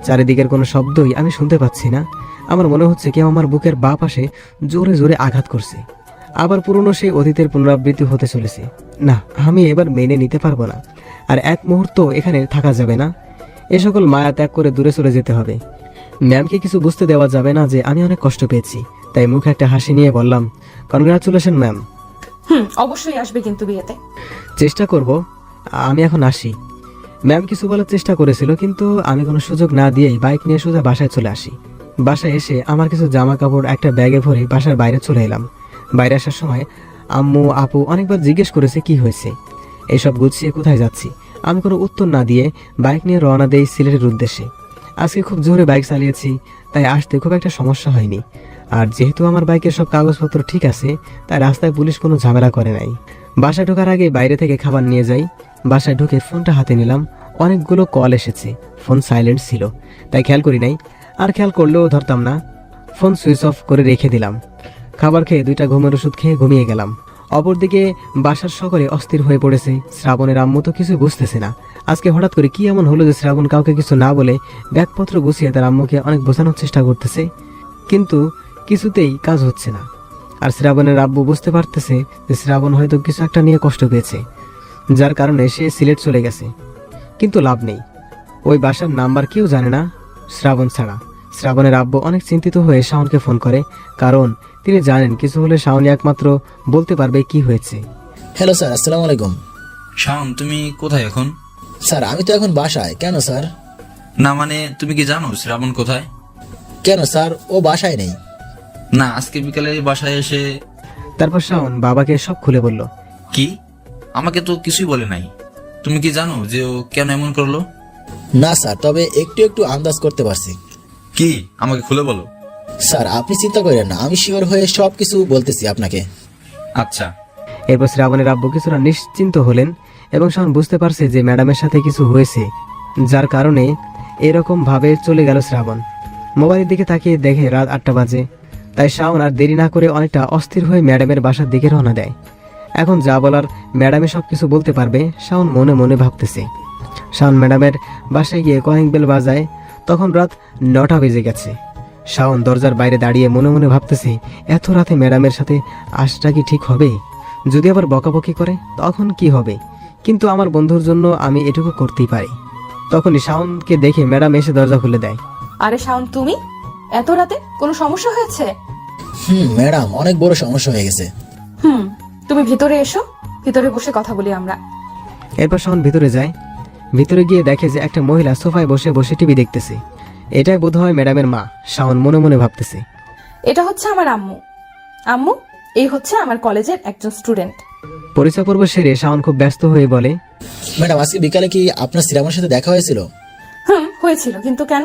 চারিদিকের কোনো শব্দই আমি শুনতে পাচ্ছি না। আমার মনে হচ্ছে কেউ আমার বুকের বাঁ পাশে জোরে জোরে আঘাত করছে। আবার পুরনো সেই অতীতের পুনরাবৃত্তি হতে চলেছে। না, আমি এবার মেনে নিতে পারবো না। আর এক মুহূর্ত এখানে থাকা যাবে না। এ সকল মায়া ত্যাগ করে দূরে চলে যেতে হবে। ম্যামকে কিছু বুঝতে দেওয়া যাবে না যে আমি অনেক কষ্ট পেয়েছি। তাই মুখে একটা হাসি নিয়ে বললাম, কনগ্রাচুলেশন ম্যাম। অবশ্যই আসবে কিন্তু বিয়েতে। চেষ্টা করব। আমি এখন আসি। ম্যাম কিছু বলার চেষ্টা করেছিল, কিন্তু আমি কোনো সুযোগ না দিয়েই বাইক নিয়ে সোজা বাসায় চলে আসি। বাসায় এসে আমার কিছু জামা কাপড় একটা ব্যাগে ভরে বাসার বাইরে চলে এলাম। বাইরে আসার সময় আম্মু আপু অনেকবার জিজ্ঞেস করেছে কি হয়েছে, এইসব গুছিয়ে কোথায় যাচ্ছি। আমি কোনো উত্তর না দিয়ে বাইক নিয়ে রওনা দেই সিলেটের উদ্দেশ্যে। আজকে খুব জোরে বাইক চালিয়েছি, তাই আসতে খুব একটা সমস্যা হয়নি। আর যেহেতু আমার বাইকের সব কাগজপত্র ঠিক আছে, তাই রাস্তায় পুলিশ কোনো ঝামেলা করে নাই। বাসায় ঢোকার আগে বাইরে থেকে খাবার নিয়ে যাই। বাসায় ঢুকে ফোনটা হাতে নিলাম। অনেকগুলো কল এসেছে, ফোন সাইলেন্ট ছিল, তাই খেয়াল করি নাই। আর খেয়াল করলেও ধরতাম না। ফোন সুইচ অফ করে রেখে দিলাম। খাবার খেয়ে 2টা ঘুমের ওষুধ খেয়ে ঘুমিয়ে গেলাম। অপরদিকে বাসার সকলে অস্থির হয়ে পড়েছে। শ্রাবণের আম্মু তো কিছু বুঝতেছে না আজকে হঠাৎ করে কি এমন হলো যে শ্রাবণ কাউকে কিছু না বলে ব্যাগপত্র গুছিয়ে তার আম্মুকে অনেক বোঝানোর চেষ্টা করতেছে, কিন্তু কিছুতেই কাজ হচ্ছে না। আর শ্রাবণের আব্বু বুঝতে পারতেছে যে শ্রাবণ হয়তো কিছু একটা নিয়ে কষ্ট পেয়েছে, যার কারণে সে সিলেট চলে গেছে। কিন্তু লাভ নেই, ওই বাসার নাম্বার কেউ জানে না শ্রাবণ ছাড়া। শ্রাবণের আব্বু অনেক চিন্তিত হয়ে শাওনকে ফোন করে, কারণ তিনি জানেন কিছু হলে শাওনই একমাত্র বলতে পারবে কি হয়েছে। হ্যালো স্যার, আসসালামু আলাইকুম। শাওন, তুমি কোথায় এখন? স্যার আমি তো এখন বাসায়। কেন স্যার? না মানে তুমি কি জানো শ্রাবণ কোথায়? কেন স্যার, ও বাসায় নেই। না, আজকে বিকালে বাসায় এসে। তারপর শাওন বাবাকে সব খুলে বলল। কি? আমাকে তো কিছুই বলে নাই। তুমি কি জানো যে ও কেন এমন করলো? না স্যার, তবে একটু একটু আন্দাজ করতে পারছি। কি? আমাকে খুলে বলো। স্যার আপনি চিন্তা করেন না, আমি শিওর হয়ে সবকিছু বলতেছি আপনাকে। আচ্ছা। এরপর শ্রাবণের আব্বু কিছুটা নিশ্চিন্ত হলেন এবং শাওন বুঝতে পারছে যে ম্যাডামের সাথে কিছু হয়েছে, যার কারণে এরকম ভাবে চলে গেল শ্রাবণ। মোবাইলের দিকে তাকিয়ে দেখে রাত 8টা বাজে। তাই শাওন আর দেরি না করে অনেকটা অস্থির হয়ে ম্যাডামের বাসার দিকে রওনা দেয়। এখন যা বলার ম্যাডামে সবকিছু বলতে পারবে, শাওন মনে মনে ভাবতেছে। শাওন ম্যাডামের বাসায় গিয়ে কলিং বেল বাজায়। তখন রাত 9টা বেজে গেছে। শাওন দরজার বাইরে দাঁড়িয়ে মনে মনে ভাবতেছে, এত রাতে ম্যাডামের সাথে আসাটা কি ঠিক হবে? যদি আবার বকাবকি করে তখন কি হবে? কিন্তু আমার বন্ধুর জন্য আমি এটুকু করতেই পারি। তখনই শাওনকে দেখে ম্যাডাম এসে দরজা খুলে দেয়। আরে শাওন, তুমি এত রাতে কোনো সমস্যা হয়েছে? ম্যাডাম, অনেক বড় সমস্যা হয়ে গেছে। তুমি ভিতরে এসো, ভিতরে বসে কথা বলি আমরা। এরপর শাওন ভিতরে যায়। ভিতরে গিয়ে দেখে যে একটা মহিলা সোফায় বসে বসে টিভি দেখতেছে। এটাই বোধহয় ম্যাডামের মা। শাওন মনে মনে ভাবতেছে, এটা হচ্ছে আমার আম্মু। আম্মু, এই হচ্ছে আমার কলেজের একজন স্টুডেন্ট। পরিচয় পর্ব সেরে শাওন খুব ব্যস্ত হয়ে বলে, ম্যাডাম আজকে বিকালে কি আপনার শ্রাবণের সাথে দেখা হয়েছিল? হয়েছিল, কিন্তু কেন?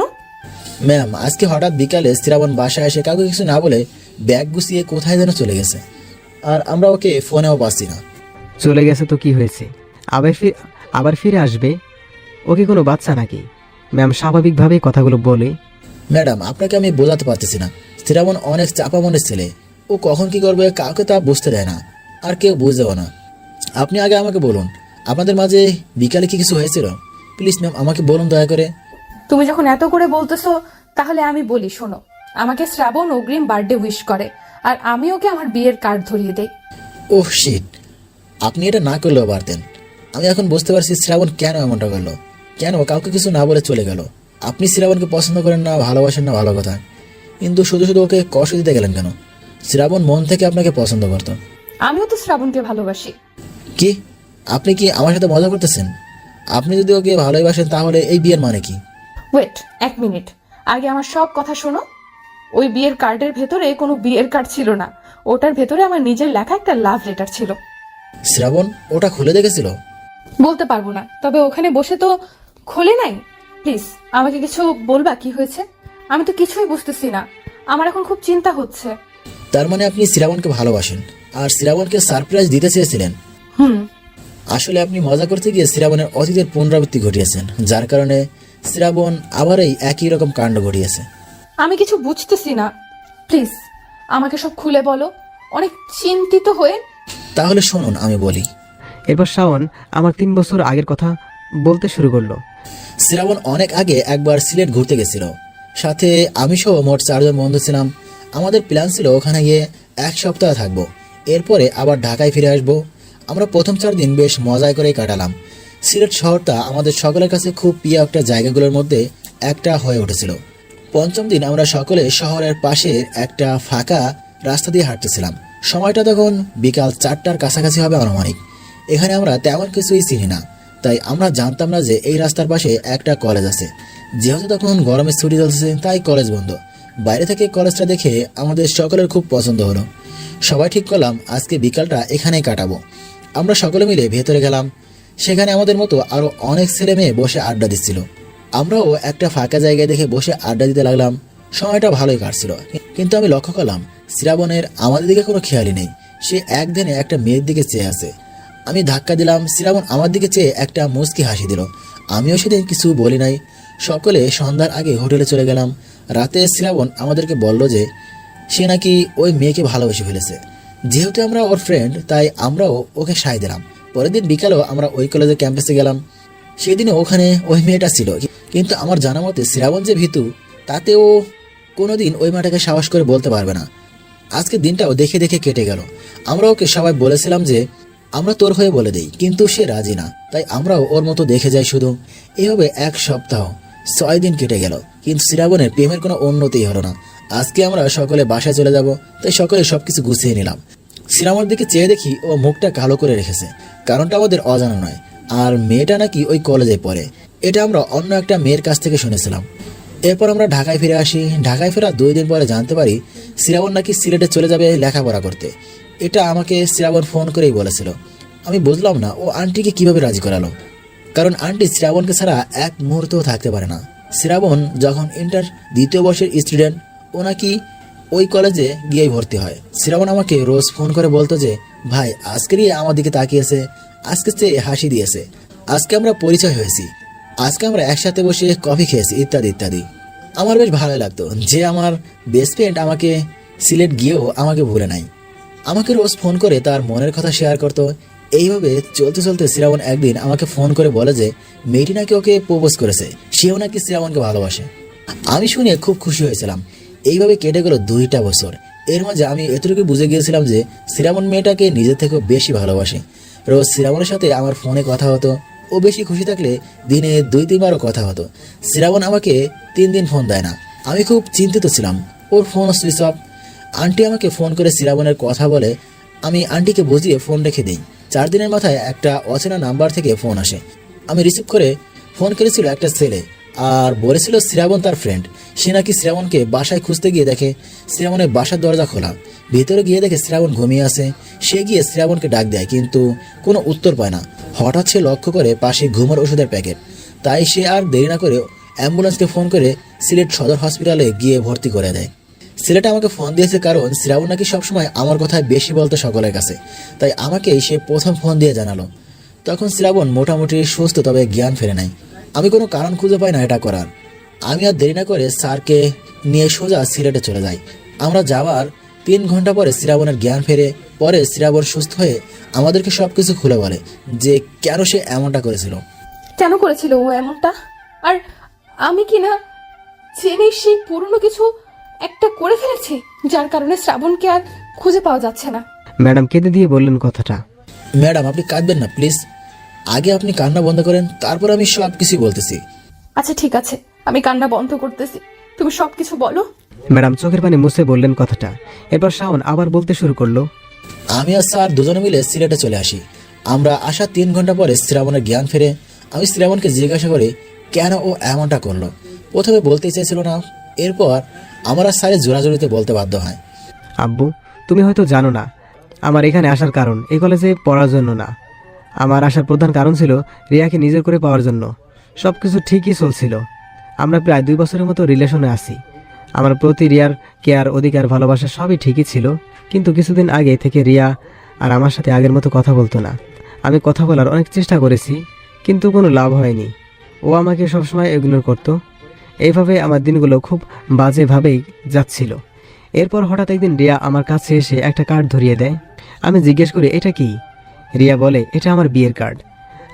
ম্যাম আজকে হঠাৎ বিকালে শ্রাবণ বাসায় এসে কাউকে কিছু না বলে ব্যাগ গুছিয়ে কোথায় যেন চলে গেছে, আর আমরা ওকে ফোনেও পাচ্ছি না। চলে গেছে তো কি হয়েছে, আবার ফিরে আসবে। ও কি কোনো বাচ্চা নাকি? ম্যাম স্বাভাবিকভাবেই কথাগুলো বলে। ম্যাডাম আপনাকে আমি বোঝাতে পারতেছি না, শ্রাবণ অনেক চাপা মনের ছেলে। ও কখন কি করবে কাউকে তা বুঝতে দেয় না, আর কেউ বুঝেও না। আপনি আগে আমাকে বলুন, আপনাদের মাঝে বিকালে কি কিছু হয়েছিল? প্লিজ ম্যাম আমাকে বলুন দয়া করে। তুমি যখন এত করে বলতেছো তাহলে আমি বলি, শোনো। আমাকে শ্রাবণ অগ্রিম বার্থডে উইশ করে, আর আমি ওকে আমার বিয়ের কার্ড ধরিয়ে দেই। ওহ শিট, আপনি এটা না করলেও পারতেন। আমি এখন বুঝতে পারছি শ্রাবণ কেন এমনটা করলো, কেন কাউকে কিছু না বলে চলে গেল। আপনি শ্রাবণকে পছন্দ করেন না, ভালোবাসেন না, ভালো কথা, কিন্তু শুধু শুধু ওকে কষ্ট দিতে গেলেন কেন? শ্রাবণ মন থেকে আপনাকে পছন্দ করত। আমিও তো শ্রাবণকে ভালোবাসি। কি? আপনি কি আমার সাথে মজা করতেছেন? আপনি যদি ওকে ভালোবাসেন তাহলে এই বিয়ের মানে কি? ওয়েট, 1 মিনিট, আগে আমার সব কথা শোনো। ওই বিয়ের কার্ডের ভেতরে কোনো বিয়ের কার্ড ছিল না, ওটার ভেতরে আমার নিজের লেখা একটা লাভ লেটার ছিল। শ্রাবণ ওটা খুলে দেখেছিল? বলতে পারবো না, তবে ওখানে বসে তো খোলে নাই। প্লিজ আমাকে কিছু বলবা, কি হয়েছে? আমি তো কিছুই বুঝতেছি না, আমার এখন খুব চিন্তা হচ্ছে। তার মানে আপনি শ্রাবণকে ভালোবাসেন আর শ্রাবণকে সারপ্রাইজ দিতে চেয়েছিলেন। আসলে আপনি মজা করতে গিয়ে শ্রাবণের অতীতের পুনরাবৃত্তি ঘটিয়েছেন, যার কারণে শ্রাবণ আবার এই একই রকম কাণ্ড ঘটিয়েছে। আমি কিছু বুঝতেছি না, প্লিজ আমাকে সব খুলে বলো, অনেক চিন্তিত হয়ে। তাহলে শুনুন আমি বলি। এরপর শাওন আমার 3 বছর আগের কথা বলতে শুরু করলো। শ্রাবণ অনেক আগে একবার সিলেট ঘুরতে গেছিল, সাথে আমি সহ মোট 4 জন বন্ধু ছিলাম। আমাদের প্ল্যান ছিল ওখানে গিয়ে 1 সপ্তাহ থাকবো, এরপরে আবার ঢাকায় ফিরে আসবো। আমরা প্রথম 4 দিন বেশ মজায় করেই কাটালাম। সিলেট শহরটা আমাদের সকলের কাছে খুব প্রিয় একটা জায়গাগুলোর মধ্যে একটা হয়ে উঠেছিল। পঞ্চম দিন আমরা সকলে শহরের পাশের একটা ফাঁকা রাস্তা দিয়ে হাঁটতেছিলাম। সময়টা তখন বিকাল 4টার কাছাকাছি হবে আনুমানিক। এখানে আমরা তেমন কিছুই চিনি না, তাই আমরা জানতাম না যে এই রাস্তার পাশে একটা কলেজ আছে। যেহেতু তখন গরমের ছুটি চলছে তাই কলেজ বন্ধ। বাইরে থেকে কলেজটা দেখে আমাদের সকলের খুব পছন্দ হলো। সবাই ঠিক করলাম আজকে বিকালটা এখানেই কাটাবো। আমরা সকলে মিলে ভেতরে গেলাম। সেখানে আমাদের মতো আরো অনেক ছেলে মেয়ে বসে আড্ডা দিচ্ছিল। আমরাও একটা ফাঁকা জায়গায় দেখে বসে আড্ডা দিতে লাগলাম। সময়টা ভালোই কাটছিল, কিন্তু আমি লক্ষ্য করলাম শ্রাবণের আমাদের দিকে কোনো খেয়ালই নেই। সে একদিনে একটা মেয়ের দিকে চেয়ে আছে। আমি ধাক্কা দিলাম, শ্রাবণ আমার দিকে চেয়ে একটা মুচকি হাসি দিল। আমিও সেদিন কিছু বলি নাই। সকলে সন্ধ্যার আগে হোটেলে চলে গেলাম। রাতে শ্রাবণ আমাদেরকে বলল যে সে নাকি ওই মেয়েকে ভালোবেসে ফেলেছে। যেহেতু আমরা ওর ফ্রেন্ড তাই আমরাও ওকে সায় দিলাম। পরের দিন বিকালেও আমরা ওই কলেজের ক্যাম্পাসে গেলাম। সেদিনও ওখানে ওই মেয়েটা ছিল, কিন্তু আমার জানা মতে শ্রাবণ যে ভীতু তাতে ও কোনোদিন ওই মেয়েটাকে সাহস করে বলতে পারবে না। আজকে দিনটাও দেখে দেখে কেটে গেল। আমরা ওকে সবাই বলেছিলাম যে আমরা তোর হয়ে বলে দেই, কিন্তু সে রাজি না, তাই আমরাও ওর মতো দেখে যাই শুধু। এভাবে 1 সপ্তাহ 6 দিন কেটে গেল, কিন্তু শ্রাবণের প্রেমের কোনো উন্নতি হলো না। আজকে আমরা সকলে বাসায় চলে যাব, তাই সকলে সবকিছু গুছিয়ে নিলাম। শ্রাবণের দিকে চেয়ে দেখি ও মুখটা কালো করে রেখেছে। কারণটা আমাদের অজানা নয়, আর মেয়েটা নাকি ওই কলেজে পড়ে। এটা আমরা অন্য একটা মেয়ের কাছ থেকে শুনেছিলাম। এরপর আমরা ঢাকায় ফিরে আসি। ঢাকায় ফেরা 2 দিন পরে জানতে পারি শ্রাবণ নাকি সিলেটে চলে যাবে লেখাপড়া করতে। এটা আমাকে শ্রাবণ ফোন করেই বলেছিল। আমি বুঝলাম না ও আন্টিকে কিভাবে রাজি করালো, কারণ আন্টি শ্রাবণকে ছাড়া এক মুহূর্তও থাকতে পারে না। শ্রাবণ যখন ইন্টার 2য় বর্ষের স্টুডেন্ট, ও নাকি ওই কলেজে গিয়েই ভর্তি হয়। শ্রাবণ আমাকে রোজ ফোন করে বলতো যে ভাই আজকেরই আমার দিকে তাকিয়েছে, আজকে চেয়ে হাসি দিয়েছে, আজকে আমরা পরিচয় হয়েছি, আজকে আমরা একসাথে বসে কফি খেয়েছি, ইত্যাদি ইত্যাদি। আমার বেশ ভালো লাগতো যে আমার বেস্ট ফ্রেন্ড আমাকে সিলেট গিয়েও আমাকে ভুলে নাই। আমাকে রোজ ফোন করে তার মনের কথা শেয়ার করতো। এইভাবে চলতে চলতে শ্রাবণ একদিন আমাকে ফোন করে বলে যে মেয়েটি নাকি ওকে প্রপোজ করেছে, সেও নাকি শ্রাবণকে ভালোবাসে। আমি শুনে খুব খুশি হয়েছিলাম। এইভাবে কেটে গেল 2টা বছর। এর মাঝে আমি এতটুকু বুঝে গিয়েছিলাম যে শ্রাবণ মেয়েটাকে নিজের থেকেও বেশি ভালোবাসে। রোজ শ্রাবণের সাথে আমার ফোনে কথা হতো। ও বেশি খুশি থাকলে দিনে 2-3 বারও কথা হতো। শ্রাবণ আমাকে 3 দিন ফোন দেয় না। আমি খুব চিন্তিত ছিলাম। ওর ফোন সুইচ অফ। আন্টি আমাকে ফোন করে শ্রাবণের কথা বলে। আমি আন্টিকে বুঝিয়ে ফোন রেখে দিই। 4 দিনের মাথায় একটা অচেনা নাম্বার থেকে ফোন আসে। আমি রিসিভ করে ফোন করেছিল একটা ছেলে, আর বলেছিল শ্রাবণ তার ফ্রেন্ড। সে নাকি শ্রাবণকে বাসায় খুঁজতে গিয়ে দেখে শ্রাবণের বাসার দরজা খোলা। ভিতরে গিয়ে দেখে শ্রাবণ ঘুমিয়ে আছে। সে গিয়ে শ্রাবণকে ডাক দেয়, কিন্তু কোনো উত্তর পায় না। হঠাৎ সে লক্ষ্য করে পাশে ঘুমের ওষুধের প্যাকেট। তাই সে আর দেরি না করে অ্যাম্বুলেন্সকে ফোন করে সিলেট সদর হসপিটালে গিয়ে ভর্তি করে দেয়। ছেলেটা আমাকে ফোন দিয়েছে কারণ শ্রাবণ নাকি সবসময় আমার কথায় বেশি বলতো সকলের কাছে, তাই আমাকেই সে প্রথম ফোন দিয়ে জানালো। তখন শ্রাবণ মোটামুটি সুস্থ, তবে জ্ঞান ফেরে নাই। আমি কোনো কারণ খুঁজে পাই না এটা করার। আমি আর দেরি না করে স্যারকে নিয়ে সোজা সিলেটে চলে যাই। আমরা যাওয়ার 3 ঘন্টা পরে শ্রাবণের জ্ঞান ফেরে। পরে শ্রাবণ সুস্থ হয়ে আমাদেরকে সবকিছু খুলে বলে যে কেন সে এমনটা করেছিল। কেন করেছিল ও এমনটা? আর আমি কি না জেনে সেই পুরনো কিছু একটা করে ফেলেছি, যার কারণে শ্রাবণকে আর খুঁজে পাওয়া যাচ্ছে না। ম্যাডাম কেঁদে দিয়ে বললেন কথাটা। ম্যাডাম আপনি কাঁদবেন না প্লিজ। আগে আপনি কান্না বন্ধ করেন, তারপর আমি সব কিছুই বলতেছি। আচ্ছা ঠিক আছে, আমি কান্না বন্ধ করতেছি, তুমি সবকিছু বলো। ম্যাডাম চোখের পানি মুছে বললেন কথাটা। এরপর শাওন আবার বলতে শুরু করলো। আমি আর স্যার দুজনে মিলে সিলেটে চলে আসি। আমরা আসা 3 ঘন্টা পরে শ্রাবণের জ্ঞান ফেরে। আমি শ্রাবণকে জিজ্ঞাসা করি কেন ও এমনটা করলো। প্রথমে বলতেই চাইছিল না। এরপর আমার আর স্যারের জোরাজোরিতে বলতে বাধ্য হয়। আব্বু তুমি হয়তো জানো না আমার এখানে আসার কারণ এই কলেজে পড়ার জন্য না। আমার আসার প্রধান কারণ ছিল রিয়াকে নিজের করে পাওয়ার জন্য। সব কিছু ঠিকই চলছিল। আমরা প্রায় 2 বছরের মতো রিলেশনে আছি। আমার প্রতি রিয়ার কেয়ার, অধিকার, ভালোবাসা সবই ঠিকই ছিল, কিন্তু কিছুদিন আগে থেকে রিয়া আর আমার সাথে আগের মতো কথা বলতো না। আমি কথা বলার অনেক চেষ্টা করেছি, কিন্তু কোনো লাভ হয়নি। ও আমাকে সবসময় ইগনোর করতো। এইভাবে আমার দিনগুলো খুব বাজেভাবেই যাচ্ছিল। এরপর হঠাৎ একদিন রিয়া আমার কাছে এসে একটা কার্ড ধরিয়ে দেয়। আমি জিজ্ঞেস করি এটা কি? রিয়া বলে এটা আমার বিয়ের কার্ড।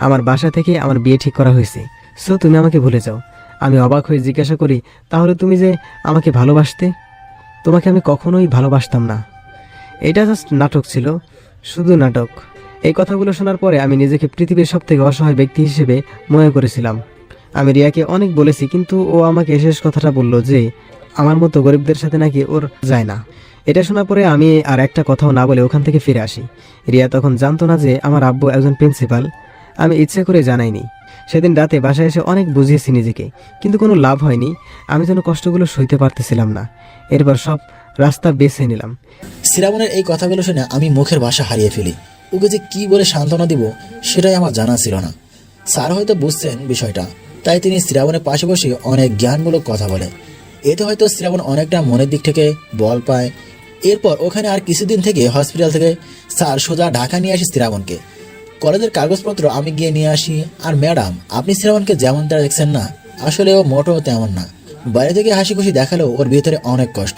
আমার বাসা থেকে আমার বিয়ে ঠিক করা হয়েছে, সো তুমি আমাকে ভুলে যাও। আমি অবাক হয়ে জিজ্ঞাসা করি তাহলে তুমি যে আমাকে ভালোবাসতে? তোমাকে আমি কখনোই ভালোবাসতাম না। এটা জাস্ট নাটক ছিল, শুধু নাটক। এই কথাগুলো শোনার পরে আমি নিজেকে পৃথিবীর সব থেকে অসহায় ব্যক্তি হিসেবে মনে করেছিলাম। আমি রিয়াকে অনেক বলেছি, কিন্তু ও আমাকে শেষ কথাটা বলল যে আমার মতো গরিবদের সাথে নাকি ওর যায় না। এটা শোনার পরে আমি আর একটা কথাও না বলে ওখান থেকে ফিরে আসি। রিয়া তখন জানতো না যে আমার আব্বু একজন প্রিন্সিপাল। আমি ইচ্ছে করে জানাইনি। সেদিন রাতে বাসায় এসে অনেক বুঝিয়েছি নিজেকে, কিন্তু কোনো লাভ হয়নি। আমি যেন কষ্টগুলো সইতে পারতেছিলাম না। এরপর সব রাস্তা বেছে নিলাম। শ্রাবণের এই কথাগুলো শুনে আমি মুখের ভাষা হারিয়ে ফেলি। ওকে যে কি বলে সান্ত্বনা দিব সেটাই আমার জানা ছিল না। স্যার হয়তো বুঝছেন বিষয়টা, তাই তিনি শ্রাবণের পাশে বসে অনেক জ্ঞানমূলক কথা বলে। এতে হয়তো শ্রাবণ অনেকটা মনের দিক থেকে বল পায়। এরপর ওখানে আর কিছুদিন থেকে হসপিটাল থেকে স্যার সোজা ঢাকা নিয়ে আসি শ্রাবণকে। কলেজের কাগজপত্র আমি গিয়ে নিয়ে আসি। আর ম্যাডাম, আপনি শ্রাবণকে যেমনটা দেখছেন না, আসলে ও মোটেও তেমন না। বাইরে থেকে হাসি খুশি দেখালেও ওর ভিতরে অনেক কষ্ট।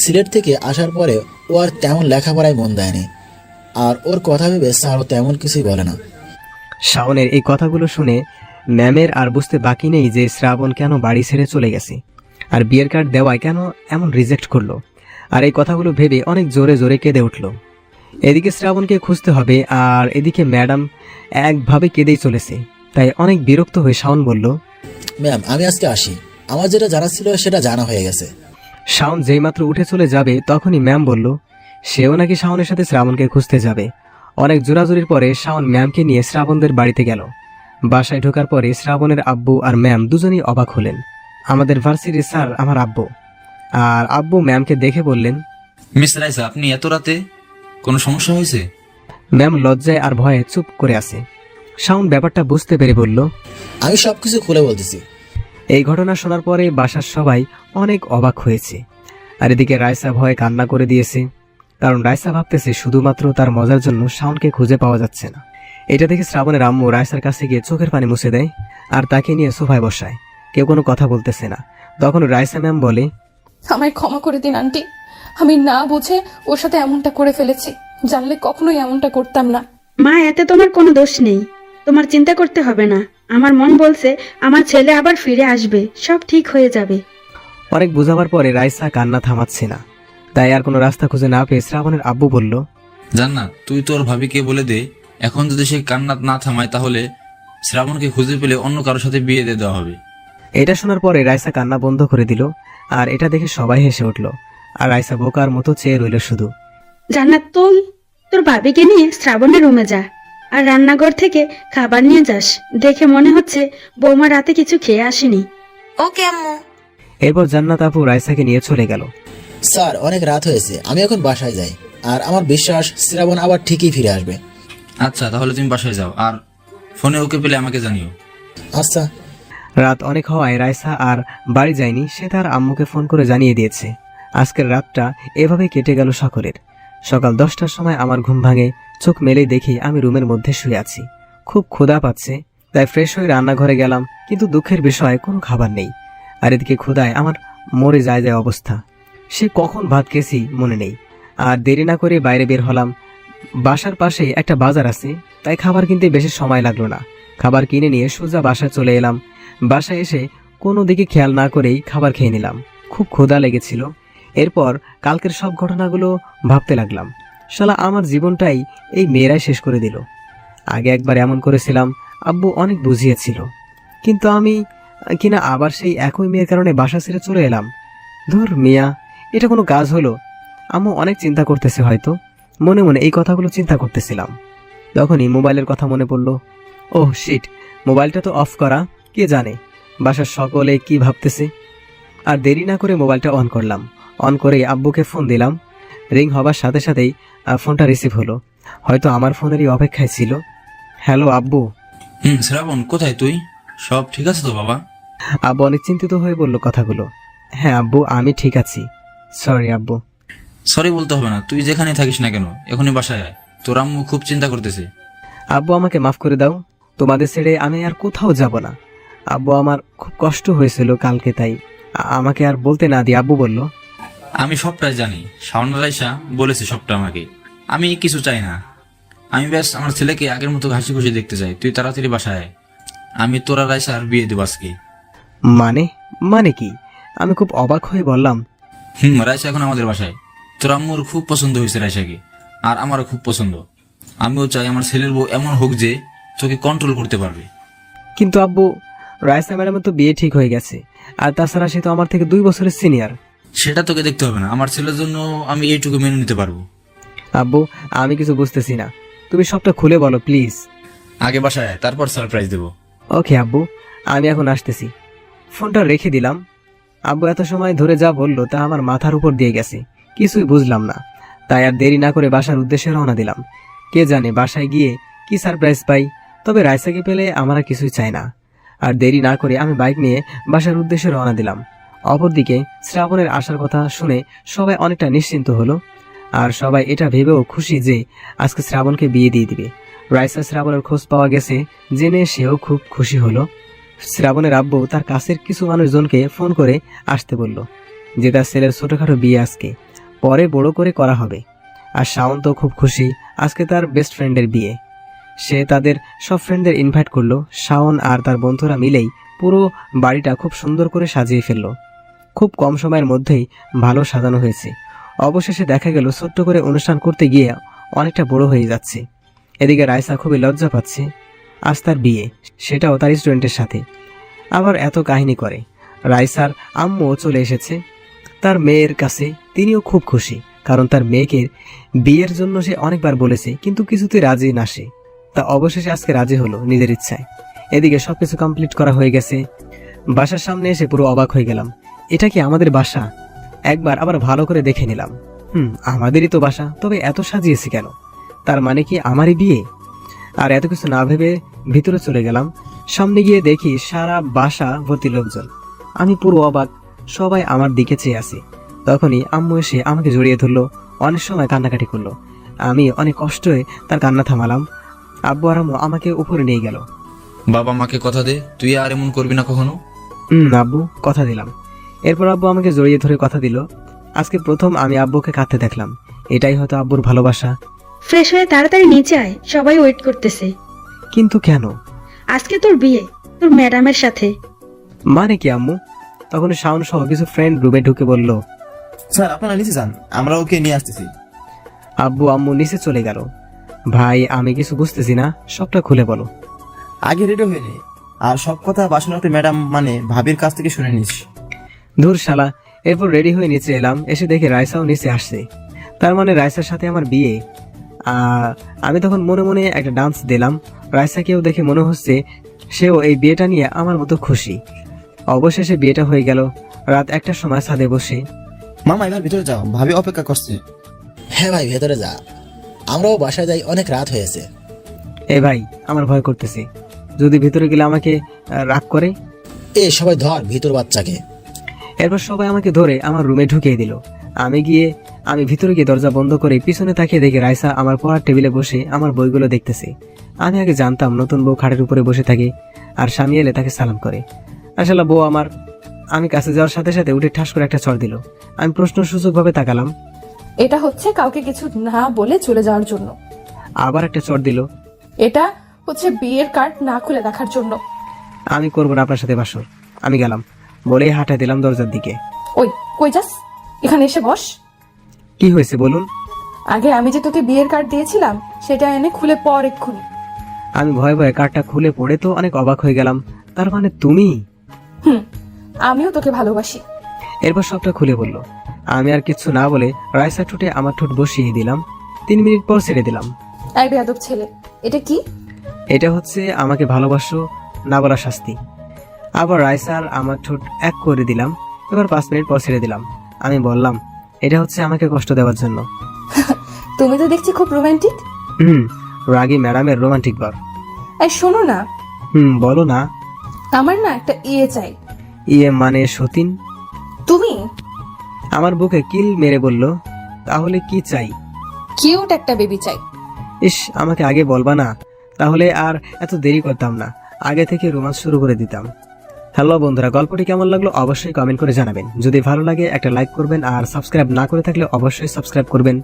সিলেট থেকে আসার পরে ও আর তেমন লেখাপড়ায় মন দেয়নি। আর ওর কথা ভেবে স্যারও তেমন কিছুই বলে না। শাওনের এই কথাগুলো শুনে ম্যামের আর বুঝতে বাকি নেই যে শ্রাবণ কেন বাড়ি ছেড়ে চলে গেছে, আর বিয়ের কার্ড দেওয়ায় কেন এমন রিজেক্ট করলো। আর এই কথাগুলো ভেবে অনেক জোরে জোরে কেঁদে উঠল। এদিকে শ্রাবণকে খুঁজতে হবে, আর এদিকে ম্যাডাম একভাবে কেঁদেই চলেছে। তাই অনেক বিরক্ত হয়ে শাওন বলল, ম্যাম আমি আজকে আসি, আমার যেটা জানা ছিল সেটা জানা হয়ে গেছে। শাওন যেইমাত্র উঠে চলে যাবে তখনই ম্যাম বলল সেও নাকি শাওনের সাথে শ্রাবণকে খুঁজতে যাবে। অনেক জোরাজুরির পরে শাওন ম্যামকে নিয়ে শ্রাবণদের বাড়িতে গেল। বাসায় ঢোকার পরে শ্রাবণের আব্বু আর ম্যাম দুজনেই অবাক হলেন। আমাদের ভার্সিটির স্যার আমার আব্বু। আর আব্বু ম্যামকে দেখে বললেন, মিস রাইসা, আপনি এত রাতে, কোনো সমস্যা হয়েছে? ম্যাম লজ্জায় আর ভয়ে চুপ করে আছে। শাওন ব্যাপারটা বুঝতে পেরে বলল, আমি সবকিছু খুলে বলতেছি। এই ঘটনা শোনার পরে বাসার সবাই অনেক অবাক হয়েছে। আর এদিকে রাইসা ভয়ে কান্না করে দিয়েছে, কারণ রাইসা ভাবতেছে শুধুমাত্র তার মজার জন্য শাওনকে খুঁজে পাওয়া যাচ্ছে না। এটা দেখে শ্রাবণের আম্মু রাইসার কাছে গিয়ে চোখের পানি মুছে দেয় আর তাকে নিয়ে সোফায় বসায়। কেউ কোনো কথা বলতেছে না। তখন রাইসা ম্যাম বলে, আমায় ক্ষমা করে দিন আন্টি, আমি না বুঝে ওর সাথে এমনটা করে ফেলেছি। জানলে কখনোই এমনটা করতাম না। মা, এতে তোমার কোনো দোষ নেই। তোমার চিন্তা করতে হবে না। আমার মন বলছে আমার ছেলে আবার ফিরে আসবে, সব ঠিক হয়ে যাবে। অনেক বোঝাবার পরে রাইসা কান্না থামাচ্ছে না। তাই আর কোনো রাস্তা খুঁজে না পেয়ে শ্রাবণের আব্বু বলল, জান্নাত, তুই তোর ভাবিকে বলে দে, এখন যদি সে কান্না না থামায় তাহলে শ্রাবণকে খুঁজে পেলে অন্য কারোর সাথে বিয়ে দিয়ে দেওয়া হবে। এটা শোনার পরে রাইসা কান্না বন্ধ করে দিল। আর এটা দেখে সবাই হেসে উঠল। আর রাইসা বোকার মতো চেয়ে রইল শুধু। জান্নাত, তুই তোর ভাবিকে নিয়ে শ্রাবণের রুমে যা, আর রান্নাঘর থেকে খাবার নিয়ে যাস। দেখে মনে হচ্ছে বৌমা রাতে কিছু খেয়ে আসেনি। ওকে আম্মু। এরপর জান্নাত আপু রাইসাকে নিয়ে চলে গেল। স্যার অনেক রাত হয়েছে, আমি এখন বাসায় যাই। আর আমার বিশ্বাস শ্রাবণ আবার ঠিকই ফিরে আসবে। আচ্ছা, তাহলে তুমি বাসায় যাও, আর ফোনে ওকে পেলে আমাকে জানিও। আচ্ছা। রাত অনেক হওয়ায় রাইসা আর বাড়ি যায়নি। সে তার আম্মুকে ফোন করে জানিয়ে দিয়েছে। আজকের রাতটা এভাবে কেটে গেল সকলের। সকাল 10টার সময় আমার ঘুম ভাঙে। চোখ মেলেই দেখি আমি রুমের মধ্যে শুয়ে আছি। খুব ক্ষুধা পাচ্ছে, তাই ফ্রেশ হয়ে রান্নাঘরে গেলাম, কিন্তু দুঃখের বিষয় কোনো খাবার নেই। আর এদিকে ক্ষুধায় আমার মরে যায় অবস্থা। সে কখন ভাত খেয়েছি মনে নেই। আর দেরি না করে বাইরে বের হলাম। বাসার পাশে একটা বাজার আছে, তাই খাবার কিনতে বেশি সময় লাগলো না। খাবার কিনে নিয়ে সোজা বাসায় চলে এলাম। বাসায় এসে কোনো দিকে খেয়াল না করেই খাবার খেয়ে নিলাম। খুব ক্ষুধা লেগেছিল। এরপর কালকের সব ঘটনাগুলো ভাবতে লাগলাম। শালা আমার জীবনটাই এই মেয়েরাই শেষ করে দিল। আগে একবার এমন করেছিলাম, আব্বু অনেক বুঝিয়েছিল, কিন্তু আমি কিনা আবার সেই একই মেয়ের কারণে বাসা ছেড়ে চলে এলাম। ধুর মিয়া, এটা কোনো কাজ হলো? আম্মু অনেক চিন্তা করতেছে হয়তো। মনে মনে এই কথাগুলো চিন্তা করতেছিলাম। তখনই মোবাইলের কথা মনে পড়লো। ওহ শিট, মোবাইলটা তো অফ করা। কে জানে বাসার সকলে কি ভাবতেছে। আর দেরি না করে মোবাইলটা অন করলাম। অন করে আব্বুকে ফোন দিলাম। রিং হবার সাথে সাথেই ফোনটা রিসিভ হলো। হয়তো আমার ফোনেরই অপেক্ষায় ছিল। হ্যালো আব্বু। শ্রাবণ, কোথায় তুই? সব ঠিক আছে তো বাবা? আব্বু অনেক চিন্তিত হয়ে বলল কথাগুলো। হ্যাঁ আব্বু, আমি ঠিক আছি। সরি আব্বু। সরি বলতে হবে না, তুই যেখানে থাকিস না কেন এখনই বাসায় আয়। তোর আম্মু খুব চিন্তা করতেছে। আব্বু আমাকে মাফ করে দাও। তোমাদের ছেড়ে আমি আর কোথাও যাব না। আব্বু আমার খুব কষ্ট হয়েছিল কালকে, তাই আমাকে আর বলতে না দিয়ে আব্বু বলল, আমি সবটাই জানি। শাওন রাইসা বলেছে সবটা আমাকে। আমি কিছু চাই না। আমি ব্যাস আমার ছেলেকে আগের মতো হাসি খুশি দেখতে চাই। তুই তাড়াতাড়ি বাসায় আয়। আমি তোরা রাইসার বিয়ে দেব আজকে। মানে কি? আমি খুব অবাক হয়ে বললাম, রাইসা এখন আমাদের বাসায়। তোর আম্মুর খুব পছন্দ হয়েছে রাইসাকে, আর আমারও খুব পছন্দ। আমিও চাই আমার ছেলের বউ এমন হোক যে তোকে কন্ট্রোল করতে পারবে। কিন্তু আব্বু, রাইসা ম্যাডামের তো বিয়ে ঠিক হয়ে গেছে, আর তাছাড়া সে তো আমার থেকে 2 বছরের সিনিয়র। সেটা তোকে দেখতে হবে না, আমার ছেলের জন্য আমি এইটুকু মেনে নিতে পারবো। আব্বু, আমি কিছু বুঝতেছি না, তুমি সবটা খুলে বলো প্লিজ। আগে বাসায় আয়, তারপর সারপ্রাইজ দেবো। ওকে আব্বু, আমি এখন আসতেছি। ফোনটা রেখে দিলাম। আব্বু এত সময় ধরে যা বললো তা আমার মাথার উপর দিয়ে গেছে, কিছুই বুঝলাম না। তাই আর দেরি না করে বাসার উদ্দেশ্যে রওনা দিলাম। কে জানে বাসায় গিয়ে কি সারপ্রাইজ পাই। তবে রাইসাকে পেলে আমার আর কিছুই চাই না। আর দেরি না করে আমি বাইক নিয়ে বাসার উদ্দেশ্যে রওনা দিলাম। অপরদিকে শ্রাবণের আসার কথা শুনে সবাই অনেকটা নিশ্চিন্ত হলো। আর সবাই এটা ভেবেও খুশি যে আজকে শ্রাবণকে বিয়ে দিয়ে দিবে। রাইসা শ্রাবণের খোঁজ পাওয়া গেছে জেনে সেও খুব খুশি হলো। শ্রাবণের আব্বু তার কাছের কিছু মানুষজনকে ফোন করে আসতে বলল যে তার ছেলের ছোটখাটো বিয়ে আজকে, পরে বড় করে করা হবে। আর শাওন তো খুব খুশি, আজকে তার বেস্ট ফ্রেন্ডের বিয়ে। সে তাদের সব ফ্রেন্ডদের ইনভাইট করলো। শাওন আর তার বন্ধুরা মিলেই পুরো বাড়িটা খুব সুন্দর করে সাজিয়ে ফেললো। খুব কম সময়ের মধ্যেই ভালো সাজানো হয়েছে। অবশেষে দেখা গেল ছোট্ট করে অনুষ্ঠান করতে গিয়ে অনেকটা বড় হয়ে যাচ্ছে। এদিকে রাইসা খুবই লজ্জা পাচ্ছে, আজ তার বিয়ে, সেটাও তার স্টুডেন্টের সাথে। আবার এত কাহিনী করে। রাইসার আম্মুও চলে এসেছে তার মেয়ের কাছে। তিনিও খুব খুশি, কারণ তার মেয়েকে বিয়ের জন্য সে অনেকবার বলেছে, কিন্তু কিছুতে রাজি না সে। তা অবশেষে আজকে রাজি হলো নিজের ইচ্ছায়। এদিকে সবকিছু কমপ্লিট করা হয়ে গেছে। বাসার সামনে এসে পুরো অবাক হয়ে গেলাম, এটা কি আমাদের বাসা? একবার আবার ভালো করে দেখে নিলাম। আমাদেরই তো বাসা, তবে এত সাজিয়েছি কেন? তার মানে কি আমারই বিয়ে? আর এত কিছু না ভেবে ভিতরে চলে গেলাম। সামনে গিয়ে দেখি সারা বাসা ভর্তি লোকজন। আমি পুরো অবাক, সবাই আমার দিকে চেয়ে আছে। তখনই আম্মু এসে আমাকে জড়িয়ে ধরলো, অনেক সময় কান্নাকাটি করলো। আমি অনেক কষ্টে তার কান্না থামালাম। আব্বু আর আম্মু আমাকে উপরে নিয়ে গেল। বাবা মাকে কথা দে তুই আর এমন করবি না কখনো। আব্বু, কথা দিলাম। এরপর আব্বু আমাকে জড়িয়ে ধরে কথা দিল। আজকে প্রথম আমি আব্বুকে কাঁদতে দেখলাম। এটাই হয়তো আব্বুর ভালোবাসা। ফ্রেশ হয়ে তাড়াতাড়ি নিচে আয়, সবাই ওয়েট করতেছে। কিন্তু কেন? আজকে তোর বিয়ে, তোর ম্যাডামের সাথে। মানে কি আম্মু? তখন শাওন সহ কিছু ফ্রেন্ড রুমে ঢুকে বলল, স্যার আপনারা নিচে যান, আমরা ওকে নিয়ে আসতেছি। আব্বু আম্মু নিচে চলে গেল। ভাই, আমি কিছু বুঝতেছি না, সবটা খুলে বলো। আগে রেডি হয়ে নে, আর সব কথা বাসনাতে ম্যাডাম মানে ভাবির কাছ থেকে শুনে নিস। ধুর শালা। এরপর রেডি হয়ে নিচে এলাম। এসে দেখে রাইসাও নিচে আসছে। তার মানে রাইসার সাথে আমার বিয়ে। আমি তখন মনে মনে একটা ডান্স দিলাম। রাইসাকেও দেখে মনে হচ্ছে সেও এই বিয়েটা নিয়ে আমার মতো খুশি। অবশেষে বিয়েটা হয়ে গেল। রাত 1টার সময় ছাদে বসে, মামা এবার ভিতরে যাও, ভাবি অপেক্ষা করছে। হ্যাঁ ভাই, ভেতরে যা, আমরাও বাসায় যাই, অনেক রাত হয়েছে। এ ভাই, আমার ভয় করতেছে, যদি ভিতরে গেলে আমাকে রাগ করে। এ সবাই ধর ভিতর বাচ্চাকে। এরপর সবাই আমাকে ধরে আমার রুমে ঢুকিয়ে দিল। আমি ভিতরে গিয়ে দরজা বন্ধ করে পিছনে তাকিয়ে দেখি রাইসা আমার পড়ার টেবিলে বসে আমার বইগুলো দেখতেছে। আমি আগে জানতাম নতুন বউ খাটের উপরে বসে থাকে আর স্বামী এলে তাকে সালাম করে। আসলে বউ আমার। আমি কাছে যাওয়ার সাথে সাথে উঠে ঠাস করে একটা চড় দিল। আমি প্রশ্নসূচক ভাবে তাকালাম। এটা হচ্ছে কাউকে কিছু না বলে চলে যাওয়ার জন্য। আবার একটা চড় দিল। এটা হচ্ছে বিয়ের কার্ড না খুলে দেখার জন্য। আমি করবো না আপনার সাথে বাসর, আমি গেলাম বলেই হাঁটা দিলাম দরজার দিকে। ওই, কই যাস? এখানে এসে বস। কি হয়েছে বলুন? আগে আমি যে তোকে বিয়ের কার্ড দিয়েছিলাম সেটা এনে খুলে পর এক্ষুনি। আমি ভয়ে ভয়ে কার্ডটা খুলে পড়ে তো অনেক অবাক হয়ে গেলাম। তার মানে তুমি? আমিও তোকে ভালোবাসি। এরপর সবটা খুলে বলল। আমি আর কিছু না বলে রাইসা ঠোঁটে আমার ঠোঁট বসিয়ে দিলাম। 3 মিনিট পর ছেড়ে দিলাম। এই বেয়াদব ছেলে, এটা কি? এটা হচ্ছে আমাকে ভালোবাসো না বলা শাস্তি। আবার রাইসার আমার ঠোঁট এক করে দিলাম। এবার 5 মিনিট পর ছেড়ে দিলাম। আমি বললাম, এটা হচ্ছে আমাকে কষ্ট দেওয়ার জন্য। তুমি তো দেখছি খুব রোমান্টিক। রাগী ম্যাডামের রোমান্টিক বার। এই শোনো না। বলো না। আমার না একটা ইয়ে চাই। ইয়ে মানে সতীন? তুমি? আমার বুকে কিল মেরে বলল, তাহলে কি চাই? কিউট একটা বেবি চাই। ইস, আমাকে আগে বলবা না, তাহলে আর এত দেরি করতাম না, আগে থেকে রোমান্স শুরু করে দিতাম। হ্যালো বন্ধুরা, গল্পটি কেমন লাগলো অবশ্যই কমেন্ট করে জানাবেন। যদি ভালো লাগে একটা লাইক করবেন, আর সাবস্ক্রাইব না করে থাকলে অবশ্যই সাবস্ক্রাইব করবেন।